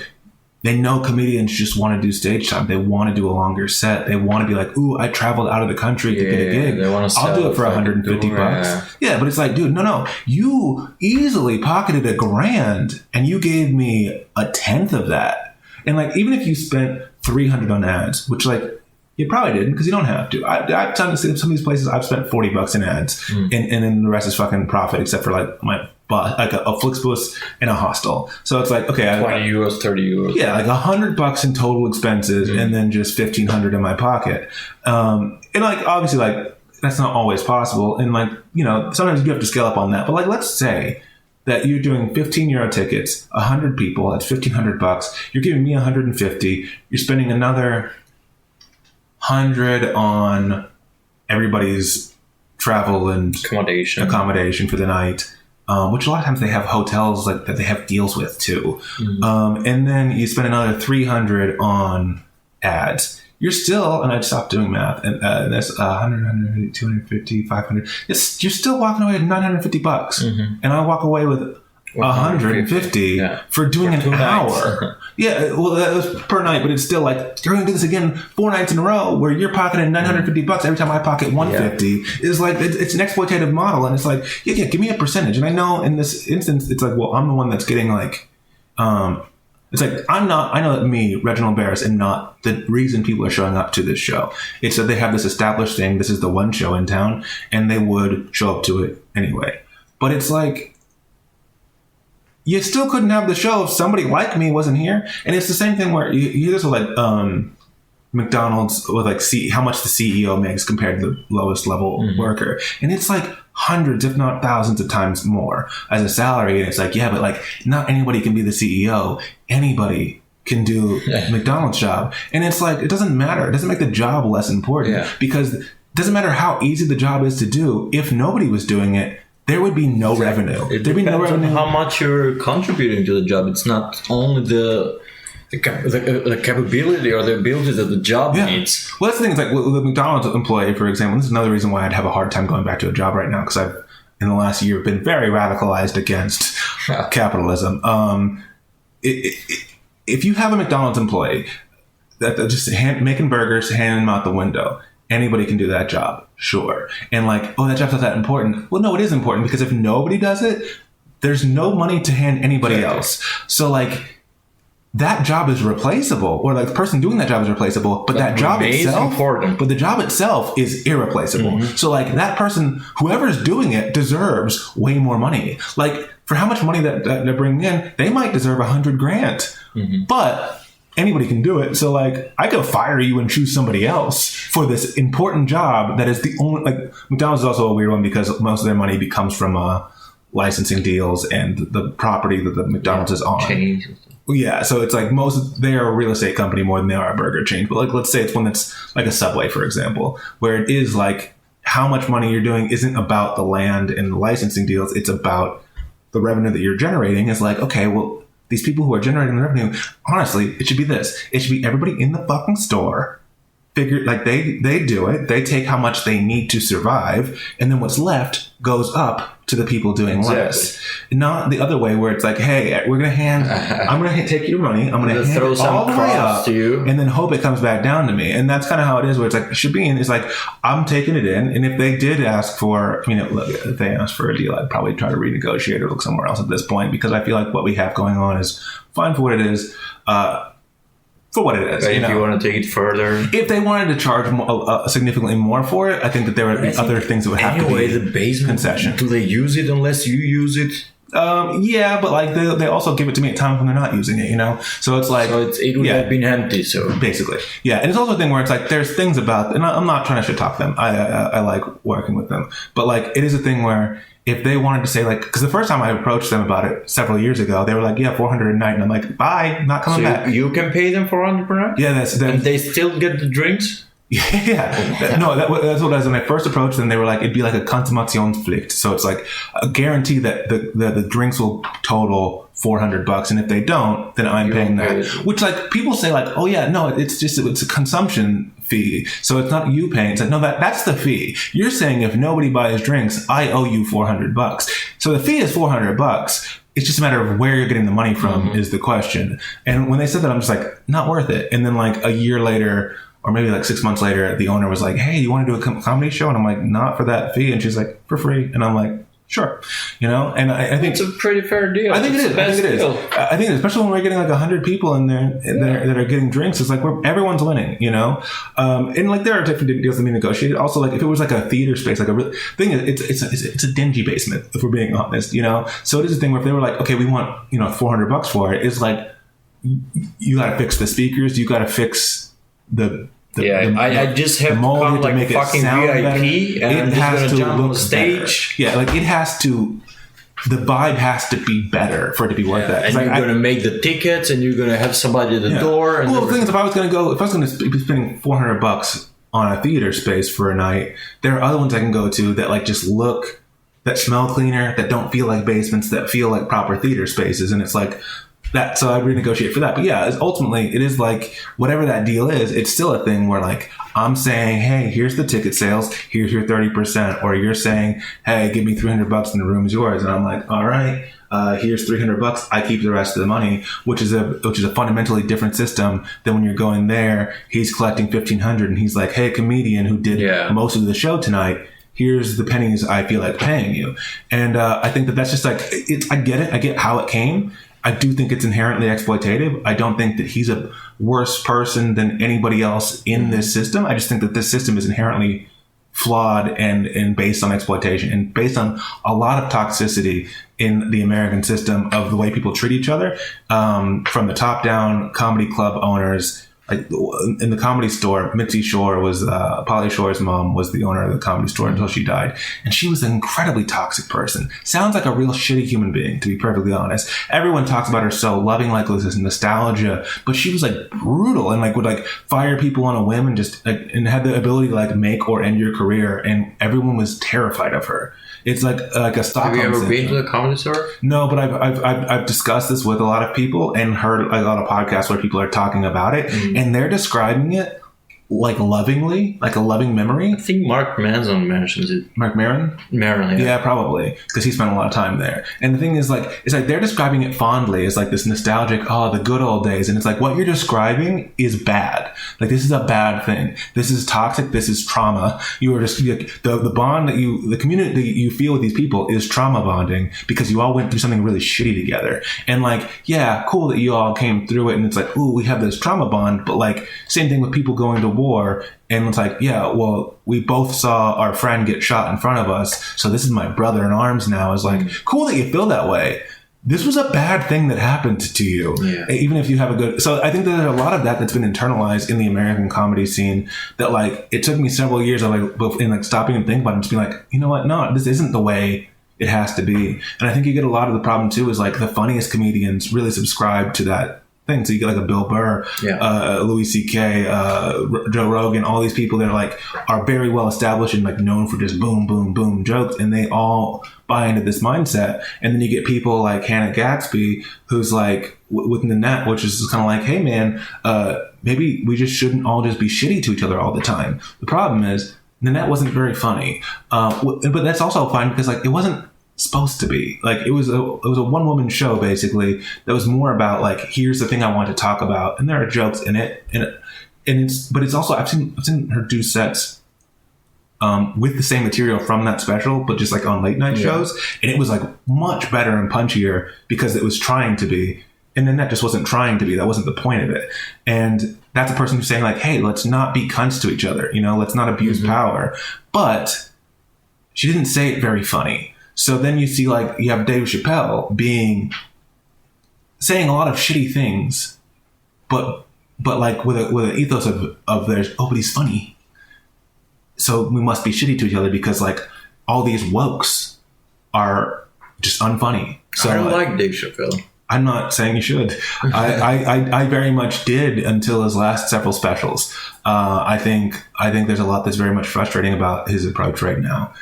they know comedians just want to do stage time. They want to do a longer set. They want to be like, ooh, I traveled out of the country to get a gig. I'll do it for $150. Yeah, but it's like, dude, no. You easily pocketed $1,000 and you gave me 1/10 of that. And like, even if you spent $300 on ads, which like, you probably didn't because you don't have to. I've done some of these places, I've spent $40 in ads and then the rest is fucking profit except for like my like a Flixbus and a hostel. So it's like, okay, 20 euros, 30 euros. Yeah, like $100 in total expenses and then just $1,500 in my pocket. And like, obviously like that's not always possible. And like, you know, sometimes you have to scale up on that. But like, let's say that you're doing 15 euro tickets, 100 people, that's $1,500. You're giving me 150. You're spending another 100 on everybody's travel and accommodation for the night. Which a lot of times they have hotels like that they have deals with too. Mm-hmm. And then you spend another 300 on ads. You're still, and I'd stop doing math, and that's 100, 150, 250, 500. You're still walking away with $950. Mm-hmm. And I walk away with 150 for doing an hour. Yeah, well, that was per night, but it's still like, you're going to do this again 4 nights in a row where you're pocketing $950 every time I pocket 150. It's like, it's an exploitative model. And it's like, yeah, give me a percentage. And I know in this instance, it's like, well, I'm the one that's getting like, it's like, I know that me, Reginald Barris, am not the reason people are showing up to this show. It's that they have this established thing. This is the one show in town, and they would show up to it anyway. But it's like, you still couldn't have the show if somebody like me wasn't here. And it's the same thing where you hear this with like McDonald's with like how much the CEO makes compared to the lowest level worker. And it's like hundreds, if not thousands of times more as a salary. And it's like, yeah, but like not anybody can be the CEO. Anybody can do McDonald's job. And it's like, it doesn't matter. It doesn't make the job less important because it doesn't matter how easy the job is to do. If nobody was doing it, there would be no revenue. There'd be no revenue. On how much you're contributing to the job. It's not only the capability or the ability that the job needs. Well, that's the thing. It's like with the McDonald's employee, for example. This is another reason why I'd have a hard time going back to a job right now because I've, in the last year, been very radicalized against capitalism. If you have a McDonald's employee that just making burgers, handing them out the window, anybody can do that job, sure. And like, oh, that job's not that important. Well, no, it is important because if nobody does it, there's no money to hand anybody else. So like, that job is replaceable, or like the person doing that job is replaceable, but that job itself, but the job itself is irreplaceable. Mm-hmm. So like that person, whoever's doing it, deserves way more money. Like for how much money that they're bringing in, they might deserve $100,000, but anybody can do it. So like, I could fire you and choose somebody else for this important job that is the only, like McDonald's is also a weird one because most of their money comes from licensing deals and the property that the McDonald's is on. Yeah, so it's like they are a real estate company more than they are a burger chain. But like, let's say it's one that's like a Subway, for example, where it is like how much money you're doing isn't about the land and the licensing deals. It's about the revenue that you're generating. Is like, okay, well, these people who are generating the revenue, honestly, it should be this. It should be everybody in the fucking store. Figure like they do it. They take how much they need to survive, and then what's left goes up to the people doing less. Not the other way where it's like, hey, I'm gonna take your money, I'm gonna throw some all the way up to you, and then hope it comes back down to me. And that's kind of how it is. Where it's like Shebeen is like, I'm taking it in, and if they did ask for, look, if they asked for a deal, I'd probably try to renegotiate or look somewhere else at this point, because I feel like what we have going on is fine for what it is. For what it is. But if you want to take it further. If they wanted to charge significantly more for it, I think that there would be other things that would have to be the basement concession. Do they use it unless you use it? Yeah, but like they also give it to me at times when they're not using it, So it's like... So it would have been empty, so... Basically. Yeah, and it's also a thing where it's like there's things about... And I'm not trying to shit talk them. I like working with them. But like it is a thing where... If they wanted to say like, because the first time I approached them about it several years ago, they were like, "Yeah, $400 a night," and I'm like, "Bye, not coming back." You can pay them $400 per night. Yeah, and they still get the drinks. Yeah, no, that's what it was. When I first approached them, they were like, it'd be like a Konsumationspflicht. So it's like a guarantee that the drinks will total $400, and if they don't, then I'm paying that. Which like people say like, oh yeah, no, it's a consumption fee. So it's not you paying. It's like, no, that's the fee. You're saying if nobody buys drinks, I owe you $400. So the fee is $400. It's just a matter of where you're getting the money from is the question. And when they said that, I'm just like, not worth it. And then like a year later, or maybe like 6 months later, the owner was like, "Hey, you want to do a comedy show?" And I'm like, "Not for that fee." And she's like, "For free." And I'm like, "Sure." And I think it's a pretty fair deal. I think it is. I think especially when we're getting like 100 people in there that are getting drinks, it's like everyone's winning, And like there are different deals that we negotiated. Also, like if it was like a theater space, like a real thing, it's a dingy basement if we're being honest, So it is a thing where if they were like, "Okay, we want $400 for it," it's like you got to fix the speakers, you got to fix I just have to come like a fucking VIP and I'm just gonna jump on the stage. Better. Yeah, like it has to. The vibe has to be better for it to be worth that. And like, you're going to make the tickets, and you're going to have somebody at the door. And well, the thing is, if I was going to be spending $400 on a theater space for a night, there are other ones I can go to that like just look, that smell cleaner, that don't feel like basements, that feel like proper theater spaces, and it's like. So I renegotiate for that. But yeah, ultimately it is like whatever that deal is, it's still a thing where like I'm saying, hey, here's the ticket sales, here's your 30%, or you're saying, hey, give me $300 and the room is yours, and I'm like, all right, here's $300, I keep the rest of the money, which is a fundamentally different system than when you're going there. He's collecting $1,500 and he's like, hey, comedian who did most of the show tonight. Here's the pennies I feel like paying you. And I think that's just like, I get it. I get how it came. I do think it's inherently exploitative. I don't think that he's a worse person than anybody else in this system. I just think that this system is inherently flawed and based on exploitation and based on a lot of toxicity in the American system of the way people treat each other, from the top down comedy club owners. Like in the Comedy Store, Mitzi Shore was Pauly Shore's mom was the owner of the Comedy Store until she died, and she was an incredibly toxic person. Sounds like a real shitty human being, to be perfectly honest. Everyone talks about her so loving, like this nostalgia, but she was like brutal and like would like fire people on a whim and just and had the ability to like make or end your career, and everyone was terrified of her. It's like a Stockholm syndrome. Have you ever been to the Comedy Store? No, but I've discussed this with a lot of people and heard a lot of podcasts where people are talking about it, and they're describing it like lovingly, like a loving memory. I think Mark Manson mentions it. Mark Maron? Maron, yeah. Yeah, probably, because he spent a lot of time there. And the thing is, like, it's like they're describing it fondly as like this nostalgic, the good old days. And it's like what you're describing is bad. Like this is a bad thing. This is toxic. This is trauma. You are just the bond that the community that you feel with these people is trauma bonding because you all went through something really shitty together. And like, yeah, cool that you all came through it. And it's like, ooh, we have this trauma bond. But like, same thing with people going to war, and it's like, yeah, well, we both saw our friend get shot in front of us, so this is my brother in arms now. It's like, cool that you feel that way. This was a bad thing that happened to you, even if you have a good. So I think that there's a lot of that's been internalized in the American comedy scene. That like it took me several years of like stopping and thinking about it, and just being like, you know what, no, this isn't the way it has to be. And I think you get a lot of the problem too is like the funniest comedians really subscribe to that thing. So you get like a Bill Burr, Louis C.K., Joe Rogan, all these people that are like are very well established and like known for just boom, boom, boom jokes, and they all buy into this mindset. And then you get people like Hannah Gatsby, who's like with Nanette, which is kind of like, hey man, maybe we just shouldn't all just be shitty to each other all the time. The problem is Nanette wasn't very funny, but that's also fine because like it wasn't supposed to be. Like it was a one woman show basically that was more about like, here's the thing I want to talk about, and there are jokes in it, and it's also I've seen her do sets with the same material from that special, but just like on late night shows, and it was like much better and punchier because it was trying to be, and then that just wasn't trying to be. That wasn't the point of it. And that's a person who's saying like, hey, let's not be cunts to each other, you know, let's not abuse power. But she didn't say it very funny. So then you see, like, you have Dave Chappelle saying a lot of shitty things, but like with an ethos of there's, oh, but he's funny, so we must be shitty to each other because like all these wokes are just unfunny. So I don't like Dave Chappelle. I'm not saying you should. I very much did until his last several specials. I think there's a lot that's very much frustrating about his approach right now.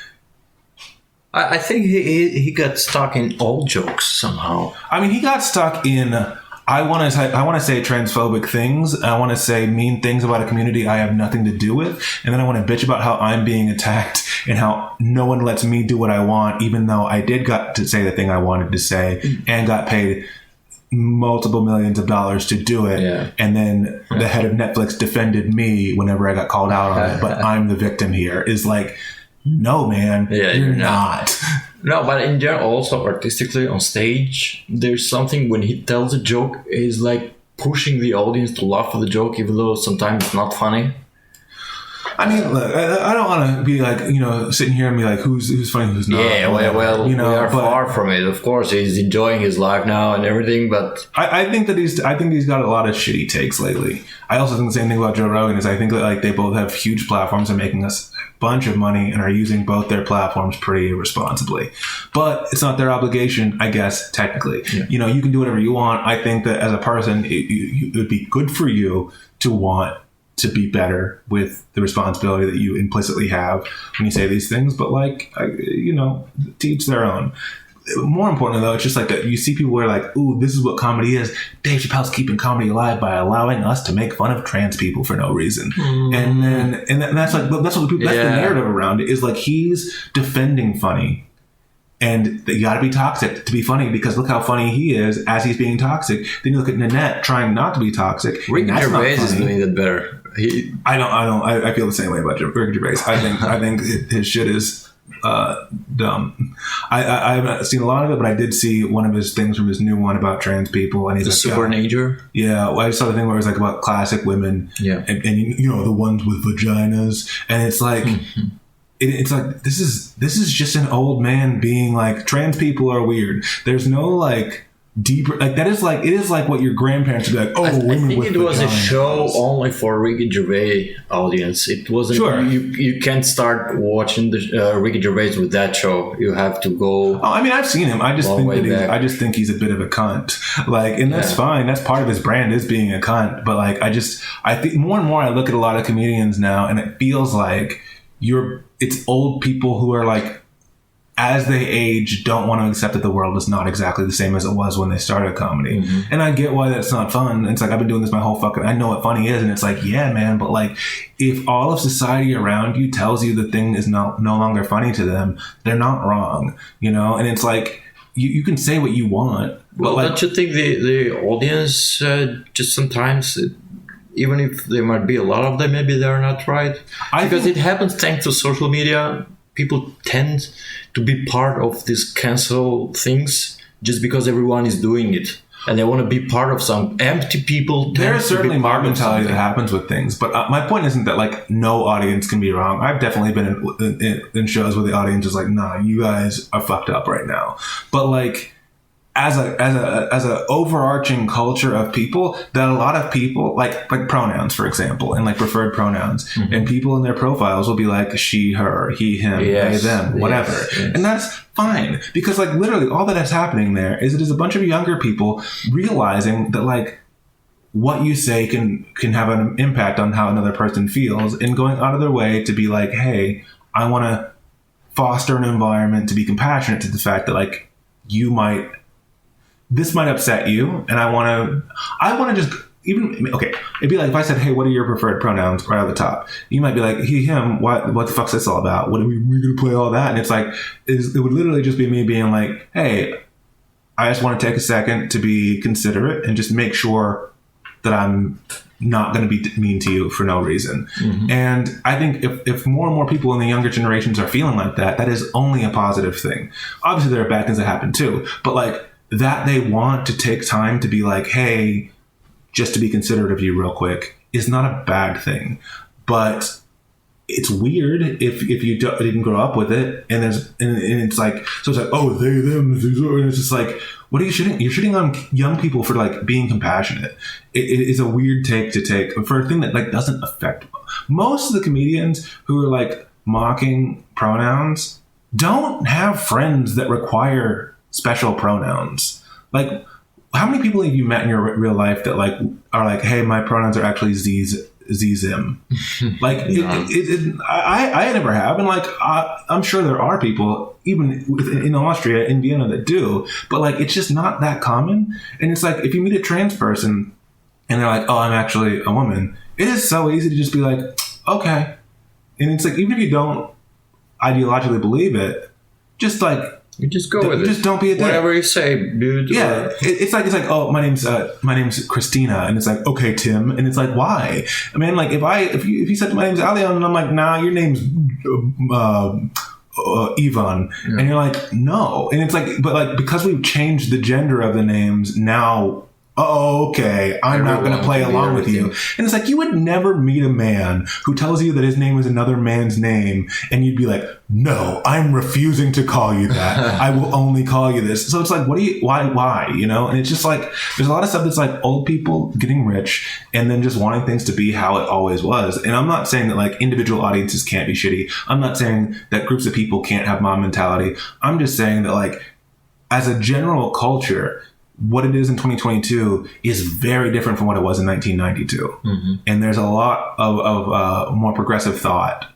I think he got stuck in old jokes somehow. I mean, he got stuck in, I want to say transphobic things. I want to say mean things about a community I have nothing to do with. And then I want to bitch about how I'm being attacked and how no one lets me do what I want, even though I did got to say the thing I wanted to say and got paid multiple millions of dollars to do it. Yeah. And then the head of Netflix defended me whenever I got called out on it. But I'm the victim here. Is like, no, man, you're not. No, but in general, also artistically on stage, there's something when he tells a joke, is like pushing the audience to laugh at the joke, even though sometimes it's not funny. I mean, look, I don't want to be like, you know, sitting here and be like, who's funny, who's not. Yeah, well, you know, we are far from it. Of course, he's enjoying his life now and everything, but I think he's got a lot of shitty takes lately. I also think the same thing about Joe Rogan is I think that like they both have huge platforms and making us a bunch of money and are using both their platforms pretty irresponsibly. But it's not their obligation, I guess, technically. Yeah. You know, you can do whatever you want. I think that as a person, it would be good for you to want to be better with the responsibility that you implicitly have when you say these things. But like, you know, to each their own. More importantly, though, it's just like that you see people who are like, ooh, this is what comedy is. Dave Chappelle's keeping comedy alive by allowing us to make fun of trans people for no reason. And that's like, that's what the narrative around it is. Like, he's defending funny. And you got to be toxic to be funny because look how funny he is as he's being toxic. Then you look at Nanette trying not to be toxic. Ricky Gervais is doing it better. I feel the same way about Ricky Gervais. I think his shit is dumb. I haven't seen a lot of it, but I did see one of his things from his new one about trans people, and he's the Supernature. Yeah, well, I saw the thing where it was like about classic women, and you know, the ones with vaginas, and it's like. It's like this is just an old man being like, trans people are weird. There's no like deeper, like that is like, it is like what your grandparents would be like, oh, women I think with it was vaginas. A show only for Ricky Gervais audience. It wasn't. Sure. You can't start watching the Ricky Gervais with that show. You have to go. Oh, I mean, I've seen him. I just think he's a bit of a cunt. Like, and that's fine. That's part of his brand is being a cunt. But like, I think more and more I look at a lot of comedians now, and it feels like it's old people who are like, as they age, don't want to accept that the world is not exactly the same as it was when they started comedy. And I get why that's not fun. It's like, I've been doing this my whole I know what funny is. And it's like, yeah, man. But like, if all of society around you tells you the thing is no longer funny to them, they're not wrong, you know? And it's like, you can say what you want. Well, like, don't you think the audience just sometimes... even if there might be a lot of them, maybe they're not right. Because it happens thanks to social media. People tend to be part of these cancel things just because everyone is doing it. And they want to be part of some empty people. There is certainly mob mentality that happens with things. But my point isn't that like no audience can be wrong. I've definitely been in shows where the audience is like, nah, you guys are fucked up right now. But like... As a overarching culture of people, that a lot of people like pronouns, for example, and like preferred pronouns, and people in their profiles will be like she, her, he, him, they, them, whatever, and that's fine because like literally all that is happening there is it is a bunch of younger people realizing that like what you say can have an impact on how another person feels, and going out of their way to be like, hey, I want to foster an environment to be compassionate to the fact that like this might upset you, and I want to just even okay. It'd be like if I said, hey, what are your preferred pronouns right at the top? You might be like, he, him. What the fuck's this all about? What are we gonna play all that? And it's like it would literally just be me being like, hey, I just want to take a second to be considerate and just make sure that I'm not going to be mean to you for no reason. Mm-hmm. And I think if more and more people in the younger generations are feeling like that, that is only a positive thing. Obviously, there are bad things that happen too, but like that they want to take time to be like, hey, just to be considerate of you real quick is not a bad thing. But it's weird if you didn't grow up with it, and it's like, so it's like, oh, they, them, and it's just like, what are you shitting? You're shitting on young people for like being compassionate. It is a weird take to take for a thing that like doesn't affect most of the comedians who are like mocking pronouns don't have friends that require special pronouns. Like, how many people have you met in your real life that like are like, hey, my pronouns are actually zim? Like, I never have, and like I'm sure there are people even in Austria, in Vienna, that do, but like it's just not that common. And it's like if you meet a trans person and they're like, oh, I'm actually a woman, it is so easy to just be like, okay. And it's like, even if you don't ideologically believe it, just like, you just go with it. Just don't be a dick. Whatever you say, dude. Yeah, it's like oh, my name's Christina, and it's like, okay, Tim, and it's like, why? I mean, like if you said my name's Alion, and I'm like, nah, your name's Ivan, and you're like, no, and it's like, but like because we've changed the gender of the names now. Oh, okay, I'm not going to play along with you. And it's like, you would never meet a man who tells you that his name is another man's name, and you'd be like, no, I'm refusing to call you that. I will only call you this. So it's like, why, you know? And it's just like, there's a lot of stuff that's like old people getting rich and then just wanting things to be how it always was. And I'm not saying that like individual audiences can't be shitty. I'm not saying that groups of people can't have mob mentality. I'm just saying that like, as a general culture, what it is in 2022 is very different from what it was in 1992. Mm-hmm. And there's a lot of more progressive thought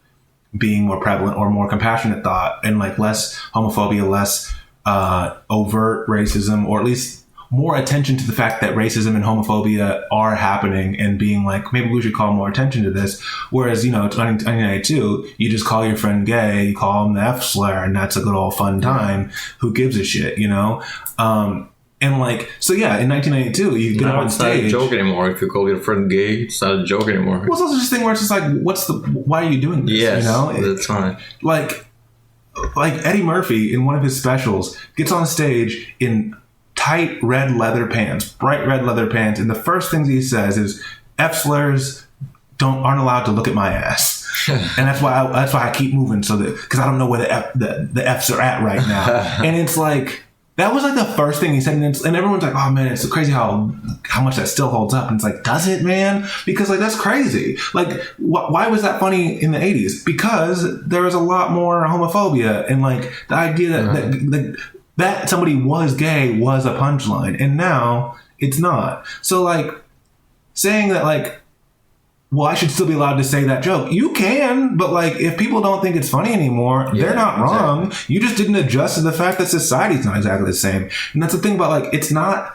being more prevalent, or more compassionate thought, and like less homophobia, less overt racism, or at least more attention to the fact that racism and homophobia are happening, and being like, maybe we should call more attention to this. Whereas, you know, 1992, you just call your friend gay, you call him the F slur, and that's a good old fun time. Who gives a shit, you know? And like, so yeah, in 1992, you get up on stage. It's not a joke anymore. If you call your friend gay, it's not a joke anymore. Well, it's also just a thing where it's just like, why are you doing this? Yes, you know? That's fine. Like Eddie Murphy in one of his specials gets on stage in tight red leather pants, bright red leather pants, and the first things he says is, F slurs aren't allowed to look at my ass. And that's why I keep moving, so that, because I don't know where the F's are at right now. And it's like, that was like the first thing he said, and everyone's like, oh man, it's so crazy how much that still holds up. And it's like, does it, man? Because like, that's crazy. Like, why was that funny in the 80s? Because there was a lot more homophobia, and like the idea that somebody was gay was a punchline, and now it's not. So like, saying that like, well, I should still be allowed to say that joke. You can, but like, if people don't think it's funny anymore, they're not wrong. Exactly. You just didn't adjust to the fact that society's not exactly the same. And that's the thing about like, it's not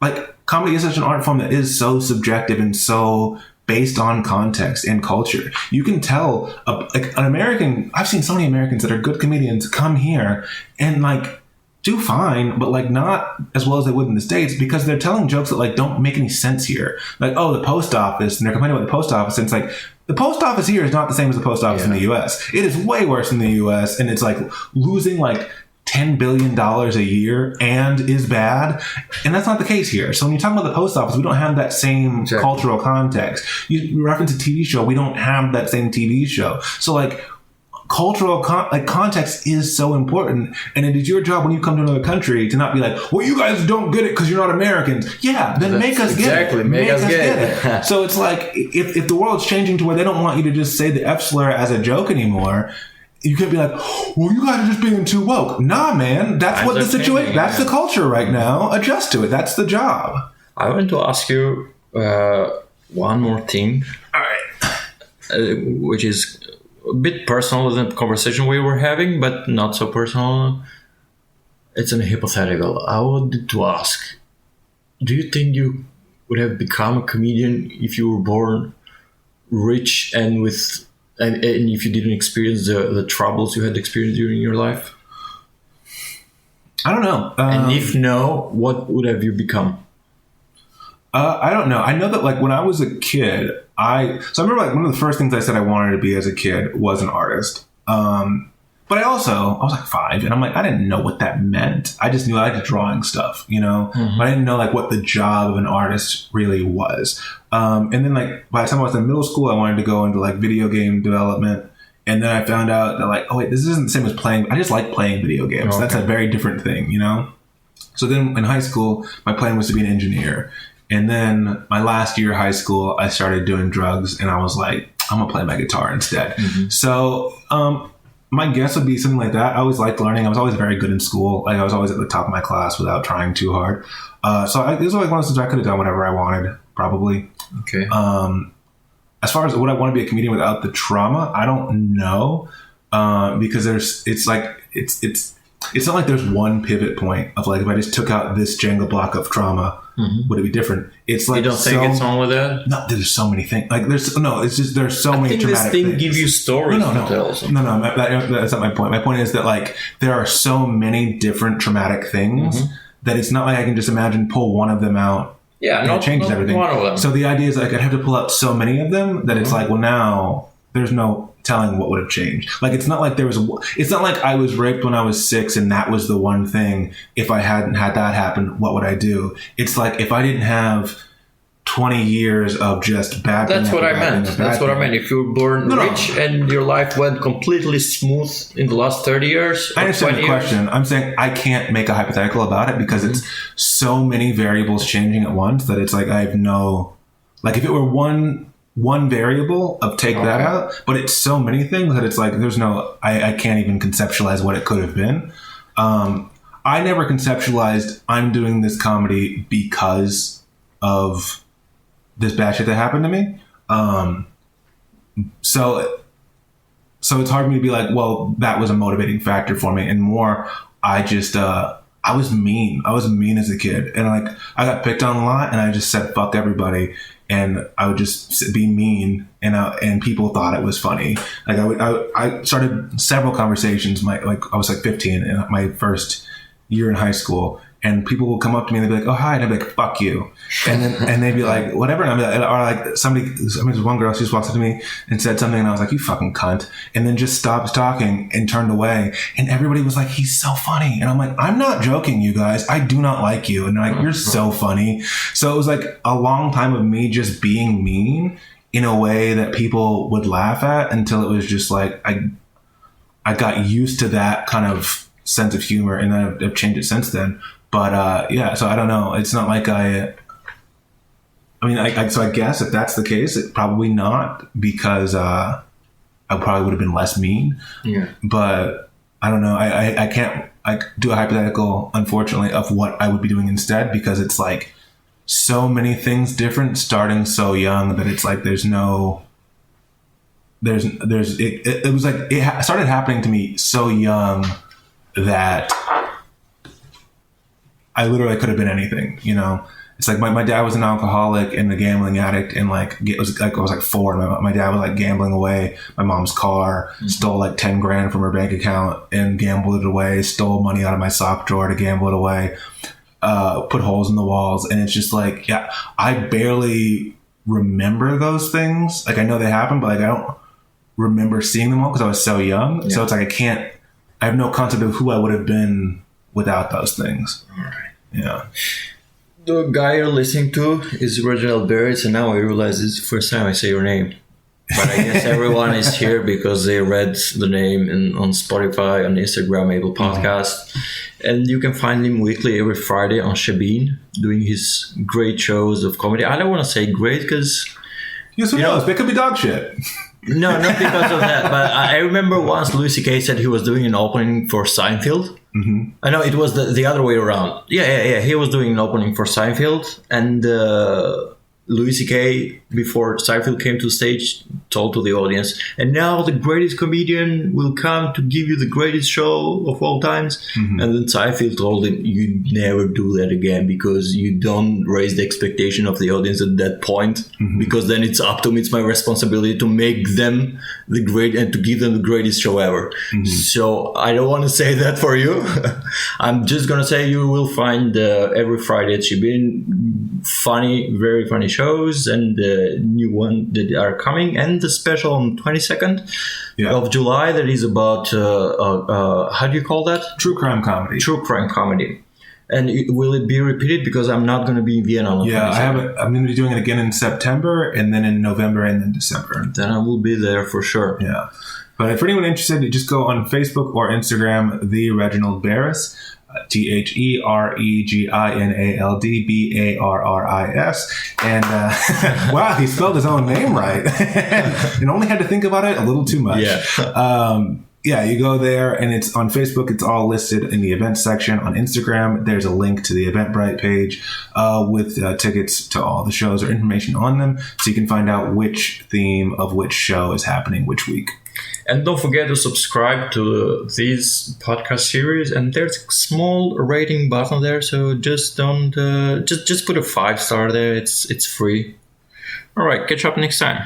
like, comedy is such an art form that is so subjective and so based on context and culture. You can tell like an American, I've seen so many Americans that are good comedians come here and like, do fine, but like not as well as they would in the States, because they're telling jokes that like don't make any sense here. Like, oh, the post office, and they're complaining about the post office, and it's like, the post office here is not the same as the post office in the US. It is way worse in the US, and it's like losing like $10 billion a year and is bad. And that's not the case here. So when you talk about the post office, we don't have that same cultural context. You reference a TV show, we don't have that same TV show. So like, cultural context is so important, and it is your job when you come to another country to not be like, well, you guys don't get it because you're not Americans. Yeah, then make us get it. Make us get it. So it's like, if the world's changing to where they don't want you to just say the F slur as a joke anymore, you could be like, well, you guys are just being too woke. Nah, man, that's what the situation. That's the culture right now. Adjust to it. That's the job. I want to ask you, One more thing, All right. which is a bit personal than the conversation we were having, but not so personal. It's a hypothetical. I wanted to ask, do you think you would have become a comedian if you were born rich and if you didn't experience the troubles you had experienced during your life? I don't know. And if no, what would have you become? I don't know. I know that like when I was a kid, I remember like one of the first things I said I wanted to be as a kid was an artist. But I was like 5 and I'm like, I didn't know what that meant. I just knew I liked drawing stuff, you know, but I didn't know like what the job of an artist really was. And then like by the time I was in middle school, I wanted to go into like video game development. And then I found out that like, oh wait, this isn't the same as playing. I just like playing video games. Okay. That's a very different thing, you know? So then in high school, my plan was to be an engineer. And then my last year of high school, I started doing drugs and I was like, I'm gonna play my guitar instead. So, my guess would be something like that. I always liked learning. I was always very good in school. Like I was always at the top of my class without trying too hard. This was like one of those things I could have done whatever I wanted, probably. Okay. As far as would I want to be a comedian without the trauma, I don't know. Because it's not like there's one pivot point of like, if I just took out this Jenga block of trauma, would it be different? It's like, you don't think it's on with that? No, there's so many things. Like there's so many traumatic this thing things. gives you stories to tell. No, that's not my point. My point is that like there are so many different traumatic things that it's not like I can just imagine pull one of them out. Yeah, and it changes everything. One of them. So the idea is like I'd have to pull out so many of them that it's like, well, now there's no telling what would have changed. Like it's not like it's not like I was raped when I was 6 and that was the one thing. If I hadn't had that happen, what would I do? It's like if I didn't have 20 years of just bad. That's what I meant. If you were born rich and your life went completely smooth in the last 30 years. I understand the question. I'm saying I can't make a hypothetical about it because it's so many variables changing at once that it's like I have no. Like if it were one variable of take that out, but it's so many things that it's like there's no. I can't even conceptualize what it could have been. I never conceptualized I'm doing this comedy because of this bad shit that happened to me. So it's hard for me to be like, well, that was a motivating factor for me, and more, I just, I was mean. I was mean as a kid, and like I got picked on a lot, and I just said fuck everybody, and I would just be mean, and people thought it was funny. Like I started several conversations. I was like 15 in my first year in high school. And people will come up to me and they'd be like, "Oh, hi," and I'd be like, "Fuck you," and they'd be like, "Whatever," and I'd be like, or like there's one girl, she just walked up to me and said something, and I was like, "You fucking cunt," and then just stopped talking and turned away, and everybody was like, "He's so funny," and I'm like, "I'm not joking, you guys. I do not like you," and they're like, "You're so funny." So it was like a long time of me just being mean in a way that people would laugh at until it was just like I got used to that kind of sense of humor, and then I've changed it since then. But so I don't know. It's not like I guess if that's the case, it probably not, because I probably would have been less mean. Yeah. But I don't know. I can't do a hypothetical, unfortunately, of what I would be doing instead, because it's like so many things different starting so young that it's like it was like it started happening to me so young that I literally could have been anything, you know. It's like my dad was an alcoholic and a gambling addict, and like it was like I was like 4. And my dad was like gambling away my mom's car, stole like 10 grand from her bank account and gambled it away. Stole money out of my sock drawer to gamble it away. Put holes in the walls, and it's just like, yeah, I barely remember those things. Like I know they happened, but like I don't remember seeing them all because I was so young. Yeah. So it's like I have no concept of who I would have been without those things. All right. Yeah. The guy you're listening to is Reginald Barris, and now I realize it's the first time I say your name. But I guess everyone is here because they read the name on Spotify, on Instagram, Apple Podcast. And you can find him weekly every Friday on Shebeen, doing his great shows of comedy. I don't want to say great because... Yes, who knows? They could be dog shit. No, not because of that. But I remember once Louis C.K. said he was doing an opening for Seinfeld. Mm-hmm. I know it was the other way around. Yeah. He was doing an opening for Seinfeld, and Louis C.K., before Seinfeld came to the stage, told to the audience, and now the greatest comedian will come to give you the greatest show of all times. Mm-hmm. And then Seinfeld told him, you never do that again, because you don't raise the expectation of the audience at that point, mm-hmm. because then it's up to me, it's my responsibility to make them the great and to give them the greatest show ever. Mm-hmm. So I don't want to say that for you. I'm just going to say you will find every Friday at Shebeen funny, very funny shows, and the new one that are coming, and the special on 22nd of July that is about how do you call that? True crime comedy. And will it be repeated? Because I'm not going to be in Vienna on the 22nd. I'm going to be doing it again in September, and then in November, and then December. Then I will be there for sure. Yeah. But for anyone interested, you just go on Facebook or Instagram, the Reginald Barris. TheReginald Barris. And wow, he spelled his own name right. And only had to think about it a little too much. Yeah. You go there, and it's on Facebook. It's all listed in the events section. On Instagram, there's a link to the Eventbrite page with tickets to all the shows or information on them, so you can find out which theme of which show is happening which week. And don't forget to subscribe to this podcast series. And there's a small rating button there, so just don't just put a 5-star there. It's free. All right, catch up next time.